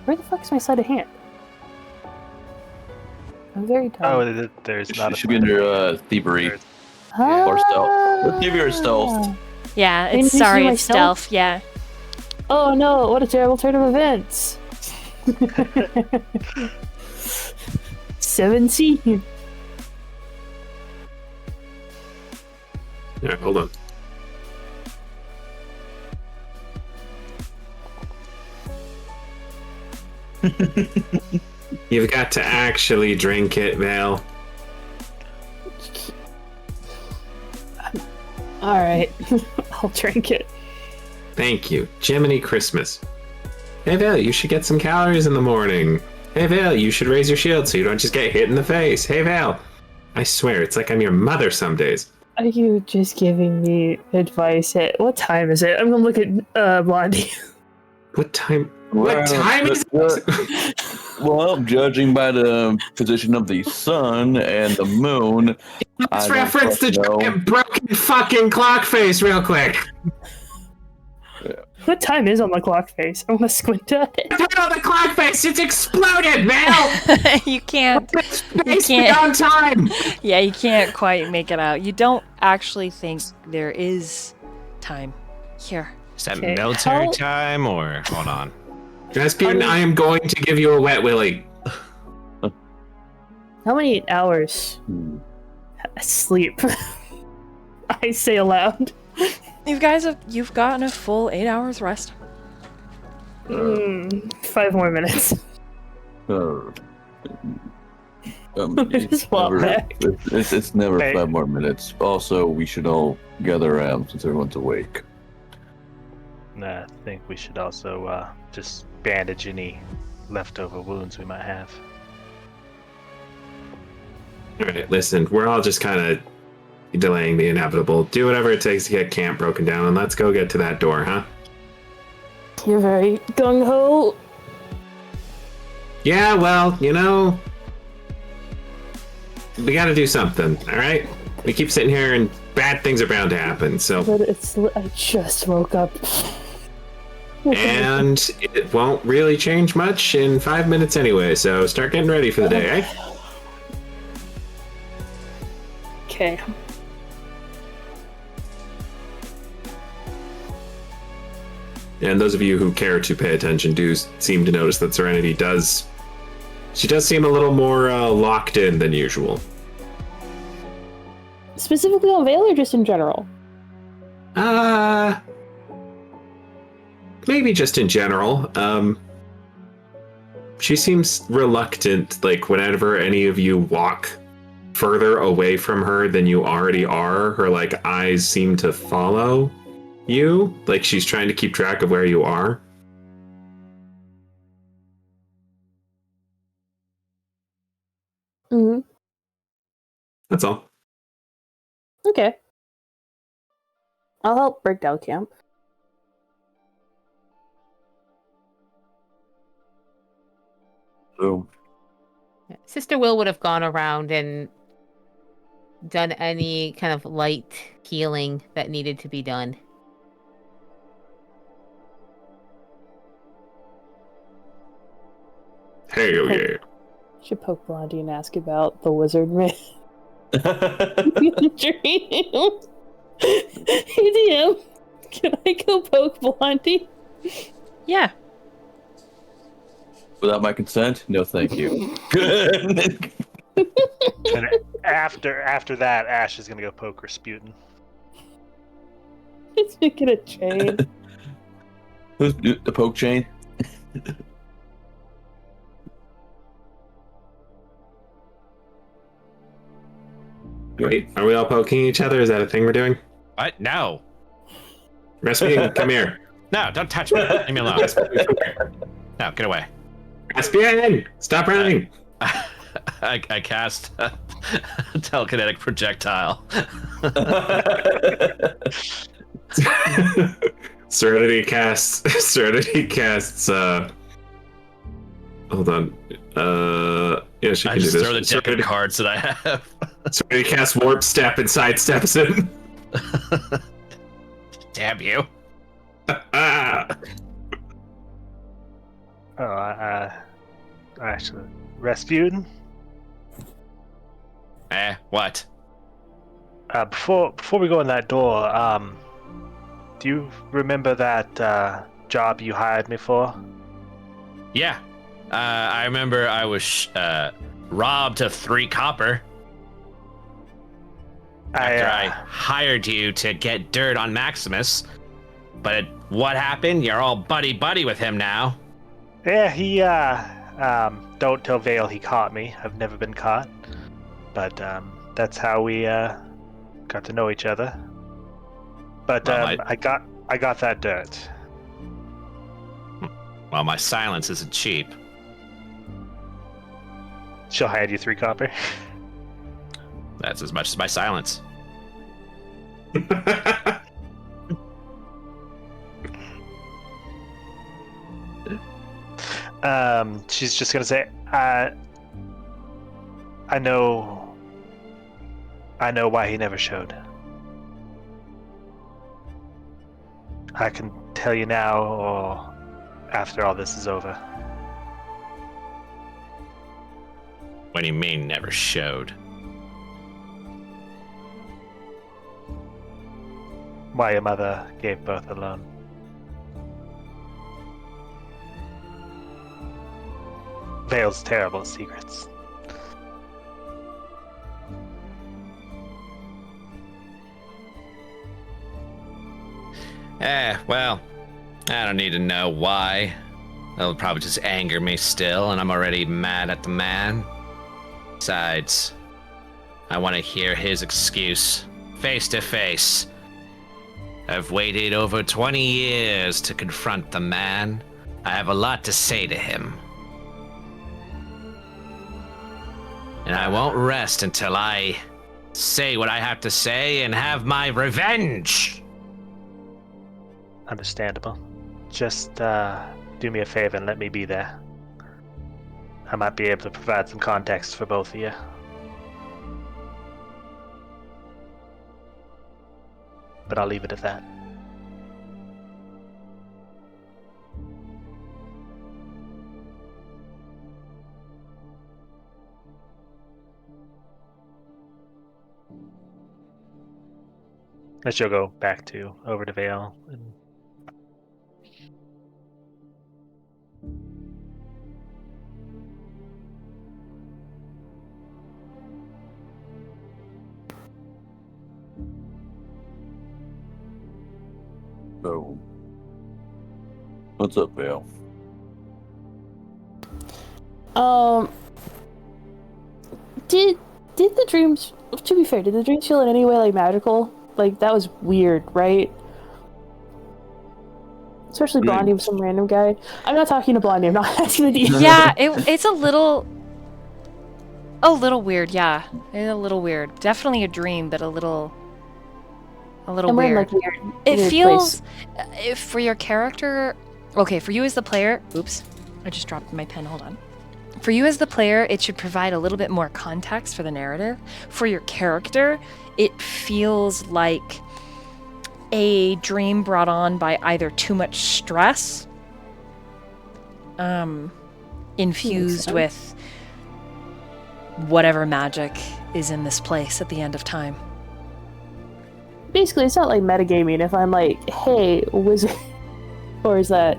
Where the fuck is my sleight of hand? I'm very tired. Oh, there's not It a should be under thievery There's- or stealth. Thievery or stealth. Yeah, Didn't it's you see sorry, my it's stealth, yeah. Oh no, what a terrible turn of events. 17. Yeah, hold on. You've got to actually drink it, Vale. Alright, I'll drink it. Thank you. Jiminy Christmas. Hey, Vale, you should get some calories in the morning. Hey, Vale, you should raise your shield so you don't just get hit in the face. Hey, Vale. I swear, it's like I'm your mother some days. Are you just giving me advice? What time is it? I'm gonna look at Blondie. What time? What time is it? Well, judging by the position of the sun and the moon, Let's reference the giant broken fucking clock face real quick. What time is on the clock face? I'm gonna squint at it. Put on the clock face, it's exploded, Vale! You can't. Space can't. beyond time! Yeah, you can't quite make it out. You don't actually think there is time here. Is that Okay, military how- time or hold on? Caspian, I am going to give you a wet willy. How many hours sleep? I say aloud. You've gotten a full 8 hours rest. 5 more minutes. Just swap back. It's never Hey. 5 more minutes. Also, we should all gather around since everyone's awake. Nah, I think we should also just bandage any leftover wounds we might have. Alright, listen, we're all just kind of delaying the inevitable. Do whatever it takes to get camp broken down, and let's go get to that door, huh? You're very gung ho. Yeah, well, we gotta do something, all right? We keep sitting here and bad things are bound to happen, so... But I just woke up. And it won't really change much in 5 minutes anyway, so start getting ready for the day, eh? Okay. And those of you who care to pay attention do seem to notice that Serenity does seem a little more locked in than usual. Specifically on Vale or just in general? Maybe just in general. She seems reluctant, like whenever any of you walk further away from her than you already are, her like eyes seem to follow you, like she's trying to keep track of where you are. Mm-hmm. That's all. Okay. I'll help break down camp. So, Sister Will would have gone around and done any kind of light healing that needed to be done. Hey, oh yeah. Should poke Blondie and ask about the wizard man. Dream. Hey DM, can I go poke Blondie? Yeah. without my consent? No, thank you. And after that, Ash is gonna go poke Rasputin. Let's make it a chain. Who's the poke chain? Wait, are we all poking each other? Is that a thing we're doing? What? No. Rasputin, come here. No, don't touch me. Leave me alone. No, get away. Rasputin, stop running. I cast a telekinetic projectile. Serenity casts hold on. Yeah, she I can do just this. throw the deck of cards that I have. Serenity casts warp step and sidesteps it. Damn you. Actually, Rasputin. What? Before we go in that door, do you remember that job you hired me for? Yeah. I remember I was robbed of 3 copper. After I hired you to get dirt on Maximus. But what happened? You're all buddy-buddy with him now. Yeah, he, don't tell Vale he caught me. I've never been caught. But, that's how we, got to know each other. But, Well, I got that dirt. Well, my silence isn't cheap. She'll hide you 3 copper. That's as much as my silence. She's just gonna say, I know why he never showed. I can tell you now or after all this is over. What do you mean, never showed? Why your mother gave birth alone. Vale's terrible at secrets. Well, I don't need to know why. That'll probably just anger me still, and I'm already mad at the man. Besides, I want to hear his excuse, face to face. I've waited over 20 years to confront the man. I have a lot to say to him. And I won't rest until I say what I have to say and have my revenge. Understandable. Just do me a favor and let me be there. I might be able to provide some context for both of you. but I'll leave it at that. I shall go back to over to Vale. And... So, what's up, Vale? Did the dreams? To be fair, did the dreams feel in any way like magical? Like that was weird, right? Especially Blondie with some random guy. I'm not talking to Blondie. I'm not asking the DM. Yeah, it's a little weird. Yeah, it's a little weird. Definitely a dream, but a little And we're in, weird. like, weird. It weird feels place. for your character. Okay, for you as the player. Oops, I just dropped my pen. Hold on. For you as the player, it should provide a little bit more context for the narrative. For your character, it feels like a dream brought on by either too much stress, infused with whatever magic is in this place at the end of time. Basically, it's not like metagaming if I'm like, hey, wizard. Or is that...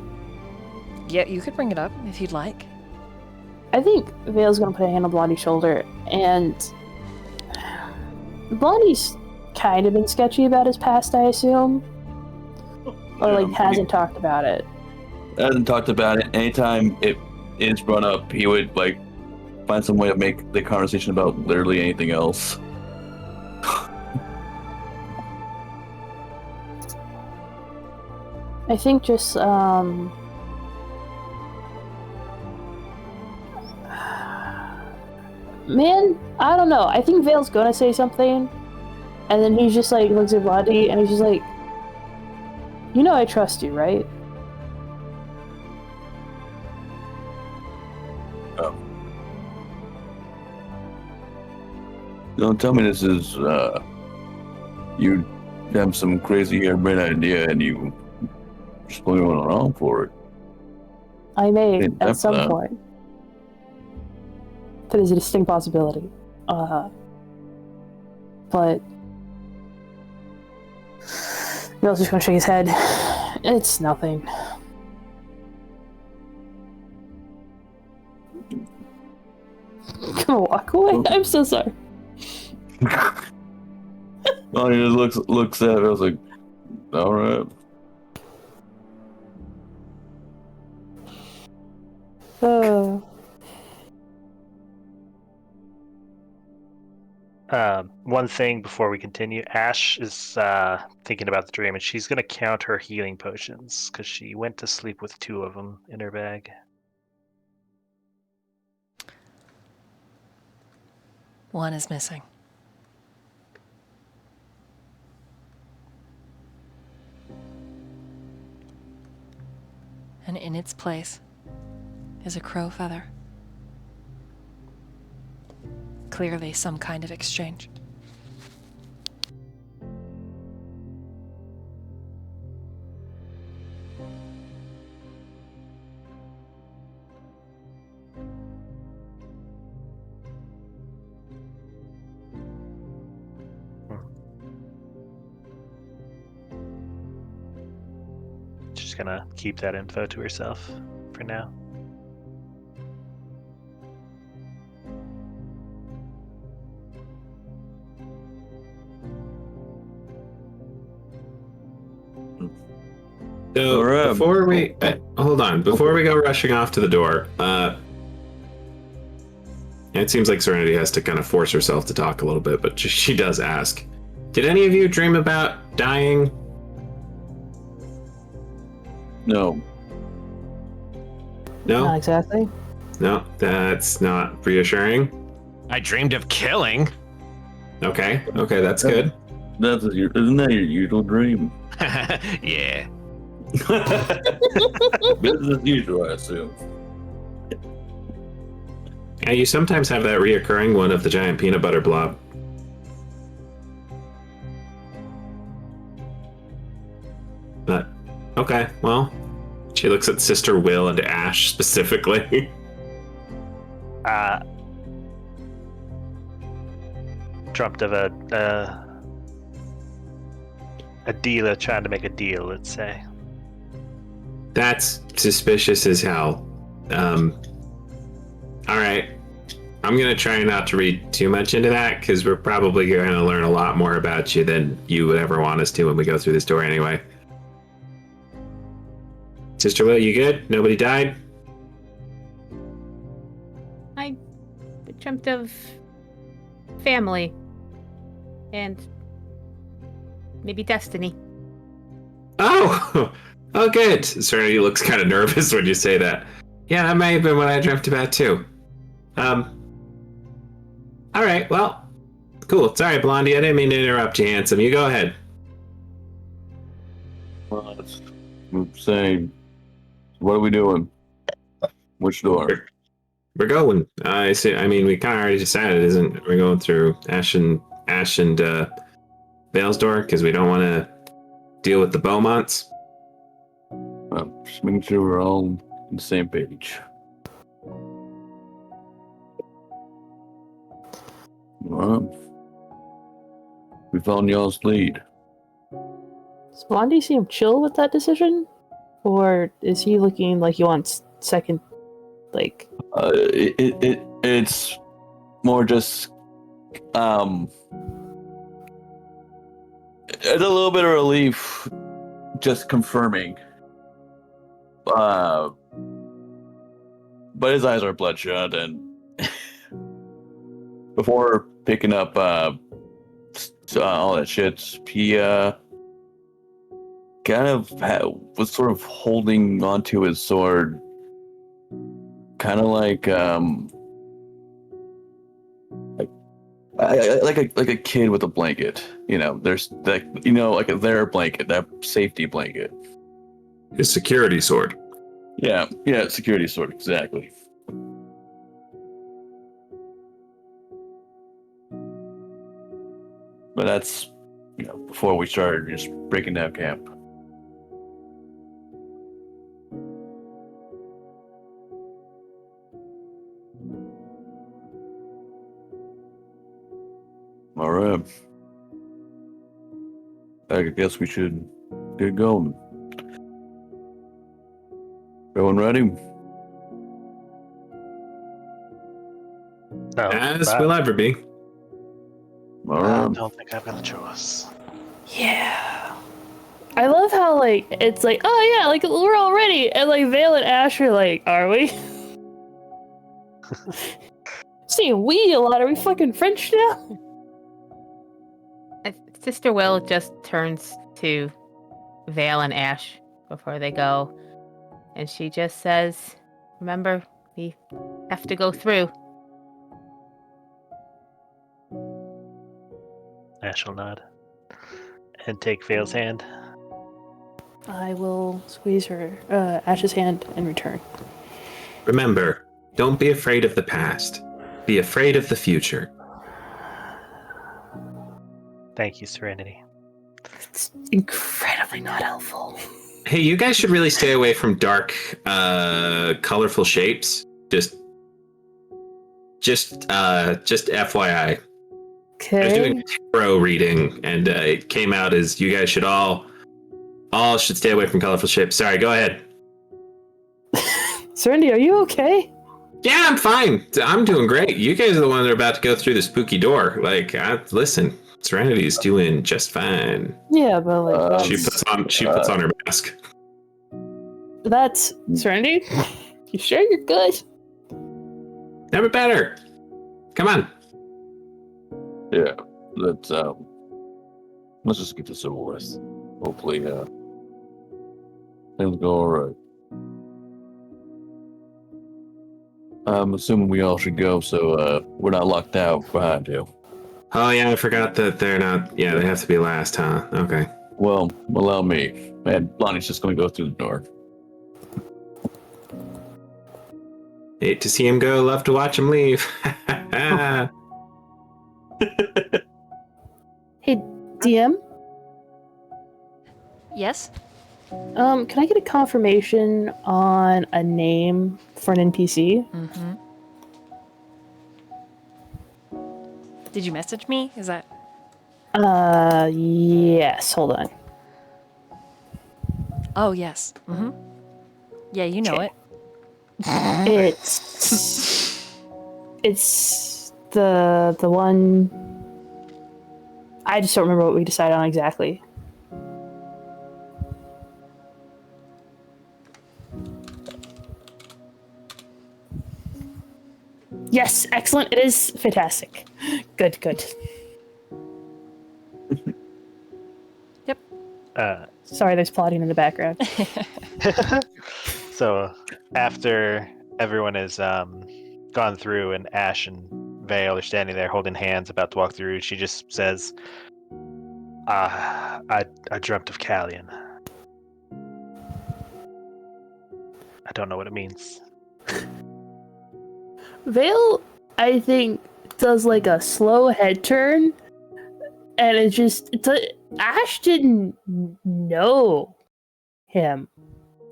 Yeah, you could bring it up if you'd like. I think Vale's gonna put a hand on Blondie's shoulder, and... Blondie's kind of been sketchy about his past, I assume? Or, like, hasn't talked about it. Hasn't talked about it. Anytime it is brought up, he would, like, find some way to make the conversation about literally anything else. I think just, man, I don't know. I think Vale's gonna say something, and then he's just like, looks at Blondie, and he's just like, you know I trust you, right? Oh. Don't tell me this is, you have some crazy harebrained idea and you just going along for it. I may, Hey, at that's some that. point. That is a distinct possibility. But... Vale's just gonna shake his head. It's nothing. I'm gonna walk away. I'm so sorry. Well, he just looks at it. I was like, all right. One thing before we continue, Ash is thinking about the dream, and she's going to count her healing potions because she went to sleep with 2 of them in her bag. One is missing. And in its place is a crow feather. Clearly some kind of exchange. She's going to keep that info to herself for now. So Alright. before we hold on, before we go rushing off to the door, it seems like Serenity has to kind of force herself to talk a little bit, but she does ask, did any of you dream about dying? No. No? Not exactly. No, that's not reassuring. I dreamed of killing. Okay, that's good. Isn't that your usual dream? Yeah. Business as usual, I assume. Yeah, you sometimes have that reoccurring one of the giant peanut butter blob. Okay, well, she looks at Sister Will and Ash specifically. Dreamt of a dealer trying to make a deal, let's say. That's suspicious as hell. Alright. I'm going to try not to read too much into that, because we're probably going to learn a lot more about you than you would ever want us to when we go through this door anyway. Sister Will, you good? Nobody died? I dreamt of family and maybe destiny. Oh! Oh, good. Serenity looks kind of nervous when you say that. Yeah, that may have been what I dreamt about, too. Alright, well, cool. Sorry, Blondie, I didn't mean to interrupt you, handsome. You go ahead. Well, I'm saying, what are we doing? Which door? We're going. I see. I mean, we kind of already decided, isn't we're going through Ash and Vale's door, because we don't want to deal with the Beaumonts. Just making sure we're all on the same page. Well, we found y'all's lead. Does Blondie seem chill with that decision? Or is he looking like he wants second, like... It's more just, it's a little bit of relief, just confirming. But his eyes are bloodshot, and before picking up all that shit, he kind of was sort of holding onto his sword, kind of like a kid with a blanket. You know, there's that, you know, like their blanket, that safety blanket. His security sword. Yeah, security sword, exactly. But that's, you know, before we started just breaking down camp. All right. I guess we should get going. Everyone ready? No, As will ever be. All I right. don't think I've got a choice. Yeah. I love how, like, it's like, oh yeah, like, we're all ready. And, like, Vale and Ash are like, are we? Seeing we a lot. Are we fucking French now? Sister Will just turns to Vale and Ash before they go, and she just says, remember, we have to go through. Ash will nod. And take Vale's hand. I will squeeze her, Ash's hand in return. Remember, don't be afraid of the past. Be afraid of the future. Thank you, Serenity. It's incredibly not helpful. Hey, you guys should really stay away from dark, colorful shapes. Just FYI. Okay. I was doing a tarot reading, and it came out as you guys should all should stay away from colorful shapes. Sorry, go ahead. Serenity, are you okay? Yeah, I'm fine. I'm doing great. You guys are the ones that are about to go through the spooky door. Like, listen, Serenity's doing just fine. Yeah, but like She puts on her mask. that's Serenity. You sure you're good? Never better. Come on. Yeah, let's just get this over with. Hopefully, things go all right. I'm assuming we all should go, so we're not locked out behind you. Oh yeah, I forgot that they're not. Yeah, they have to be last, huh? Okay. Well, allow me. Man, Blondie's just gonna go through the door. Hate to see him go. Love to watch him leave. Hey, DM? Yes? Can I get a confirmation on a name for an NPC? Mm-hmm. Did you message me? Is that... Yes. Hold on. Oh, yes. Mm-hmm. Yeah, you know it. It's the one. I just don't remember what we decided on exactly. Yes, excellent. It is fantastic. Good. Yep. Sorry, there's plotting in the background. So after everyone has gone through and Ash and Vale are standing there holding hands about to walk through, she just says, I dreamt of Callian. I don't know what it means. Vale, I think, does like a slow head turn, and Ash didn't know him,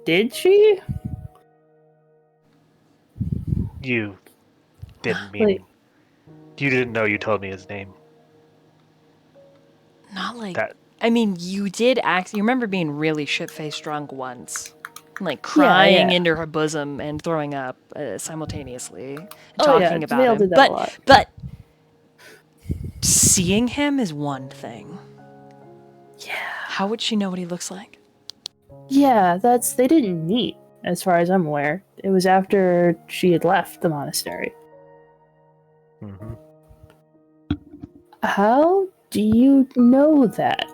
did she? You didn't mean... You didn't know you told me his name. Not like... That... I mean, you did act... You remember being really shit-faced drunk once. Like crying into her bosom and throwing up simultaneously. Talking about Vale him. did that a lot. But seeing him is one thing. Yeah. How would she know what he looks like? Yeah, they didn't meet, as far as I'm aware. It was after she had left the monastery. Mm-hmm. How do you know that?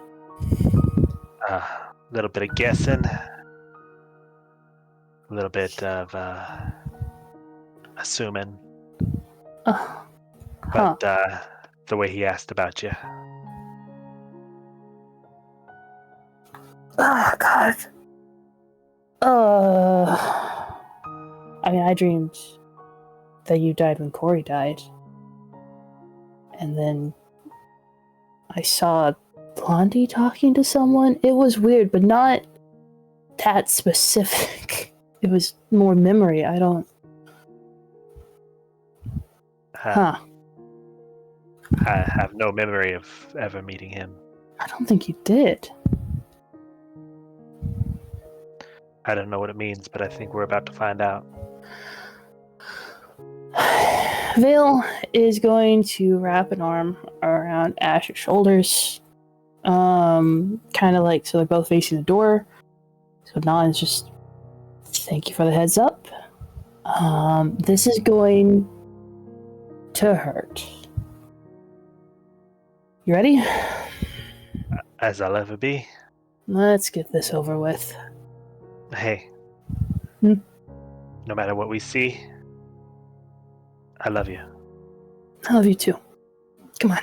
A little bit of guessing. A little bit of assuming. But the way he asked about you. Oh, God. I mean, I dreamed that you died when Corey died. And then I saw Blondie talking to someone. It was weird, but not that specific. It was more memory. I don't... Huh. I have no memory of ever meeting him. I don't think you did. I don't know what it means, but I think we're about to find out. Vale is going to wrap an arm around Ash's shoulders. Kind of like, so they're both facing the door. So Non's just, thank you for the heads up. This is going to hurt. You ready? As I'll ever be. Let's get this over with. Hey. Hmm? No matter what we see, I love you. I love you too. Come on.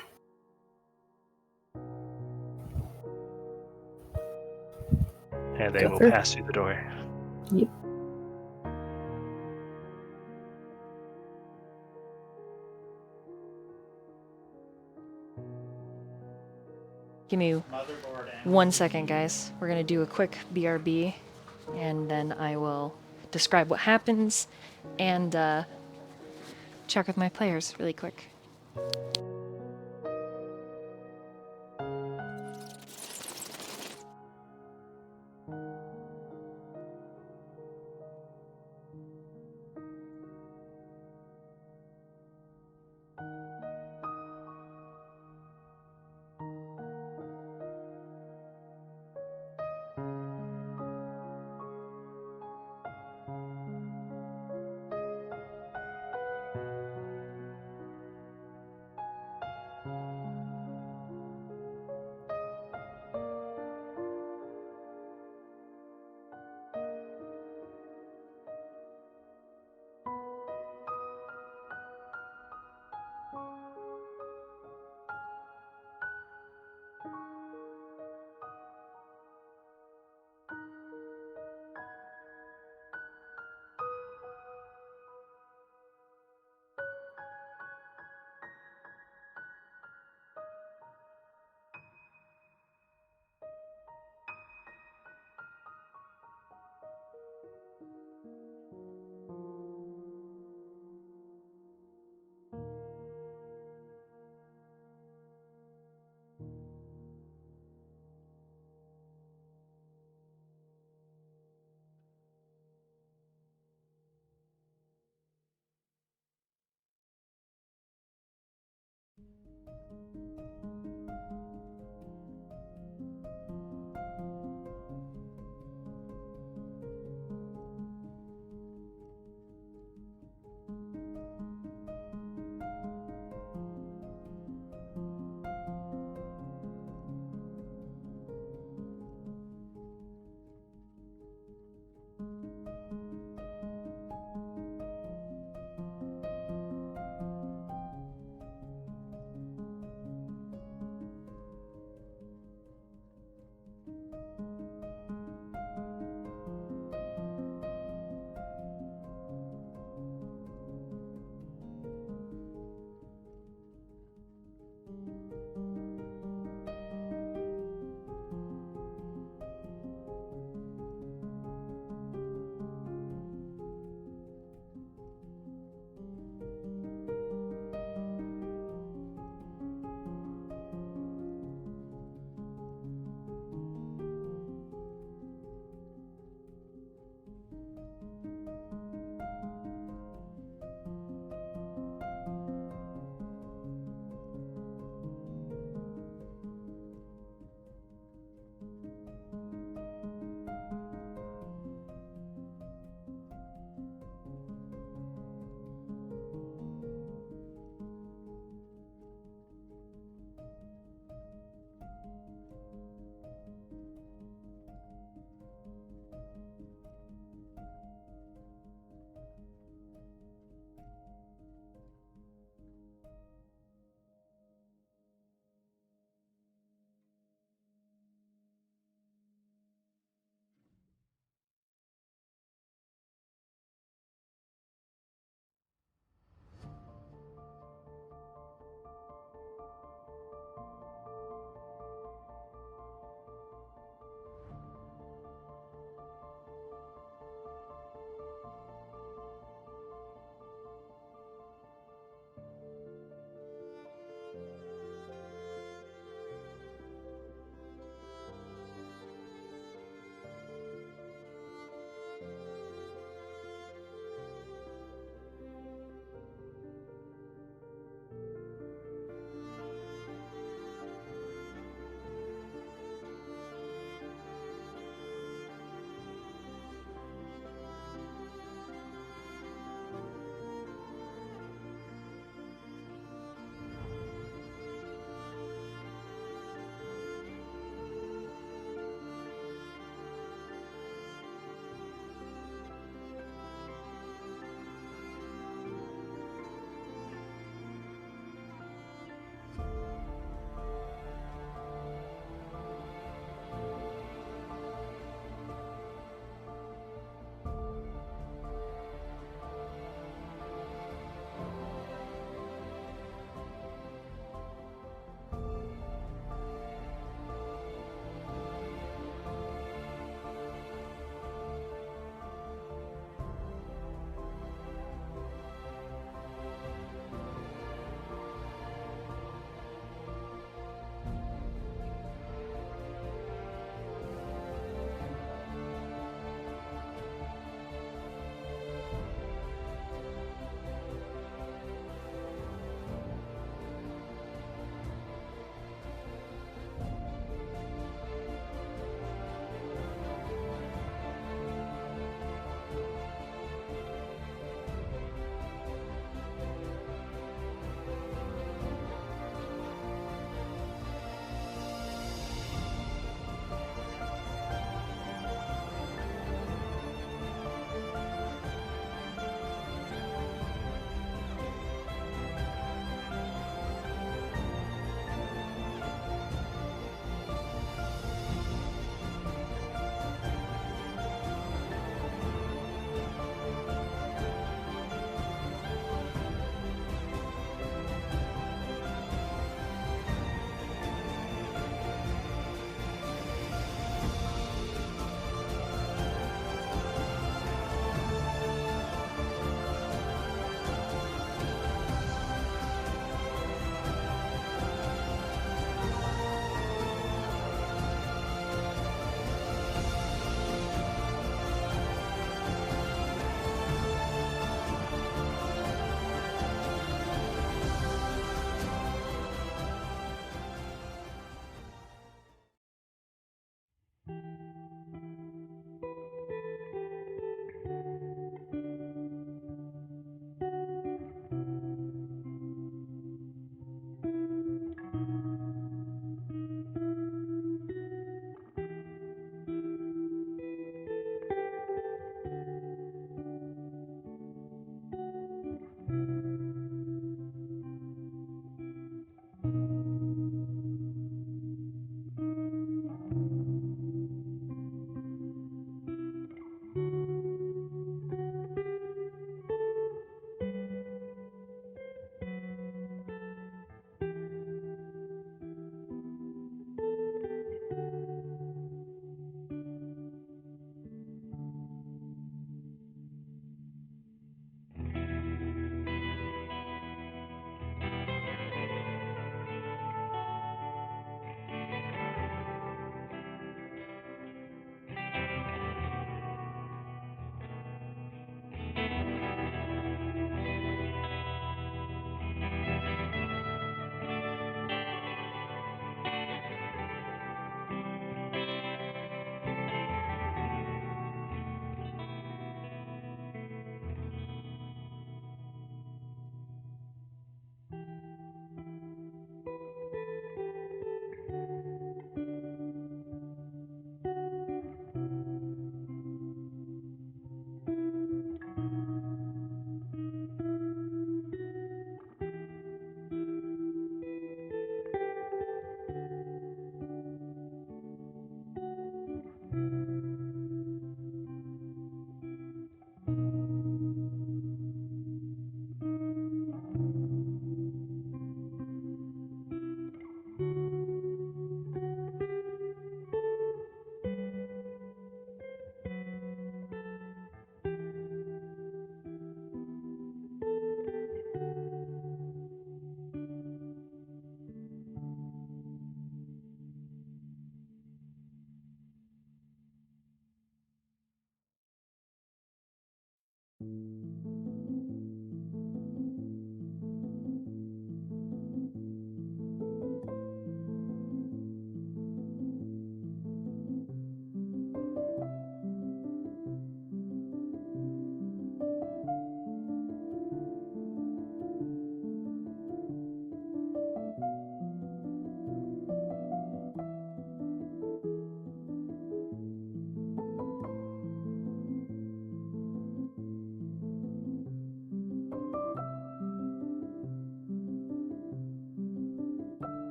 And they Go will through. pass through the door. Yep. Give me 1 second, guys. We're going to do a quick BRB, and then I will describe what happens and check with my players really quick.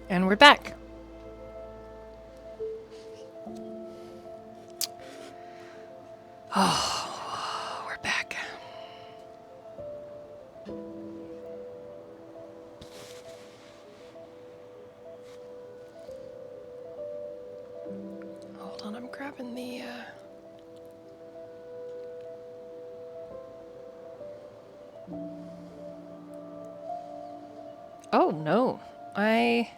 And we're back. Oh, we're back. Hold on, I'm grabbing the Oh no, I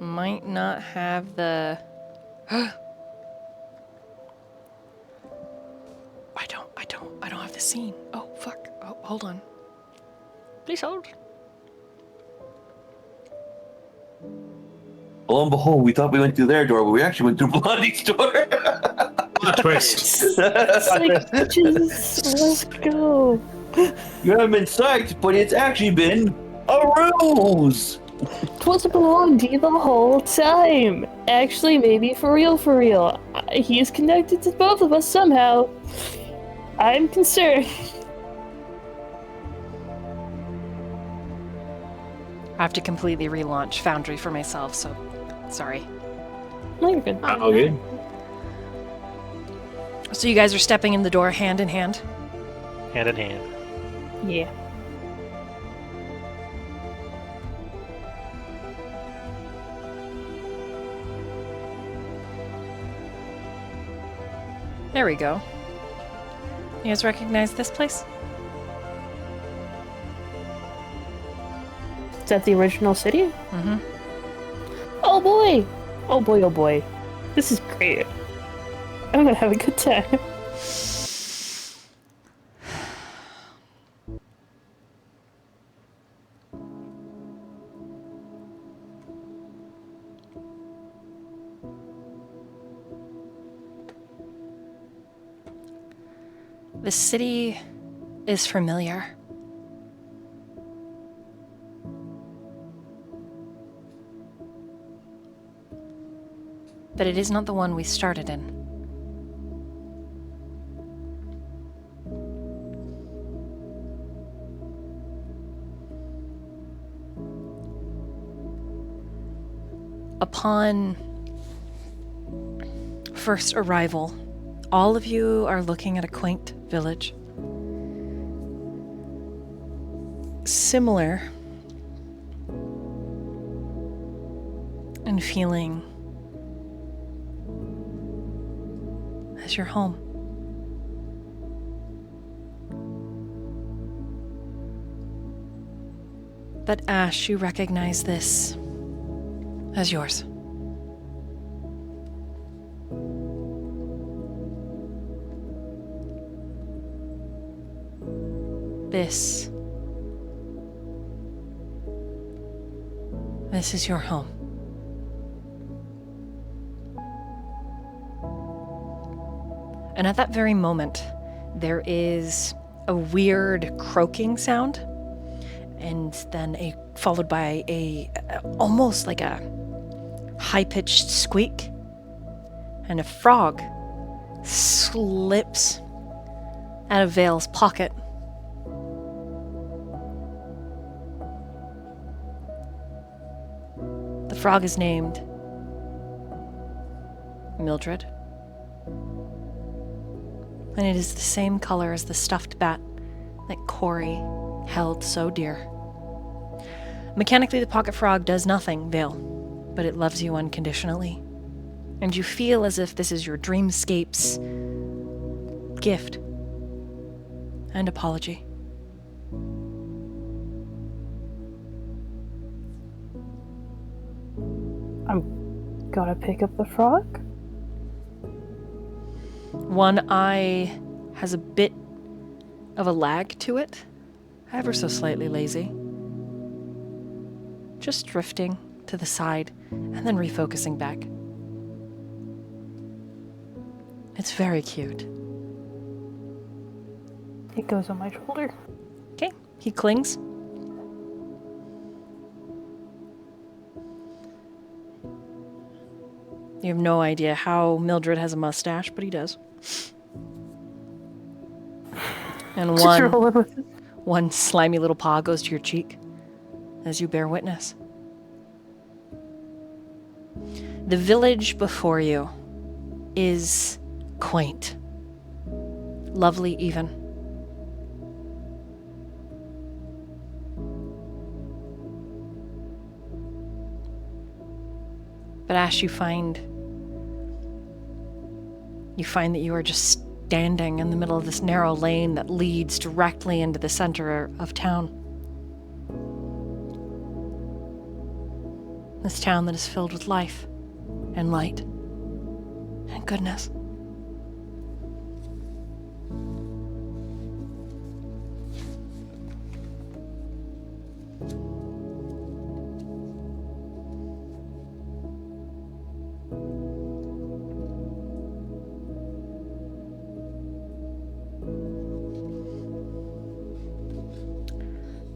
might not have the I don't have the scene. Oh fuck. Oh, hold on. Please hold. Lo and behold, we thought we went through their door, but we actually went through Blondie's door. What a twist. It's like, just let's go. You haven't been psyched, but it's actually been a ruse. Twas Blondie the whole time. Actually, maybe for real. He's connected to both of us somehow. I'm concerned. I have to completely relaunch Foundry for myself, so sorry. No, you're good. Oh, good. So you guys are stepping in the door hand in hand? Hand in hand. Yeah. There we go. You guys recognize this place? Is that the original city? Mm-hmm. Oh boy! Oh boy. This is great. I'm gonna have a good time. The city is familiar. But it is not the one we started in. Upon first arrival, all of you are looking at a quaint village. Similar in feeling as your home. But Ash, you recognize this as yours. This is your home. And at that very moment, there is a weird croaking sound, and then followed by a almost like a high-pitched squeak, and a frog slips out of Vale's pocket. The frog is named Mildred, and it is the same color as the stuffed bat that Corey held so dear. Mechanically, the pocket frog does nothing, Vale, but it loves you unconditionally, and you feel as if this is your dreamscape's gift and apology. I'm gonna pick up the frog. One eye has a bit of a lag to it, ever so slightly lazy. Just drifting to the side and then refocusing back. It's very cute. It goes on my shoulder. Okay, he clings. You have no idea how Mildred has a mustache, but he does. And one slimy little paw goes to your cheek as you bear witness. The village before you is quaint, lovely even. But Ash, you find that you are just standing in the middle of this narrow lane that leads directly into the center of town. This town that is filled with life and light and goodness.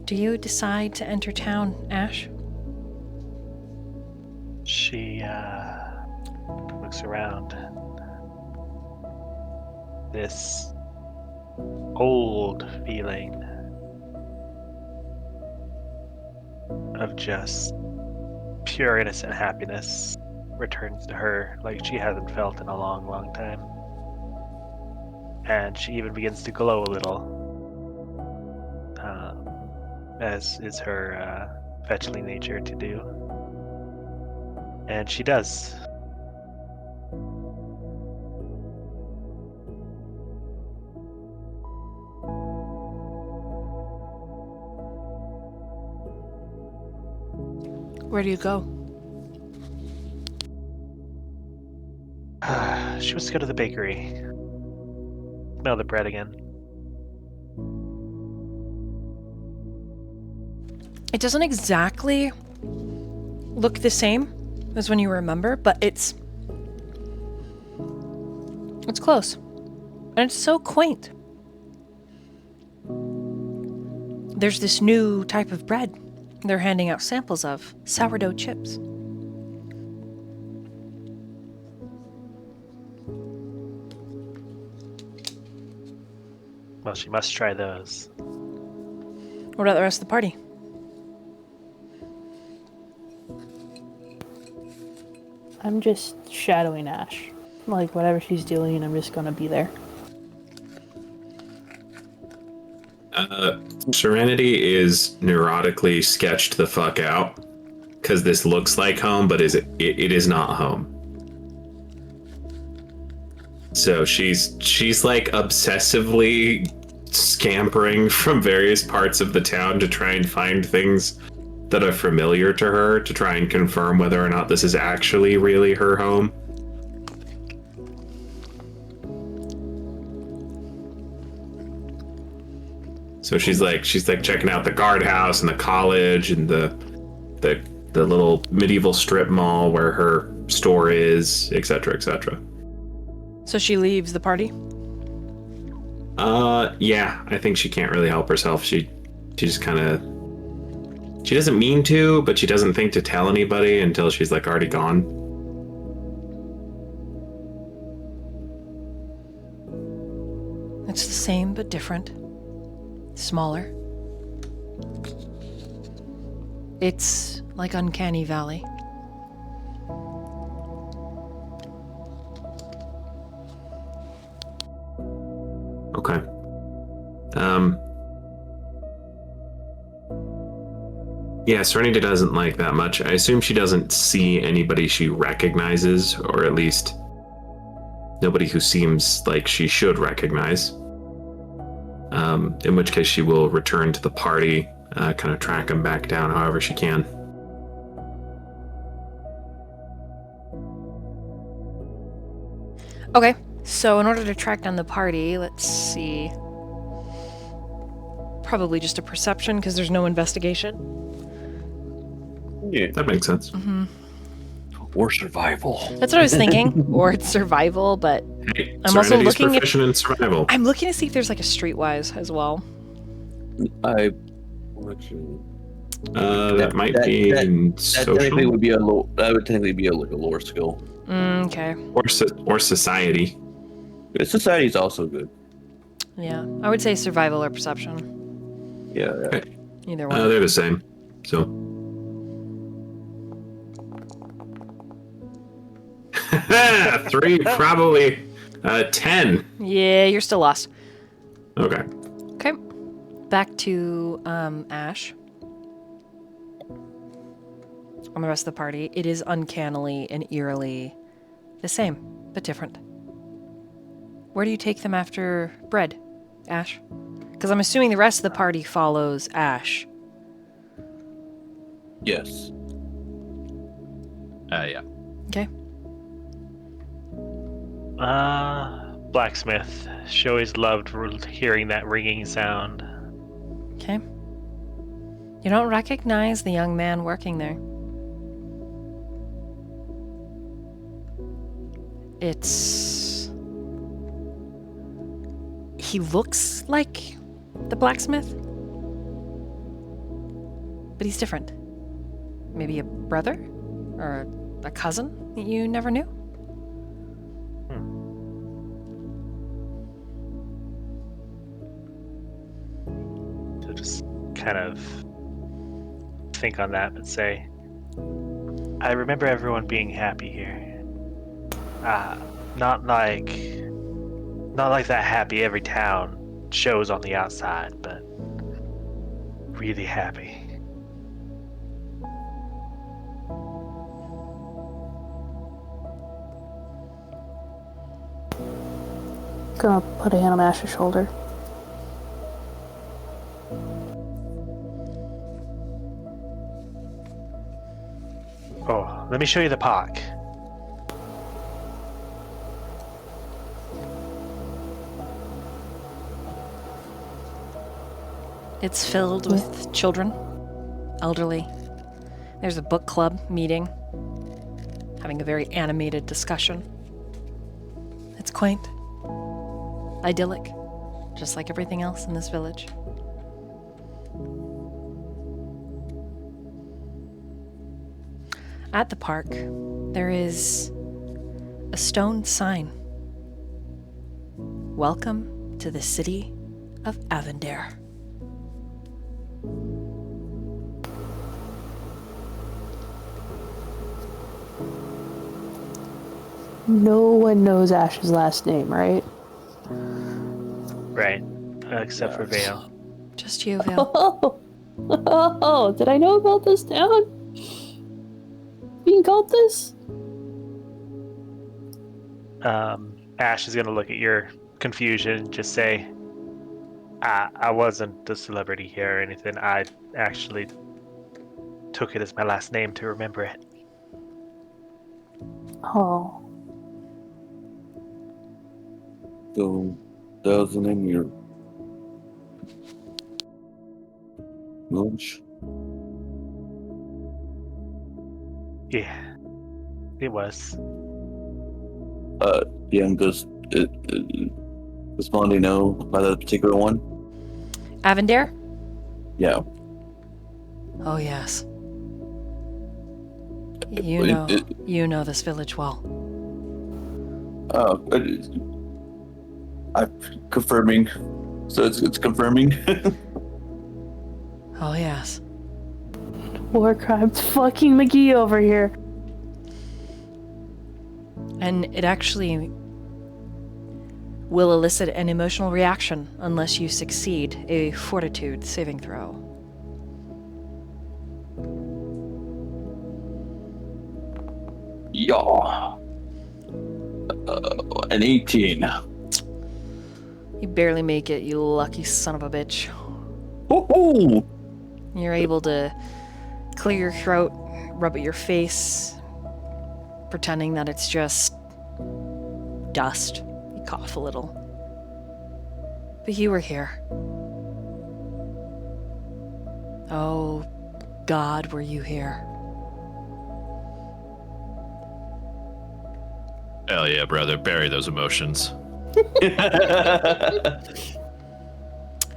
Do you decide to enter town, Ash? She looks around. This old feeling of just pure innocent happiness returns to her like she hasn't felt in a long, long time. And she even begins to glow a little, as is her fetchling nature to do. And she does. Where do you go? She wants to go to the bakery. Smell the bread again. It doesn't exactly look the same as when you remember, but it's close. And it's so quaint. There's this new type of bread they're handing out samples of, sourdough chips. Well, she must try those. What about the rest of the party? I'm just shadowing Ash. like whatever she's doing, I'm just gonna be there. Serenity is neurotically sketched the fuck out because this looks like home, but it is not home. So she's like obsessively scampering from various parts of the town to try and find things that are familiar to her to try and confirm whether or not this is actually really her home. So she's like checking out the guardhouse and the college and the little medieval strip mall where her store is, etc., etc. So she leaves the party? Yeah, I think she can't really help herself. She just kind of, she doesn't mean to, but she doesn't think to tell anybody until she's like already gone. It's the same but different. Smaller. It's like Uncanny Valley. Okay. Yeah, Serenity doesn't like that much. I assume she doesn't see anybody she recognizes, or at least nobody who seems like she should recognize. In which case she will return to the party, kind of track him back down however she can. Okay, so in order to track down the party, let's see. Probably just a perception because there's no investigation. Yeah, that makes sense. Mm-hmm. Or survival. That's what I was thinking. Or it's survival, but Hey, I'm also Serenity's looking proficient in survival. I'm looking to see if there's like a streetwise as well. That might be in That social technically would be a low. That would technically be like a lower skill. Okay. or society. But society's also good. Yeah, I would say survival or perception. Yeah. Okay. Either one. They're the same. So. 3, probably 10. Yeah, you're still lost. Okay. Okay. Back to Ash. On the rest of the party, it is uncannily and eerily the same, but different. Where do you take them after bread, Ash? Because I'm assuming the rest of the party follows Ash. Yes. Yeah. Okay. Blacksmith. She always loved hearing that ringing sound. Okay. You don't recognize the young man working there. He looks like the blacksmith, but he's different. Maybe a brother or a cousin that you never knew? So just kind of think on that and say, I remember everyone being happy here. Not like that happy every town shows on the outside, but really happy. Gonna put a hand on Ash's shoulder. Oh, let me show you the park. It's filled with children, elderly. There's a book club meeting, having a very animated discussion. It's quaint, idyllic, just like everything else in this village. At the park, there is a stone sign. Welcome to the city of ℙ𝕒𝕒𝕦. No one knows Ash's last name, right? Right. Except for Vale. Just you, Vale. Oh, did I know about this town? Being called this? Ash is gonna look at your confusion and just say, I wasn't a celebrity here or anything. I actually took it as my last name to remember it. Oh. So, that was the name of your village? Yeah, it was. Yeah, and does Blondie know by that particular one? Avendare? Yeah. Oh, yes. You know this village well. I'm confirming. So it's confirming. Oh, yes. War crimes fucking McGee over here. And it actually will elicit an emotional reaction unless you succeed a fortitude saving throw. Yeah. An 18. You barely make it, you lucky son of a bitch. Woohoo! You're able to clear your throat, rub at your face, pretending that it's just dust. You cough a little. But you were here. Oh, God, were you here? Hell yeah, brother. Bury those emotions.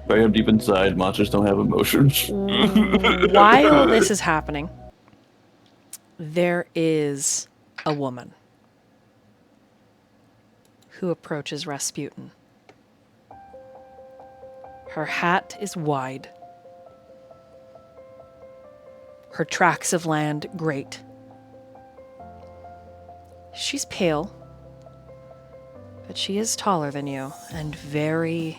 Very deep inside, monsters don't have emotions. While this is happening, there is a woman who approaches Rasputin. Her hat is wide. Her tracts of land great. She's pale, but she is taller than you and very,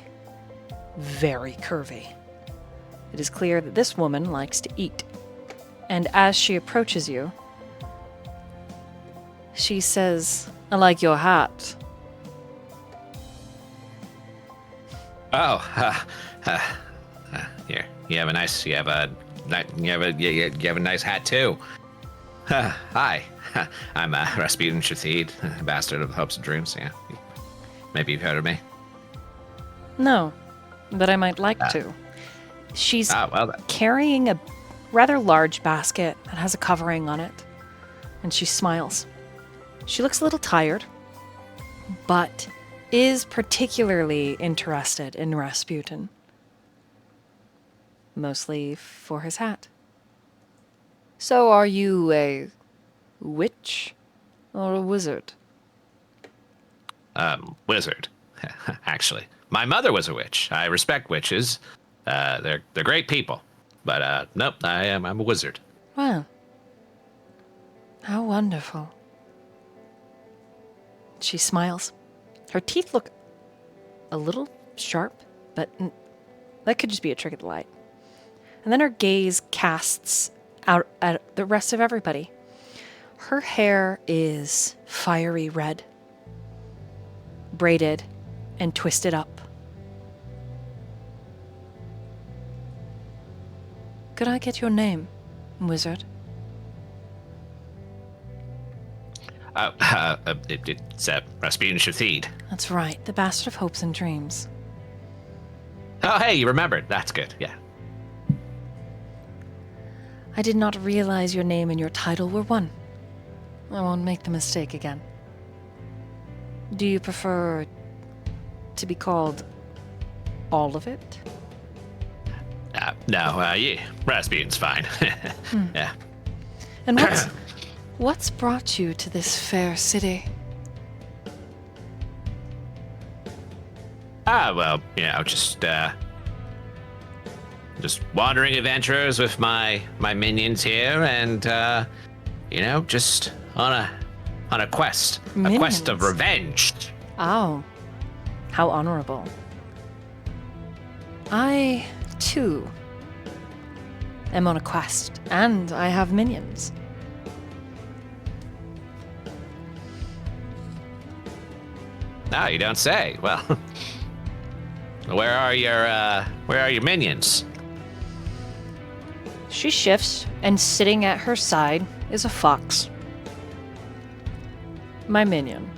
very curvy. It is clear that this woman likes to eat. And as she approaches you, she says, "I like your hat." Oh, here. You have a nice hat too. Hi, I'm Rasputin ℙ𝕒𝕙𝕗𝕚, bastard of hopes and dreams. Yeah, maybe you've heard of me. No, but I might like to. She's well then. carrying a rather large basket that has a covering on it, and she smiles. She looks a little tired, but is particularly interested in Rasputin. Mostly for his hat. So are you a witch or a wizard? Wizard, actually. My mother was a witch. I respect witches. They're great people. But nope, I'm a wizard. Well, how wonderful. She smiles. Her teeth look a little sharp, but that could just be a trick of the light. And then her gaze casts out at the rest of everybody. Her hair is fiery red, braided and twisted up. Could I get your name, wizard? It's Rasputin ℙ𝕒𝕙𝕗𝕚. That's right, the bastard of hopes and dreams. Oh, hey, you remembered. That's good. Yeah. I did not realize your name and your title were one. I won't make the mistake again. Do you prefer to be called all of it? No, yeah, Rasputin's fine. Yeah. And what's brought you to this fair city? Well, just wandering adventurers with my minions here, and just on on a quest of Minions. revenge. Oh, how honorable. I, too, am on a quest, and I have minions. No, you don't say. Well, where are your minions? She shifts, and sitting at her side is a fox. My minion.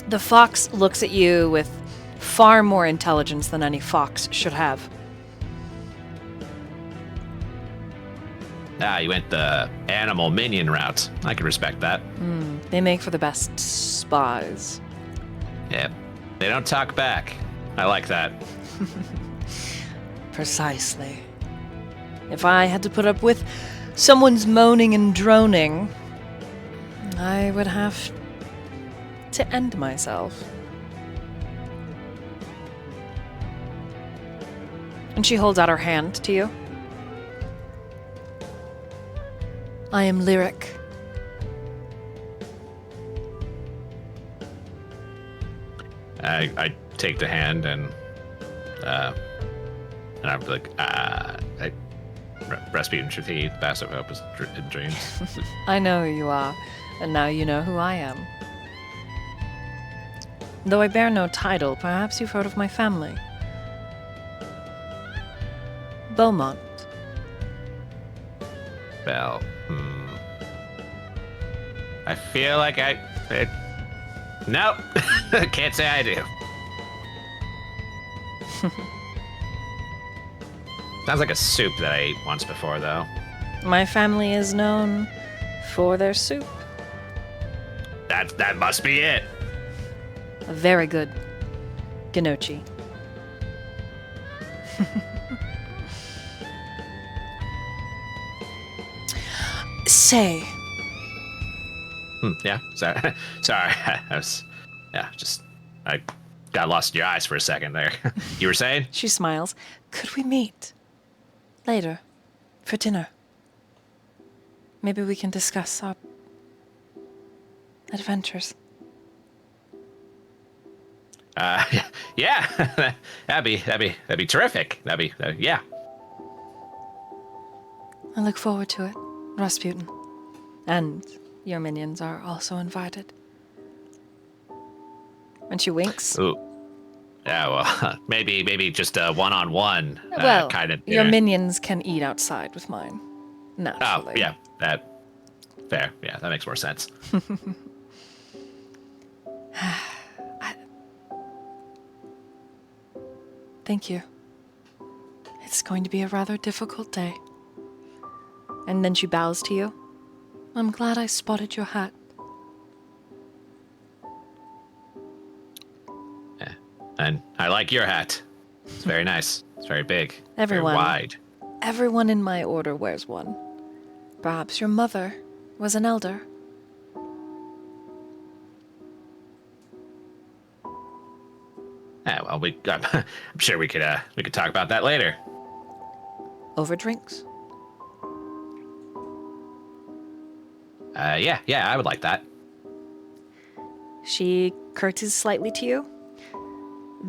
The fox looks at you with far more intelligence than any fox should have. Ah, you went the animal minion route. I can respect that. They make for the best spies. Yeah, they don't talk back. I like that. Precisely. If I had to put up with someone's moaning and droning, I would have to end myself. And she holds out her hand to you. I am Lyric. I take the hand and I'm like, Rasputin Shathid, Bastard of Hope is in Dreams. I know who you are, and now you know who I am. Though I bear no title, perhaps you've heard of my family. Beaumont. Well, I feel like nope, can't say I do. Sounds like a soup that I ate once before, though. My family is known for their soup. That must be it. A very good gnocchi. Say. Yeah, sorry. Sorry. I got lost in your eyes for a second there. You were saying? She smiles. Could we meet later for dinner? Maybe we can discuss our adventures. Yeah, that'd be terrific. Yeah. I look forward to it, Rasputin. And your minions are also invited. And she winks. Ooh. Yeah, well, maybe just a one-on-one Well, kind of. your minions can eat outside with mine. Naturally. Oh, yeah, fair. Yeah, that makes more sense. Thank you. It's going to be a rather difficult day. And then she bows to you. I'm glad I spotted your hat. Yeah, and I like your hat. It's very nice. It's very big. Everyone. Very wide. Everyone in my order wears one. Perhaps your mother was an elder. Yeah, well, I'm sure we could talk about that later. Over drinks. Yeah, I would like that. She curtsies slightly to you.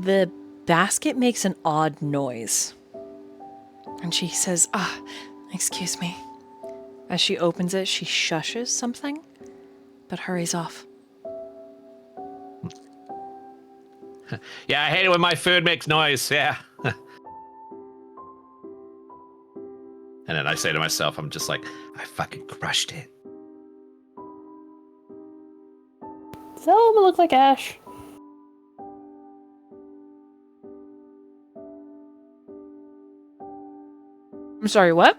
The basket makes an odd noise. And she says, excuse me. As she opens it, she shushes something, but hurries off. Yeah, I hate it when my food makes noise, yeah. And then I say to myself, I'm just like, I fucking crushed it. Does that woman look like Ash? I'm sorry, what?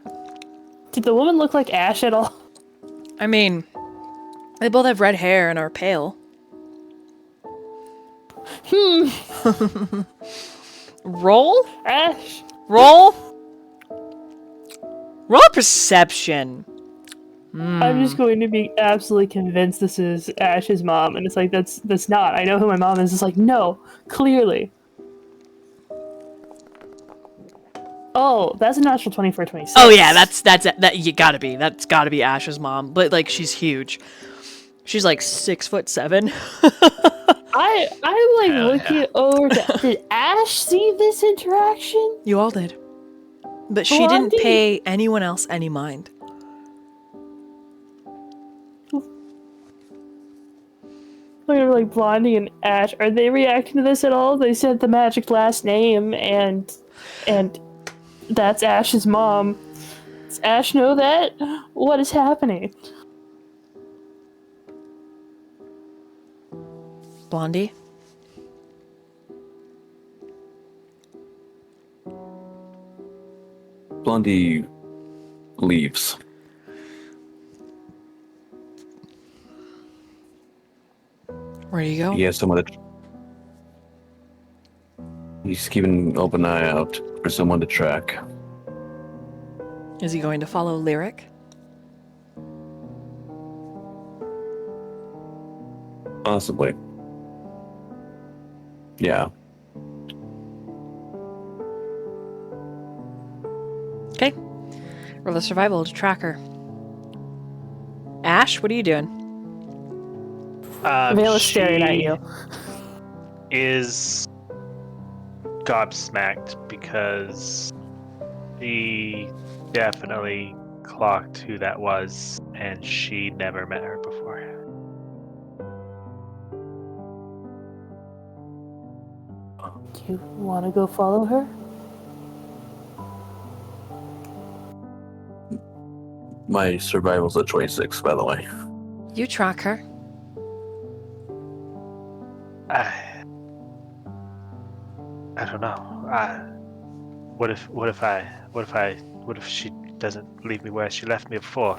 Did the woman look like Ash at all? I mean, they both have red hair and are pale. Roll? Ash? Roll? Roll perception. I'm just going to be absolutely convinced this is Ash's mom, and it's like, that's not. I know who my mom is. It's like, no, clearly. Oh, that's a natural 20 for 26. Oh yeah, that's you gotta be. That's gotta be Ash's mom. But like, she's huge. She's like 6'7". I'm like Hell looking yeah. over to did Ash see this interaction? You all did. But she didn't Blondie? pay anyone else any mind. Look at like Blondie and Ash. Are they reacting to this at all? They said the magic last name and that's Ash's mom. Does Ash know that? What is happening? Blondie? Blondie leaves. Where do you go? He has someone to. He's keeping an open eye out for someone to track. Is he going to follow Lyric? Possibly. Yeah. Okay. Roll a survival to track her. Ash, what are you doing? Vale is staring at she you. Is gobsmacked because she definitely clocked who that was, and she never met her before. Do you want to go follow her? My survival's a 26, by the way. You track her. I don't know. What if she doesn't leave me where she left me before?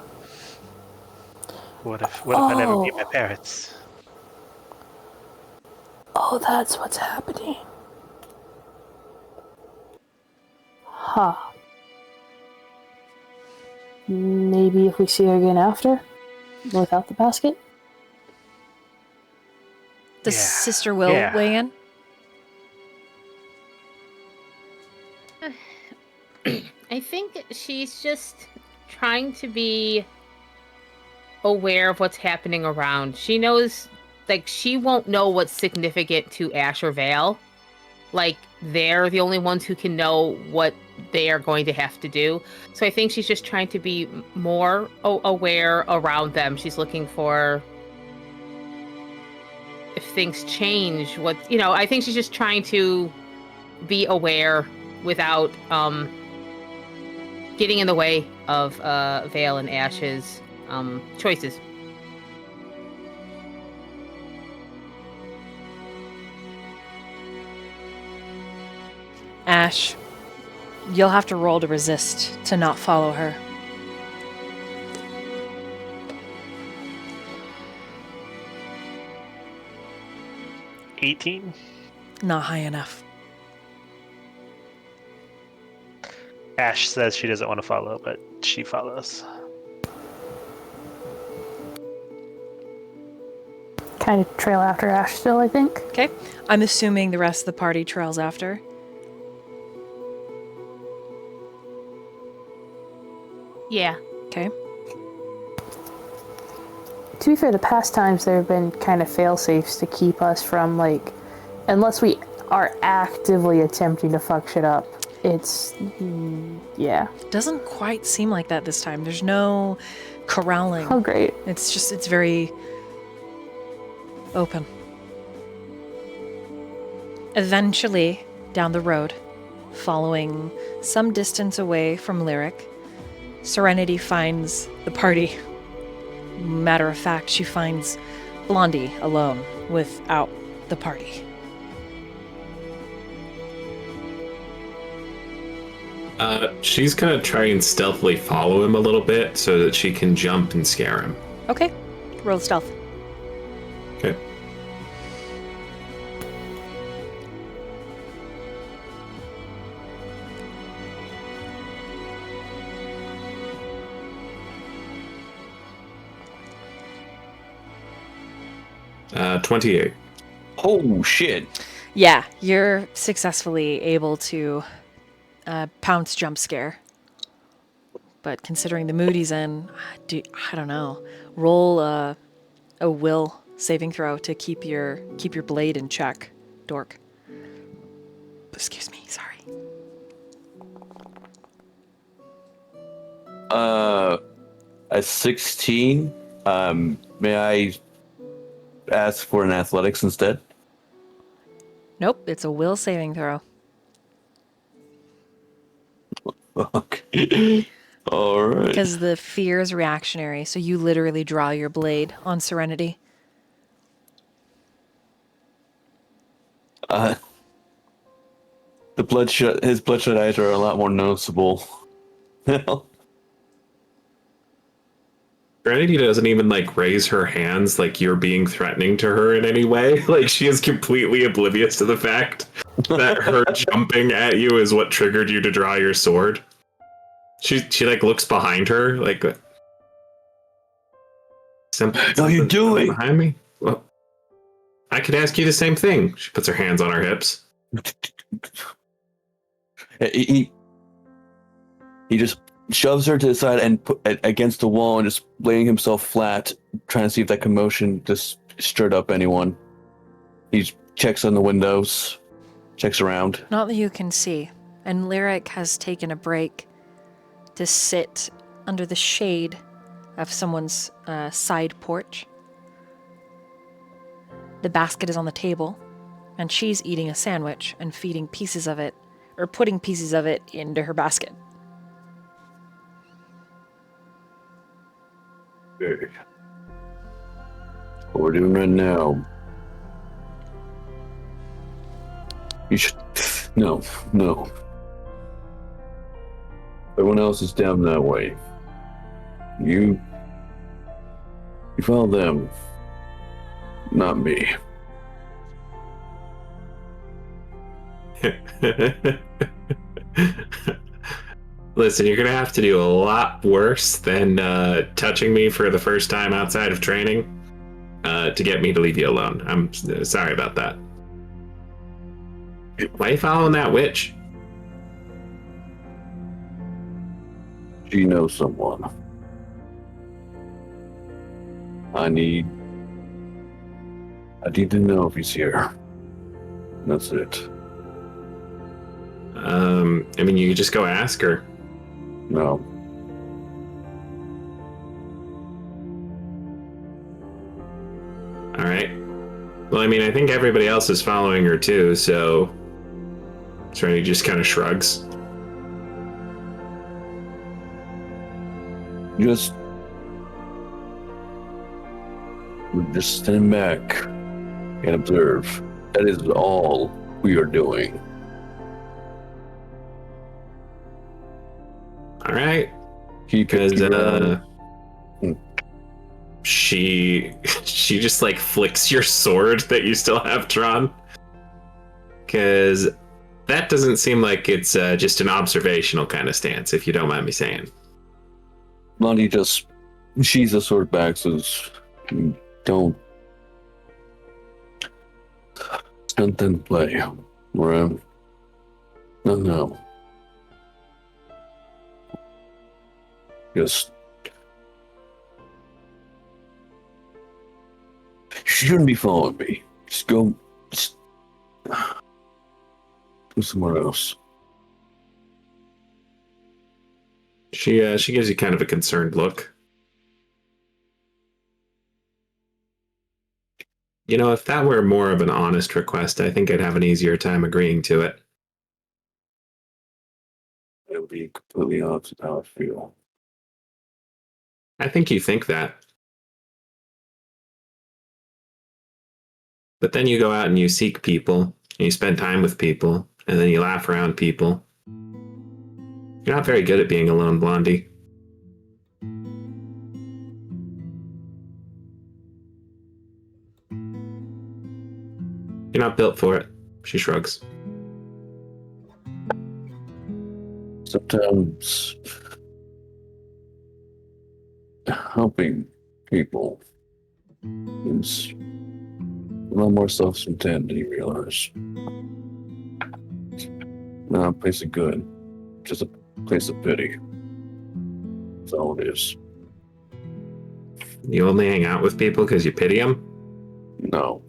What if I never meet my parents? Oh, that's what's happening. Huh. Maybe if we see her again after? Without the basket? Does Yeah. Sister Will Yeah. weigh in? I think she's just trying to be aware of what's happening around. She knows, like, she won't know what's significant to Ash or Vale. Like, they're the only ones who can know what they are going to have to do. So I think she's just trying to be more aware around them. She's looking for if things change, I think she's just trying to be aware without getting in the way of Vale and Ash's choices. Ash, you'll have to roll to resist to not follow her. $18? Not high enough. Ash says she doesn't want to follow, but she follows. Kind of trail after Ash still, I think. Okay. I'm assuming the rest of the party trails after. Yeah. Okay. To be fair, the past times there have been kind of fail-safes to keep us from, like, unless we are actively attempting to fuck shit up. It's, yeah. Doesn't quite seem like that this time. There's no corralling. Oh, great. It's very open. Eventually, down the road, following some distance away from Lyric, Serenity finds the party. Matter of fact, she finds Blondie alone without the party. She's gonna try and stealthily follow him a little bit so that she can jump and scare him. Okay, roll stealth. Okay. Uh, 28. Oh, shit. Yeah, you're successfully able to pounce jump scare. But considering the mood he's in, I don't know. Roll a a will saving throw to keep your blade in check, Dork. Excuse me, sorry. At 16, may I ask for an athletics instead? Nope, it's a will saving throw. Okay. All right. Because the fear is reactionary, so you literally draw your blade on Serenity. His bloodshot eyes are a lot more noticeable. Serenity doesn't even like raise her hands like you're being threatening to her in any way. Like she is completely oblivious to the fact that her jumping at you is what triggered you to draw your sword. She like looks behind her like. What are you doing behind me? Well, I could ask you the same thing. She puts her hands on her hips. He just shoves her to the side and put against the wall and just laying himself flat, trying to see if that commotion just stirred up anyone. He checks on the windows, checks around. Not that you can see. And Lyric has taken a break to sit under the shade of someone's side porch. The basket is on the table, and she's eating a sandwich and feeding pieces of it, or putting pieces of it into her basket. Okay. What we're doing right now. You should. No. Everyone else is down that way. You follow them, not me. Listen, you're gonna have to do a lot worse than touching me for the first time outside of training to get me to leave you alone. I'm sorry about that. Why are you following that witch? She knows someone. I need to know if he's here. That's it. I mean, you could just go ask her. No. All right. Well, I mean, I think everybody else is following her too, so Serenity just kind of shrugs. Just stand back and observe. That is all we are doing. All right. Keep it together. She just like flicks your sword that you still have drawn, because that doesn't seem like it's just an observational kind of stance, if you don't mind me saying. Blondie just she's the sword back, says, don't then play. Right? No. Just you shouldn't be following me. Just go somewhere else. She gives you kind of a concerned look. You know, if that were more of an honest request, I think I'd have an easier time agreeing to it. It would be completely opposite how I feel. I think you think that. But then you go out and you seek people, and you spend time with people, and then you laugh around people. You're not very good at being alone, Blondie. You're not built for it, she shrugs. Sometimes helping people is a lot more self-contained than you realize. Not a place of good, just a place of pity. That's all it is. You only hang out with people because you pity them? No.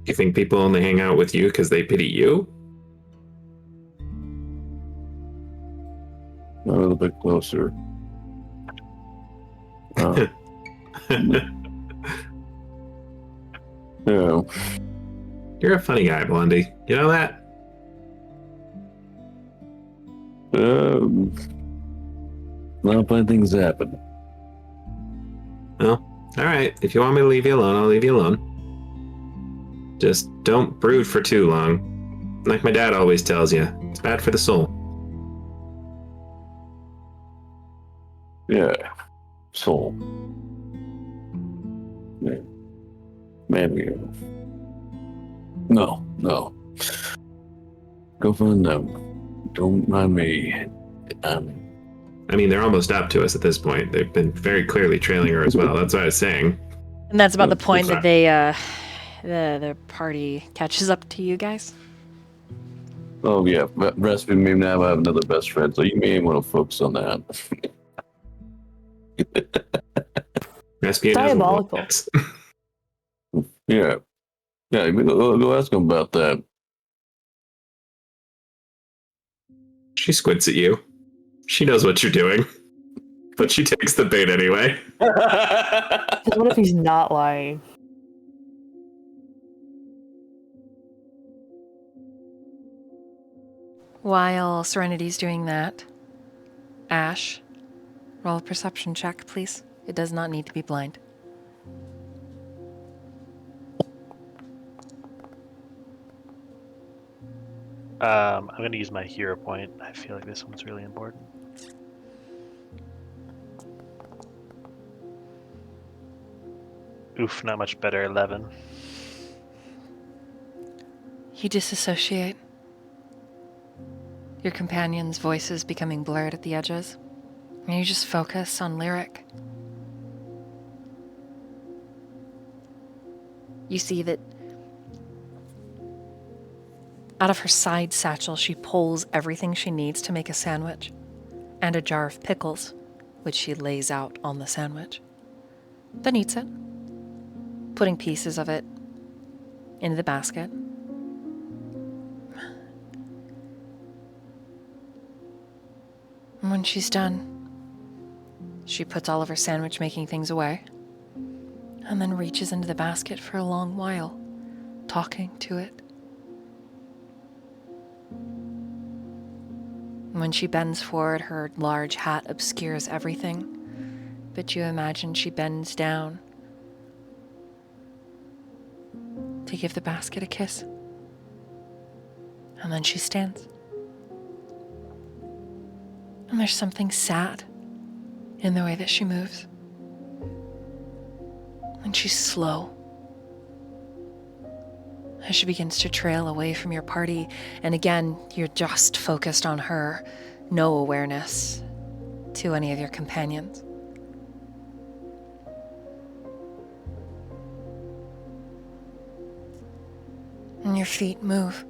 You think people only hang out with you because they pity you? A little bit closer. Yeah. You're a funny guy, Blondie. You know that? Not when things happen. Well, alright. If you want me to leave you alone, I'll leave you alone. Just don't brood for too long. Like my dad always tells you, it's bad for the soul. Yeah. Soul. Man. Maybe. No. Go find them. Don't mind me. I mean, they're almost up to us at this point. They've been very clearly trailing her as well. That's what I was saying. And that's about the point that they, the party catches up to you guys. Oh yeah, Recipe may now have another best friend, so you may want to focus on that. Recipe Diabolical. Yeah. Yeah, go ask him about that. She squints at you. She knows what you're doing. But she takes the bait anyway. What if he's not lying? While Serenity's doing that, Ash, roll a perception check, please. It does not need to be blind. I'm going to use my hero point. I feel like this one's really important. Oof, not much better. 11. You disassociate. Your companion's voices becoming blurred at the edges. And you just focus on Lyric. You see that out of her side satchel, she pulls everything she needs to make a sandwich and a jar of pickles, which she lays out on the sandwich. Then eats it, putting pieces of it into the basket. And when she's done, she puts all of her sandwich making things away and then reaches into the basket for a long while, talking to it. When she bends forward, her large hat obscures everything, but you imagine she bends down to give the basket a kiss. And then she stands. And there's something sad in the way that she moves. And she's slow as she begins to trail away from your party. And again, you're just focused on her, no awareness to any of your companions. And your feet move.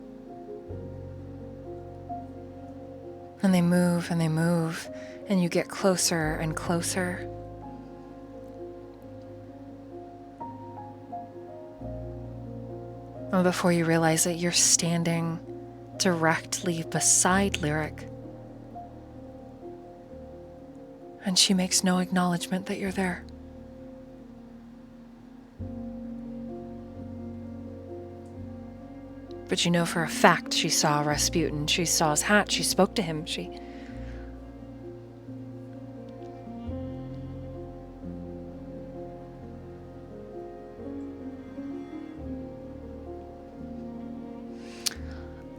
And they move and they move, and you get closer and closer. And before you realize it, you're standing directly beside Lyric. And she makes no acknowledgement that you're there. But you know for a fact she saw Rasputin. She saw his hat. She spoke to him.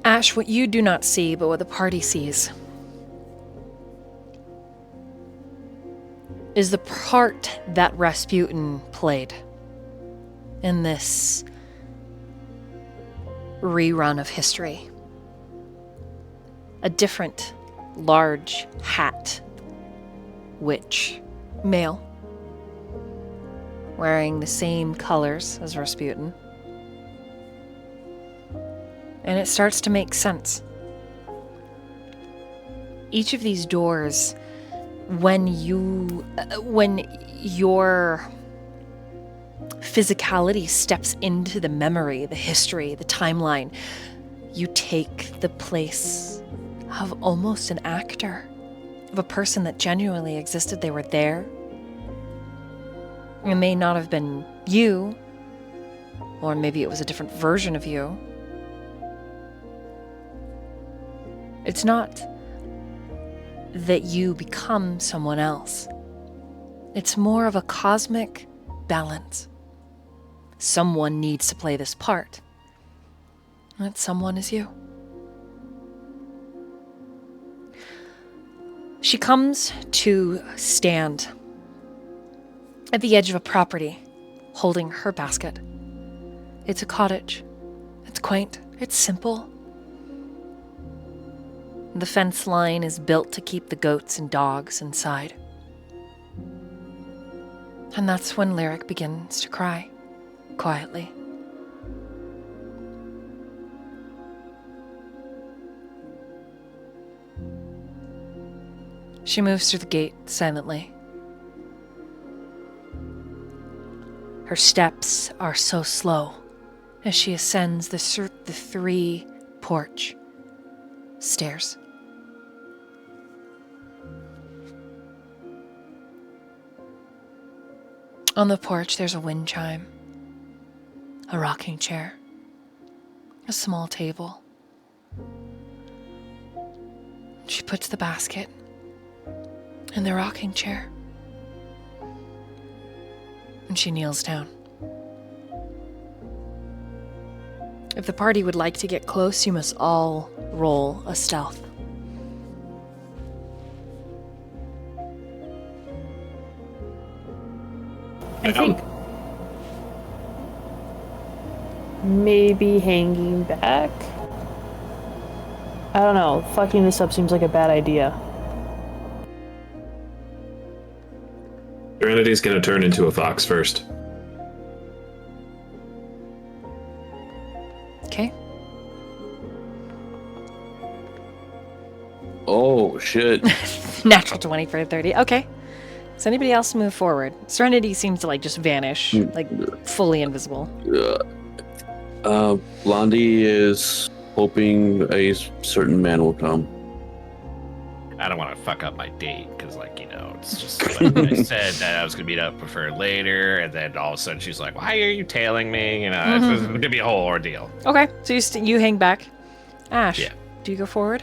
Ash, what you do not see, but what the party sees, is the part that Rasputin played in this rerun of history. A different large hat witch, male, wearing the same colors as Rasputin. And it starts to make sense. Each of these doors when your physicality steps into the memory, the history, the timeline, you take the place of almost an actor, of a person that genuinely existed. They were there. It may not have been you, or maybe it was a different version of you. It's not that you become someone else. It's more of a cosmic balance. Someone needs to play this part. That someone is you. She comes to stand at the edge of a property, holding her basket. It's a cottage. It's quaint. It's simple. The fence line is built to keep the goats and dogs inside. And that's when Lyric begins to cry, quietly. She moves through the gate silently. Her steps are so slow as she ascends the 3 porch stairs. On the porch, there's a wind chime, a rocking chair, a small table. She puts the basket in the rocking chair, and she kneels down. If the party would like to get close, you must all roll a stealth. I think maybe hanging back. I don't know. Fucking this up seems like a bad idea. Serenity's gonna turn into a fox first. Okay. Oh, shit. Natural 20 for a 30. Okay. Does anybody else move forward? Serenity seems to just vanish, fully invisible. Blondie is hoping a certain man will come. I don't want to fuck up my date because, it's just like I said that I was going to meet up with her later, and then all of a sudden she's like, "Why are you tailing me?" It's going to be a whole ordeal. Okay, so you hang back. Ash, Yeah. do you go forward?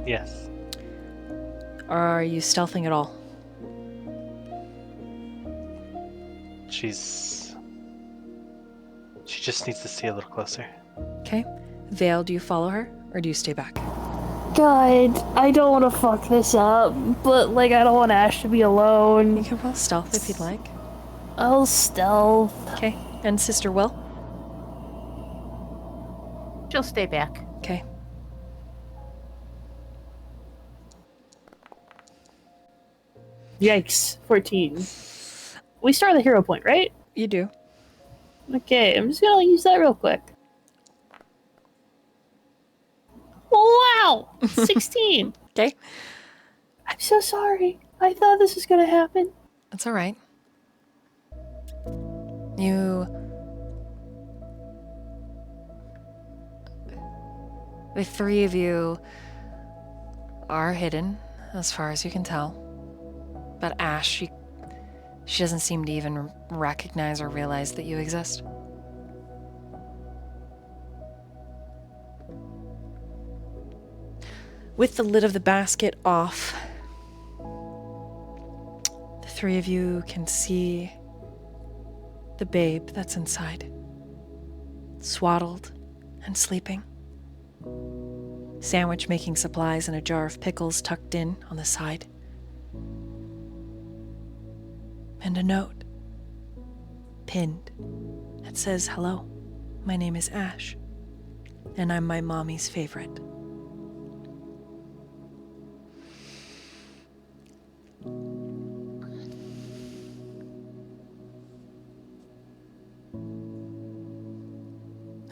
Yes. Or are you stealthing at all? She just needs to stay a little closer. Okay. Vale, do you follow her, or do you stay back? God, I don't want to fuck this up, but I don't want Ash to be alone. You can roll stealth if you'd like. I'll stealth. Okay. And Sister Will? She'll stay back. Okay. Yikes, 14. We start with a hero point, right? You do. Okay, I'm just gonna use that real quick. Wow! 16! Okay. I'm so sorry. I thought this was gonna happen. That's all right. The 3 of you are hidden, as far as you can tell. But Ash, she doesn't seem to even recognize or realize that you exist. With the lid of the basket off, the 3 of you can see the babe that's inside, swaddled and sleeping. Sandwich making supplies and a jar of pickles tucked in on the side. And a note pinned that says, "Hello, my name is Ash, and I'm my mommy's favorite."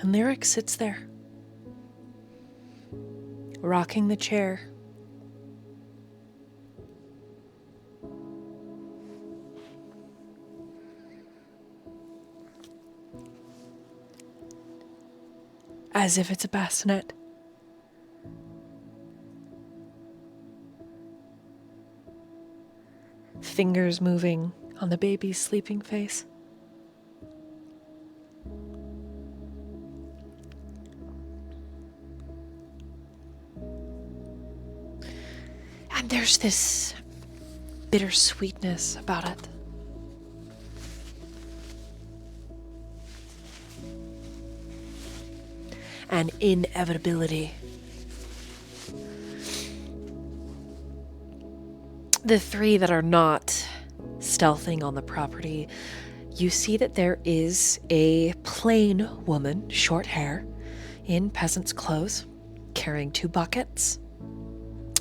And Lyric sits there, rocking the chair, as if it's a bassinet. Fingers moving on the baby's sleeping face. And there's this bittersweetness about it. An inevitability. The three that are not stealthing on the property, you see that there is a plain woman, short hair, in peasant's clothes, carrying 2 buckets,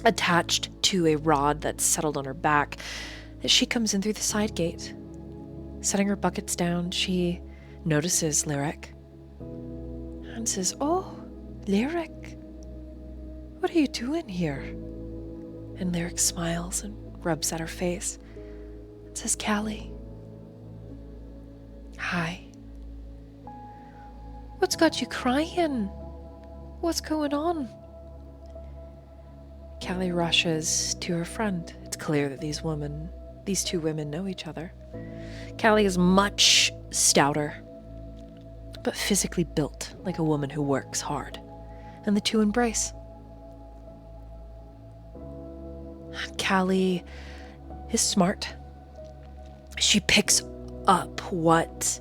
attached to a rod that's settled on her back. As she comes in through the side gate, setting her buckets down, she notices Lyric and says, "Oh, Lyric, what are you doing here?" And Lyric smiles and rubs at her face and says, "Callie, hi. What's got you crying? What's going on?" Callie rushes to her friend. It's clear that these 2 women know each other. Callie is much stouter, but physically built like a woman who works hard. And the 2 embrace. Callie is smart. She picks up what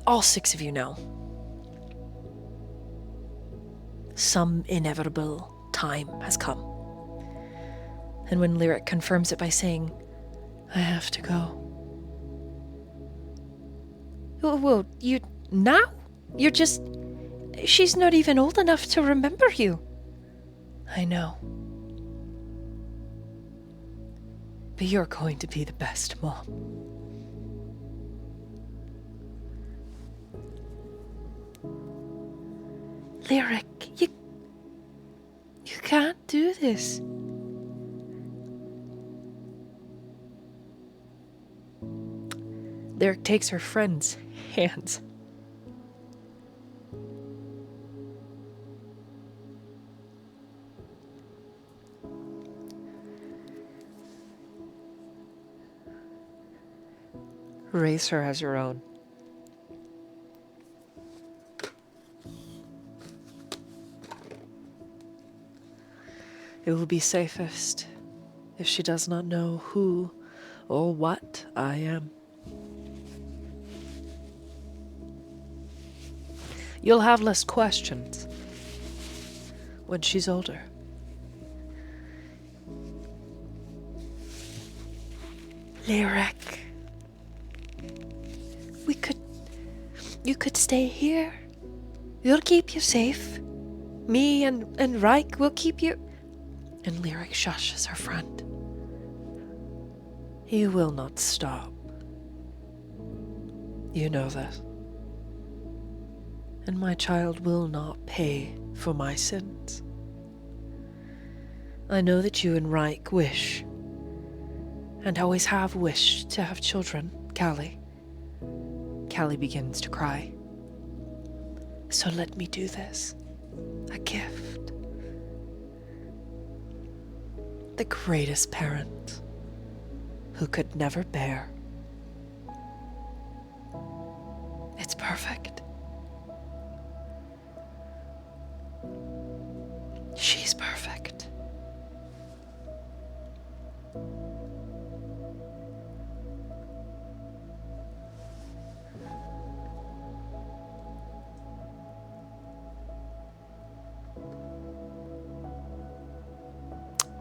all 6 of you know. Some inevitable time has come. And when Lyric confirms it by saying, "I have to go." Well, she's not even old enough to remember you. I know. But you're going to be the best mom. Lyric, you can't do this. Lyric takes her friend's hands. Raise her as your own. It will be safest if she does not know who or what I am. You'll have less questions when she's older. Lyric, you could stay here. We'll keep you safe. Me and Reich will keep you. And Lyric shushes her friend. You will not stop. You know that. And my child will not pay for my sins. I know that you and Reich wish, and always have wished, to have children, Callie. Callie begins to cry. So let me do this. A gift. The greatest parent who could never bear. It's perfect. She's perfect.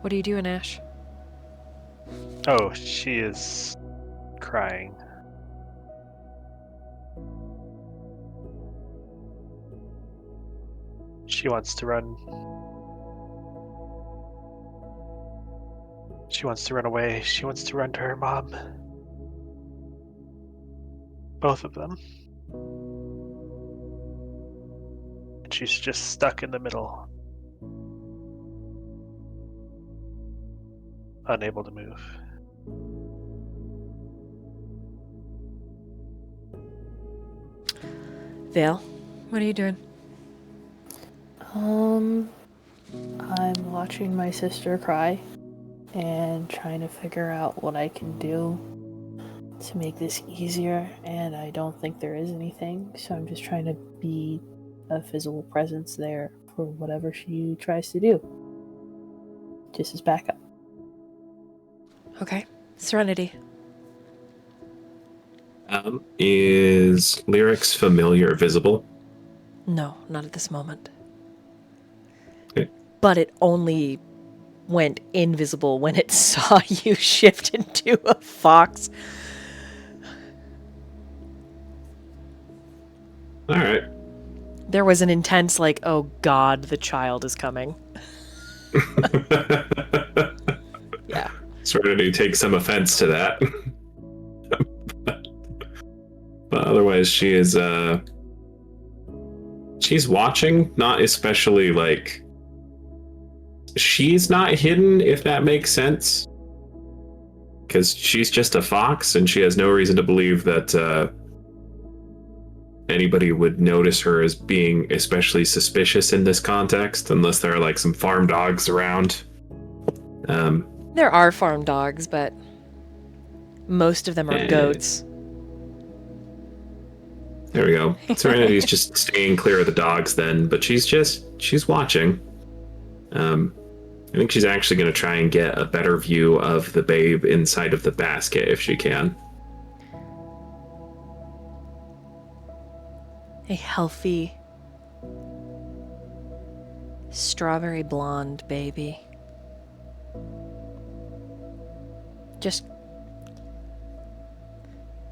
What are you doing, Ash? Oh, she is crying. She wants to run. She wants to run away. She wants to run to her mom. Both of them. And she's just stuck in the middle. Unable to move. Vale, What are you doing? I'm watching my sister cry and trying to figure out what I can do to make this easier, and I don't think there is anything, so I'm just trying to be a physical presence there for whatever she tries to do. Just as backup. Okay. Serenity. Is Lyric's familiar visible? No, not at this moment. Okay. But it only went invisible when it saw you shift into a fox. All right. There was an intense, like, oh god, the child is coming. Yeah. Serenity takes some offense to that. But otherwise, she is, she's watching, not especially, like, she's not hidden, if that makes sense. Because she's just a fox, and she has no reason to believe that, anybody would notice her as being especially suspicious in this context, unless there are, like, some farm dogs around. There are farm dogs, but most of them are goats. There we go. Serenity's just staying clear of the dogs then, but she's watching. I think she's actually going to try and get a better view of the babe inside of the basket if she can. A healthy, strawberry blonde baby. Just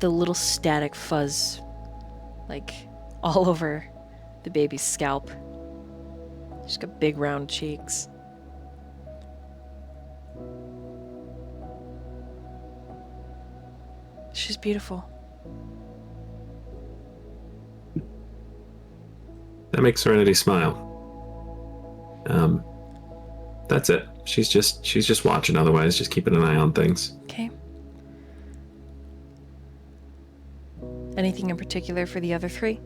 the little static fuzz, like, all over the baby's scalp. She's got big round cheeks. She's beautiful. That makes Serenity smile. That's it. She's just watching, otherwise just keeping an eye on things. Okay. Anything in particular for the other three?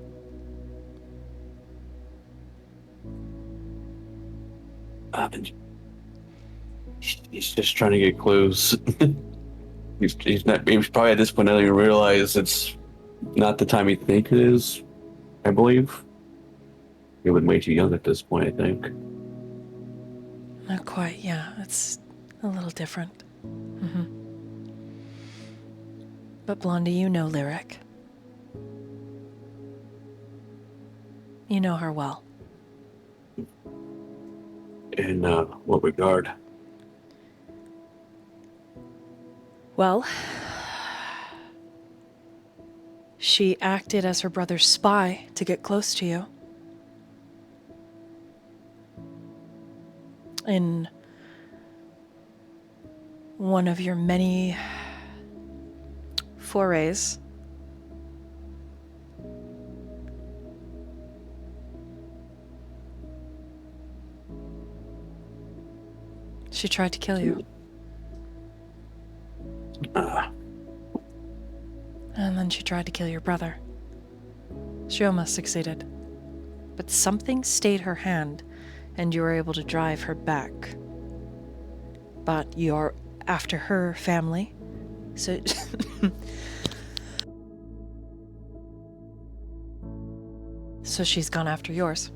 He's just trying to get clues. he's probably at this point not even realize it's not the time he think it is. I believe. He was way too young at this point, I think. Not quite, yeah. It's a little different. Mm-hmm. But Blondie, you know Lyric. You know her well. In what regard? Well, she acted as her brother's spy to get close to you. In one of your many forays, she tried to kill you. And then she tried to kill your brother. She almost succeeded. But something stayed her hand, and you were able to drive her back. But you're after her family, so... so she's gone after yours.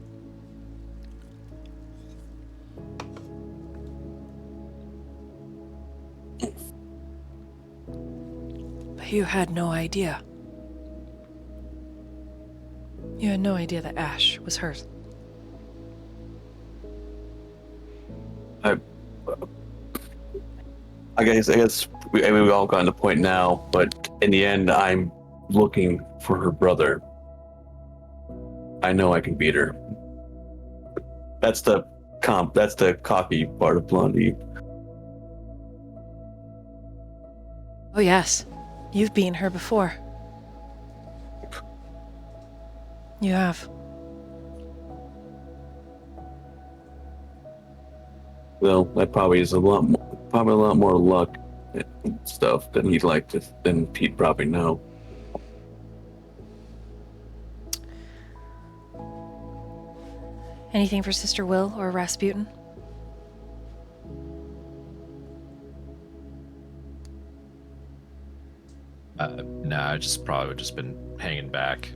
But you had no idea. You had no idea that Ash was hers. I guess we've all gotten to the point now, but in the end, I'm looking for her brother. I know I can beat her. That's the cocky part of Blondie. Oh yes, you've beaten her before. You have. Well, that probably is a lot more luck and stuff than he'd like to, than Pete probably know. Anything for Sister Will or Rasputin? No, I just probably would just been hanging back,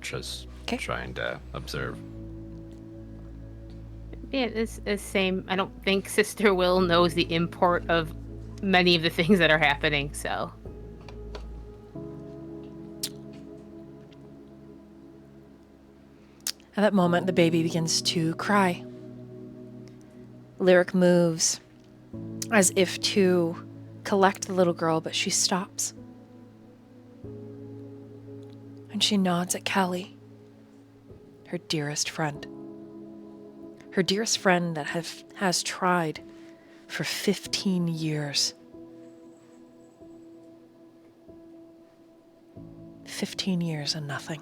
just Okay. trying to observe. Yeah, it's the same. I don't think Sister Will knows the import of many of the things that are happening, so. At that moment, the baby begins to cry. Lyric moves as if to collect the little girl, but she stops. And she nods at Callie, her dearest friend. Her dearest friend that has tried for 15 years. 15 years and nothing.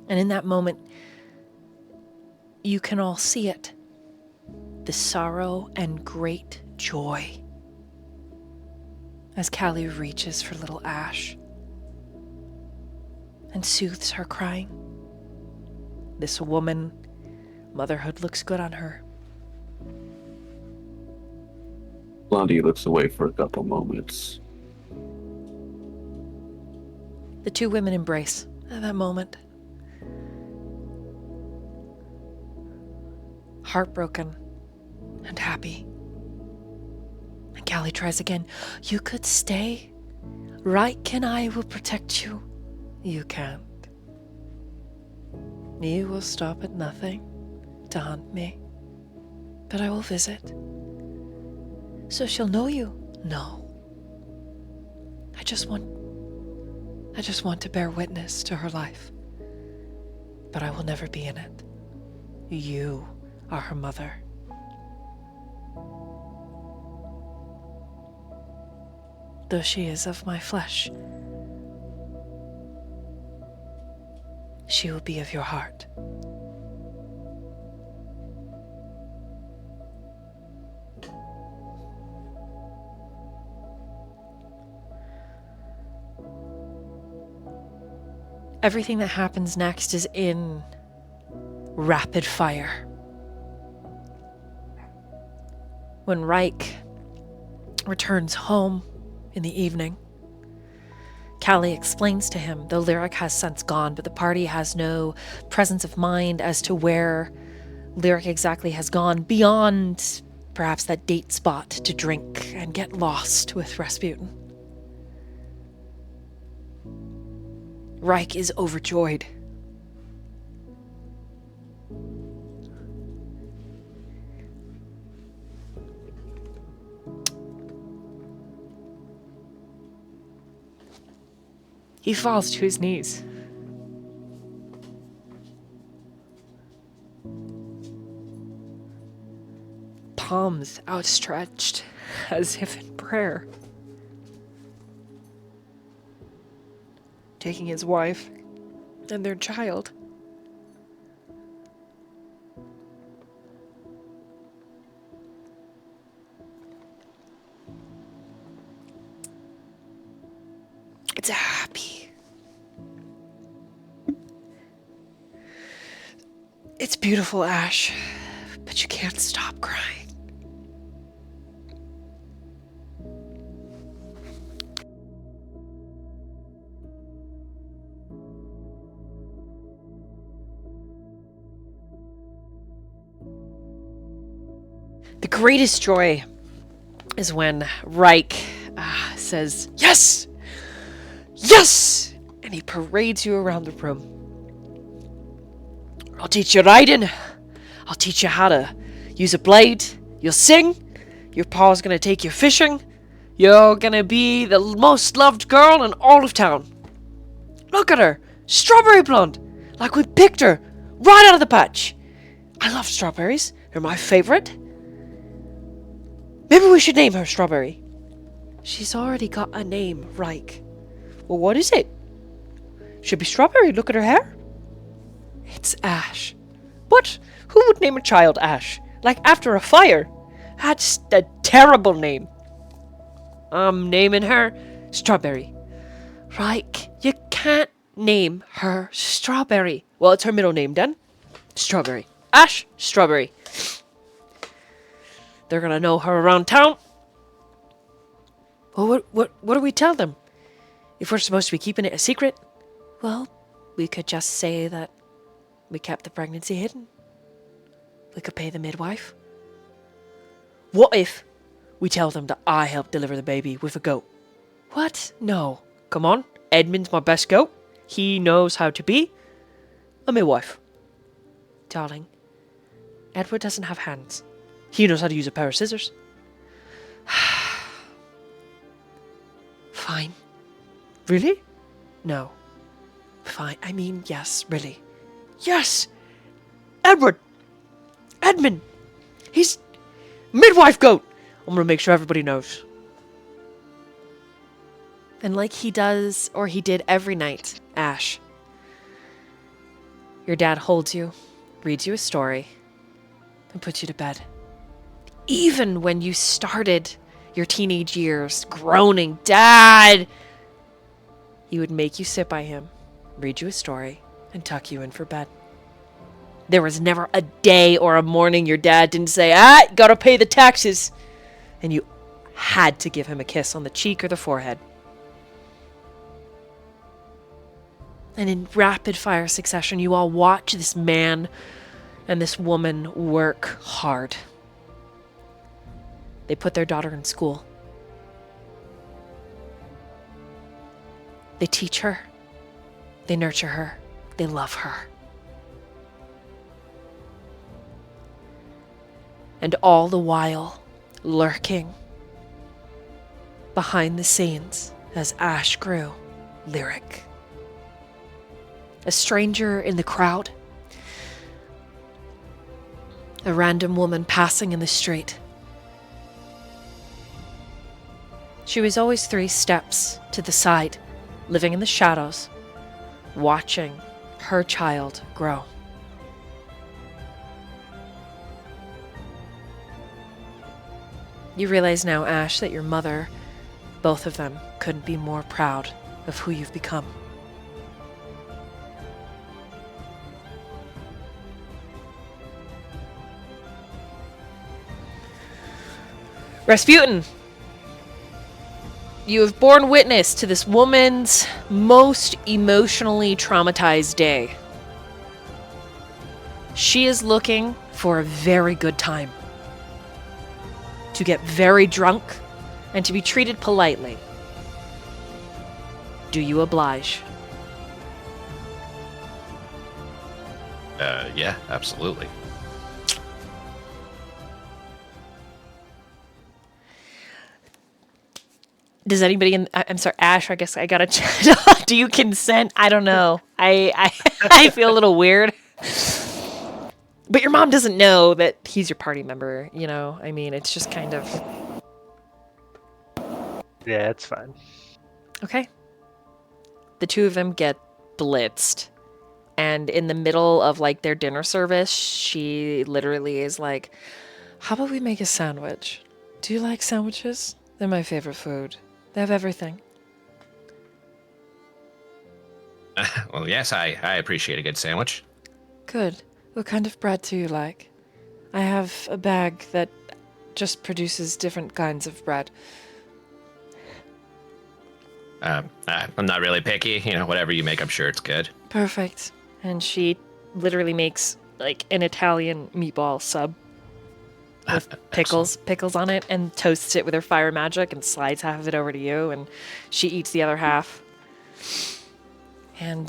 And in that moment, you can all see it. The sorrow and great joy. As Callie reaches for little Ash and soothes her crying. This woman, motherhood looks good on her. Blondie looks away for a couple moments. The two women embrace at that moment. Heartbroken and happy. And Callie tries again. You could stay. Reich and I will protect you. You can't. You will stop at nothing to hunt me. But I will visit. So she'll know you? No. I just want to bear witness to her life. But I will never be in it. You are her mother. Though she is of my flesh, she will be of your heart. Everything that happens next is in rapid fire. When Reich returns home in the evening, Callie explains to him, though Lyric has since gone, but the party has no presence of mind as to where Lyric exactly has gone, beyond perhaps that date spot to drink and get lost with Rasputin. Reich is overjoyed. He falls to his knees. Palms outstretched as if in prayer. Taking his wife and their child. It's happy. It's beautiful, Ash, but you can't stop crying. The greatest joy is when Reich says, "Yes! Yes!" And he parades you around the room. I'll teach you riding. I'll teach you how to use a blade. You'll sing. Your pa's gonna take you fishing. You're gonna be the most loved girl in all of town. Look at her. Strawberry blonde. Like we picked her right out of the patch. I love strawberries. They're my favorite. Maybe we should name her Strawberry. She's already got a name, Reich. Well, what is it? Should be Strawberry. Look at her hair. It's Ash. What? Who would name a child Ash? Like after a fire? That's a terrible name. I'm naming her Strawberry. Reich, you can't name her Strawberry. Well, it's her middle name, then. Strawberry. Ash Strawberry. They're gonna know her around town. Well, what do we tell them? If we're supposed to be keeping it a secret? Well, we could just say that we kept the pregnancy hidden. We could pay the midwife. What if we tell them that I helped deliver the baby with a goat? What? No. Come on. Edmund's my best goat. He knows how to be a midwife. Darling, Edward doesn't have hands. He knows how to use a pair of scissors. Fine. Really? No. Fine. I mean, yes, really. Yes! Edward! Edmund! He's midwife goat! I'm gonna make sure everybody knows. And like he does, or he did every night, Ash, your dad holds you, reads you a story, and puts you to bed. Even when you started your teenage years groaning, Dad, he would make you sit by him, read you a story, and tuck you in for bed. There was never a day or a morning your dad didn't say, gotta pay the taxes. And you had to give him a kiss on the cheek or the forehead. And in rapid fire succession, you all watch this man and this woman work hard. They put their daughter in school. They teach her. They nurture her. They love her. And all the while, lurking behind the scenes as Ash grew lyric. A stranger in the crowd. A random woman passing in the street. She was always 3 steps to the side, living in the shadows, watching her child grow. You realize now, Ash, that your mother, both of them, couldn't be more proud of who you've become. Rasputin, you have borne witness to this woman's most emotionally traumatized day. She is looking for a very good time. To get very drunk and to be treated politely. Do you oblige? Yeah, absolutely. Does anybody I'm sorry, Ash, I guess I gotta do you consent? I don't know. I feel a little weird. But your mom doesn't know that he's your party member, you know? I mean, it's just kind of... Yeah, it's fine. Okay. The 2 of them get blitzed. And in the middle of, like, their dinner service, she literally is like, how about we make a sandwich? Do you like sandwiches? They're my favorite food. They have everything. Well, yes, I appreciate a good sandwich. Good. What kind of bread do you like? I have a bag that just produces different kinds of bread. I'm not really picky. You know, whatever you make, I'm sure it's good. Perfect. And she literally makes, like, an Italian meatball sub with pickles on it, and toasts it with her fire magic and slides half of it over to you, and she eats the other half. And,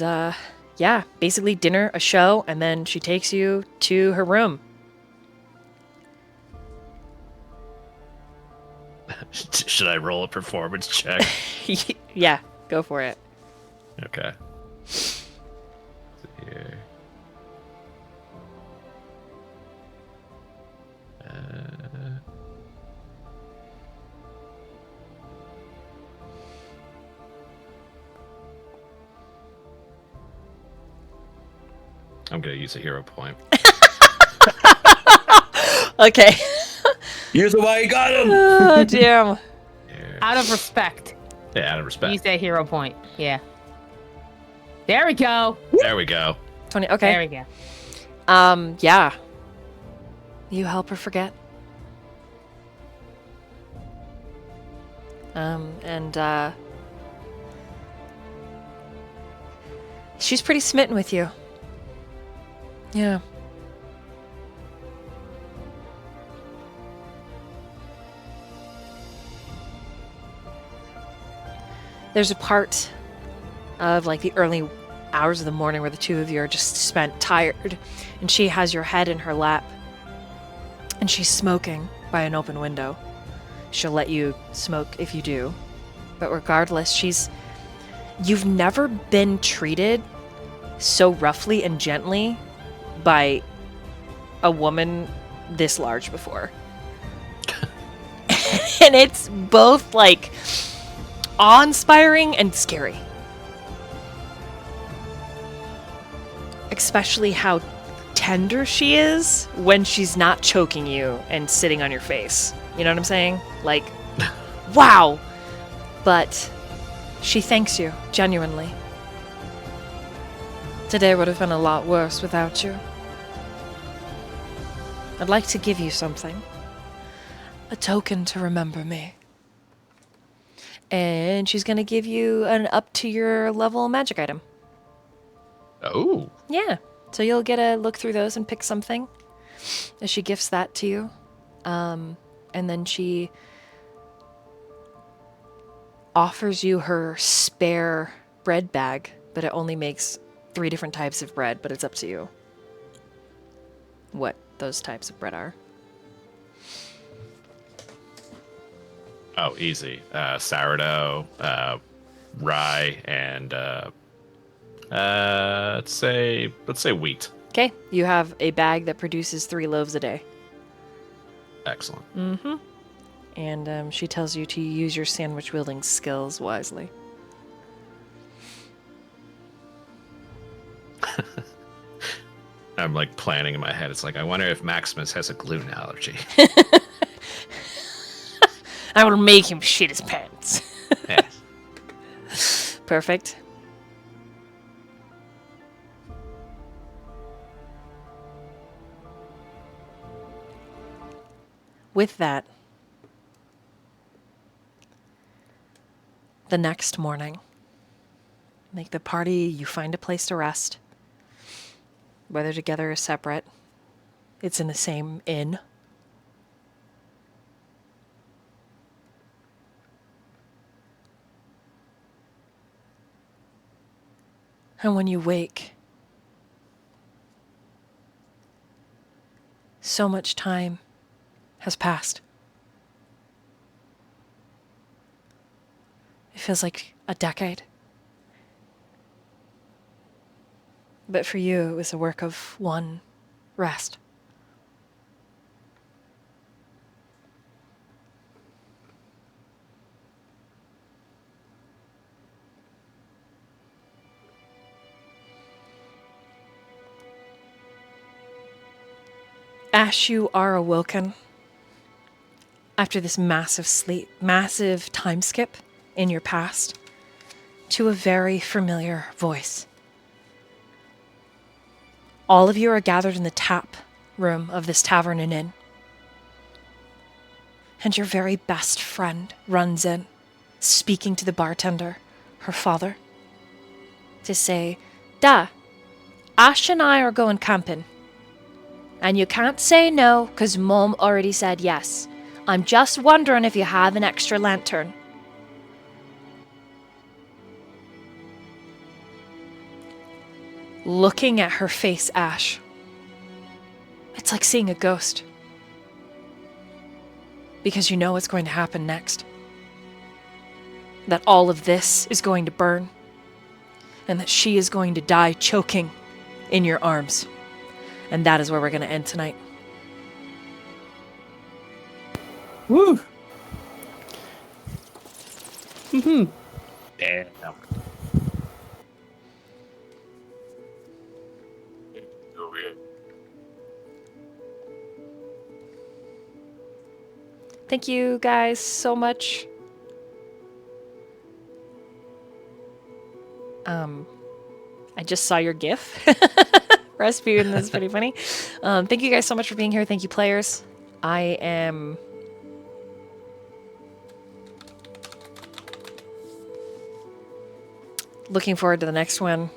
yeah, basically dinner, a show, and then she takes you to her room. Should I roll a performance check? Yeah, go for it. Okay. Let's see here. I'm gonna use a hero point. Okay. Here's why you got him. Oh, damn. Here. Out of respect. Yeah, out of respect. Use that hero point. Yeah. There we go. There we go. 20. Okay. There we go. Yeah. You help her forget. And she's pretty smitten with you. Yeah. There's a part of like the early hours of the morning where the two of you are just spent tired, and she has your head in her lap, and she's smoking by an open window. She'll let you smoke if you do, but regardless, you've never been treated so roughly and gently by a woman this large before. And it's both like awe-inspiring and scary. Especially how tender she is when she's not choking you and sitting on your face. You know what I'm saying? Like, wow! But she thanks you, genuinely. Today would have been a lot worse without you. I'd like to give you something. A token to remember me. And she's gonna give you an up to your level magic item. Oh. Yeah. So you'll get a look through those and pick something as she gifts that to you. And then she offers you her spare bread bag, but it only makes 3 different types of bread, but it's up to you what those types of bread are. Oh, easy. Sourdough, rye, and let's say wheat. Okay, you have a bag that produces 3 loaves a day. Excellent. Mm-hmm. And she tells you to use your sandwich wielding skills wisely. I'm like planning in my head. It's like, I wonder if Maximus has a gluten allergy. I will make him shit his pants. Yes. Perfect. With that, the next morning, like the party, you find a place to rest. Whether together or separate, it's in the same inn. And when you wake, so much time has passed. It feels like a decade. But for you, it was a work of one rest. Ash, you are awoken after this massive time skip in your past to a very familiar voice. All of you are gathered in the tap room of this tavern and inn. And your very best friend runs in, speaking to the bartender, her father, to say, "Da, Ash and I are going camping. And you can't say no, 'cause Mom already said yes. I'm just wondering if you have an extra lantern." Looking at her face, Ash, it's like seeing a ghost. Because you know what's going to happen next. That all of this is going to burn. And that she is going to die choking in your arms. And that is where we're going to end tonight. Woo! Mm-hmm. Damn. Thank you guys so much. I just saw your GIF. Rasputin, that's pretty funny. Thank you guys so much for being here. Thank you, players. I am... looking forward to the next one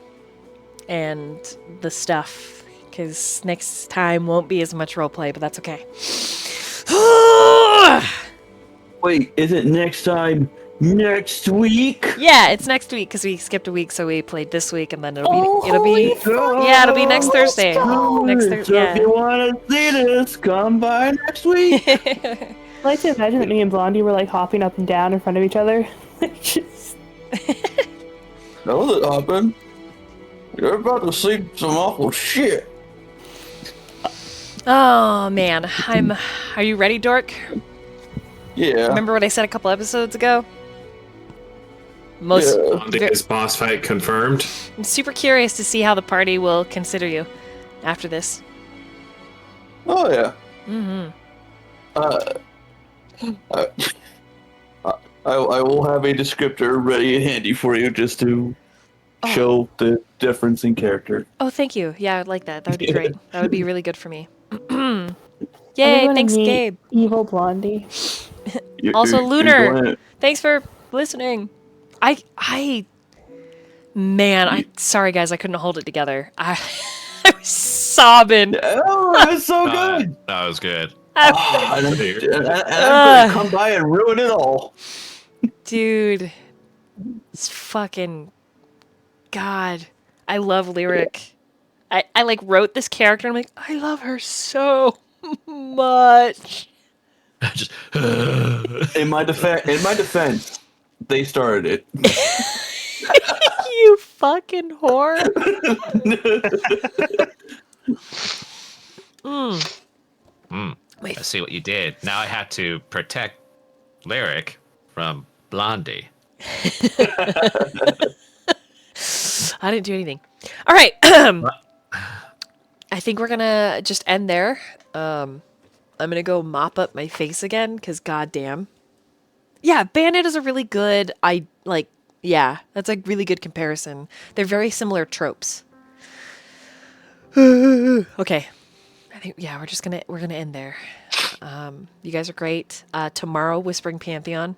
and the stuff, because next time won't be as much roleplay, but that's okay. Wait, is it next time next week? Yeah, it's next week because we skipped a week, so we played this week, and then it'll be God. yeah, it'll be next Thursday. Next So Thursday. if you want to see this, come by next week. I like to imagine that me and Blondie were like hopping up and down in front of each other. Just... That was it, hopping. You're about to see some awful shit. Oh man, Are you ready, Dork? Yeah. Remember what I said a couple episodes ago? Most. Blondie's boss fight confirmed. I'm super curious to see how the party will consider you after this. Oh yeah. Mm-hmm. I will have a descriptor ready and handy for you just to show the difference in character. Oh, thank you. Yeah, I'd like that. That would be great. That would be really good for me. Yay, Everyone thanks, meet Gabe. Evil Blondie. Also, Lunar, thanks for listening. Man, sorry guys, I couldn't hold it together. I was sobbing. Oh, that was so good. That was good. And I'm gonna come by and ruin it all. Dude, it's fucking God. I love Lyric. I like wrote this character and I'm like, I love her so much. Just In my defense, they started it. You fucking whore. I see what you did. Now I have to protect Lyric from Blondie. I didn't do anything. All right. I think we're gonna just end there. I'm gonna go mop up my face again because goddamn. Yeah, Bandit is a really good. That's a really good comparison. They're very similar tropes. Okay, I think we're gonna end there. You guys are great. Tomorrow, Whispering Pantheon,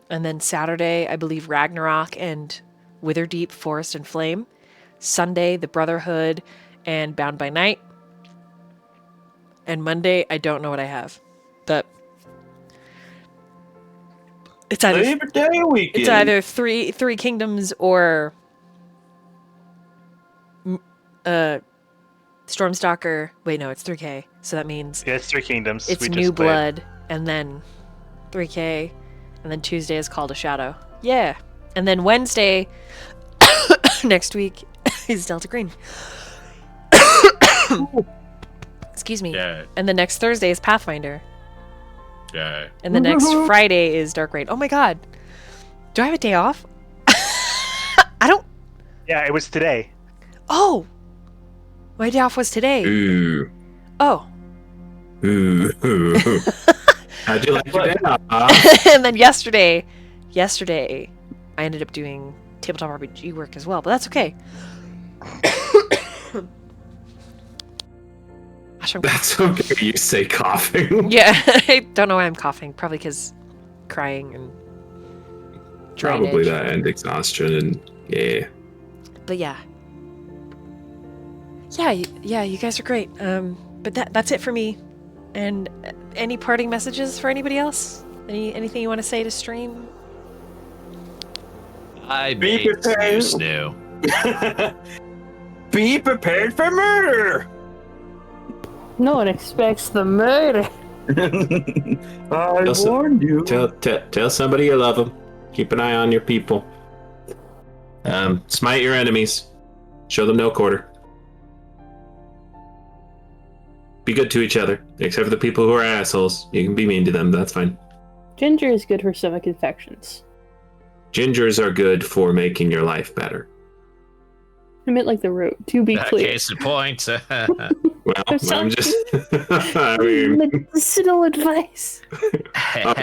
and then Saturday, I believe Ragnarok and Witherdeep, Forest and Flame. Sunday, the Brotherhood and Bound by Night. And Monday, I don't know what I have, but it's either Labor Day weekend. It's either three Kingdoms or Stormstalker. Wait, no, it's 3K. So that means Yeah, it's Three Kingdoms. it's We just New played. Blood, and then 3K, and then Tuesday is Call to Shadow. Yeah, and then Wednesday next week is Delta Green. Excuse me. Yeah. And the next Thursday is Pathfinder. Yeah. And the next Friday is Dark Raid. Oh my god. Do I have a day off? I don't... Yeah, it was today. Oh! My day off was today. Ooh. Oh. Ooh. How'd you like your day off? And then yesterday, I ended up doing tabletop RPG work as well, but that's okay. Gosh, That's okay. You say coughing. Yeah, I don't know why I'm coughing. Probably because crying and Probably drainage. that and exhaustion and yeah. But yeah, you guys are great. But that's it for me. And any parting messages for anybody else? Anything you want to say to stream? I Be made prepared. new. Be prepared for murder. No one expects the murder. I Listen, warned you. Tell somebody you love them. Keep an eye on your people. Smite your enemies. Show them no quarter. Be good to each other, except for the people who are assholes. You can be mean to them, that's fine. Ginger is good for stomach infections. Gingers are good for making your life better. I meant like the root, to be clear. Case in point. Well, I'm sorry. I'm just... I mean... Medicinal advice. Oh,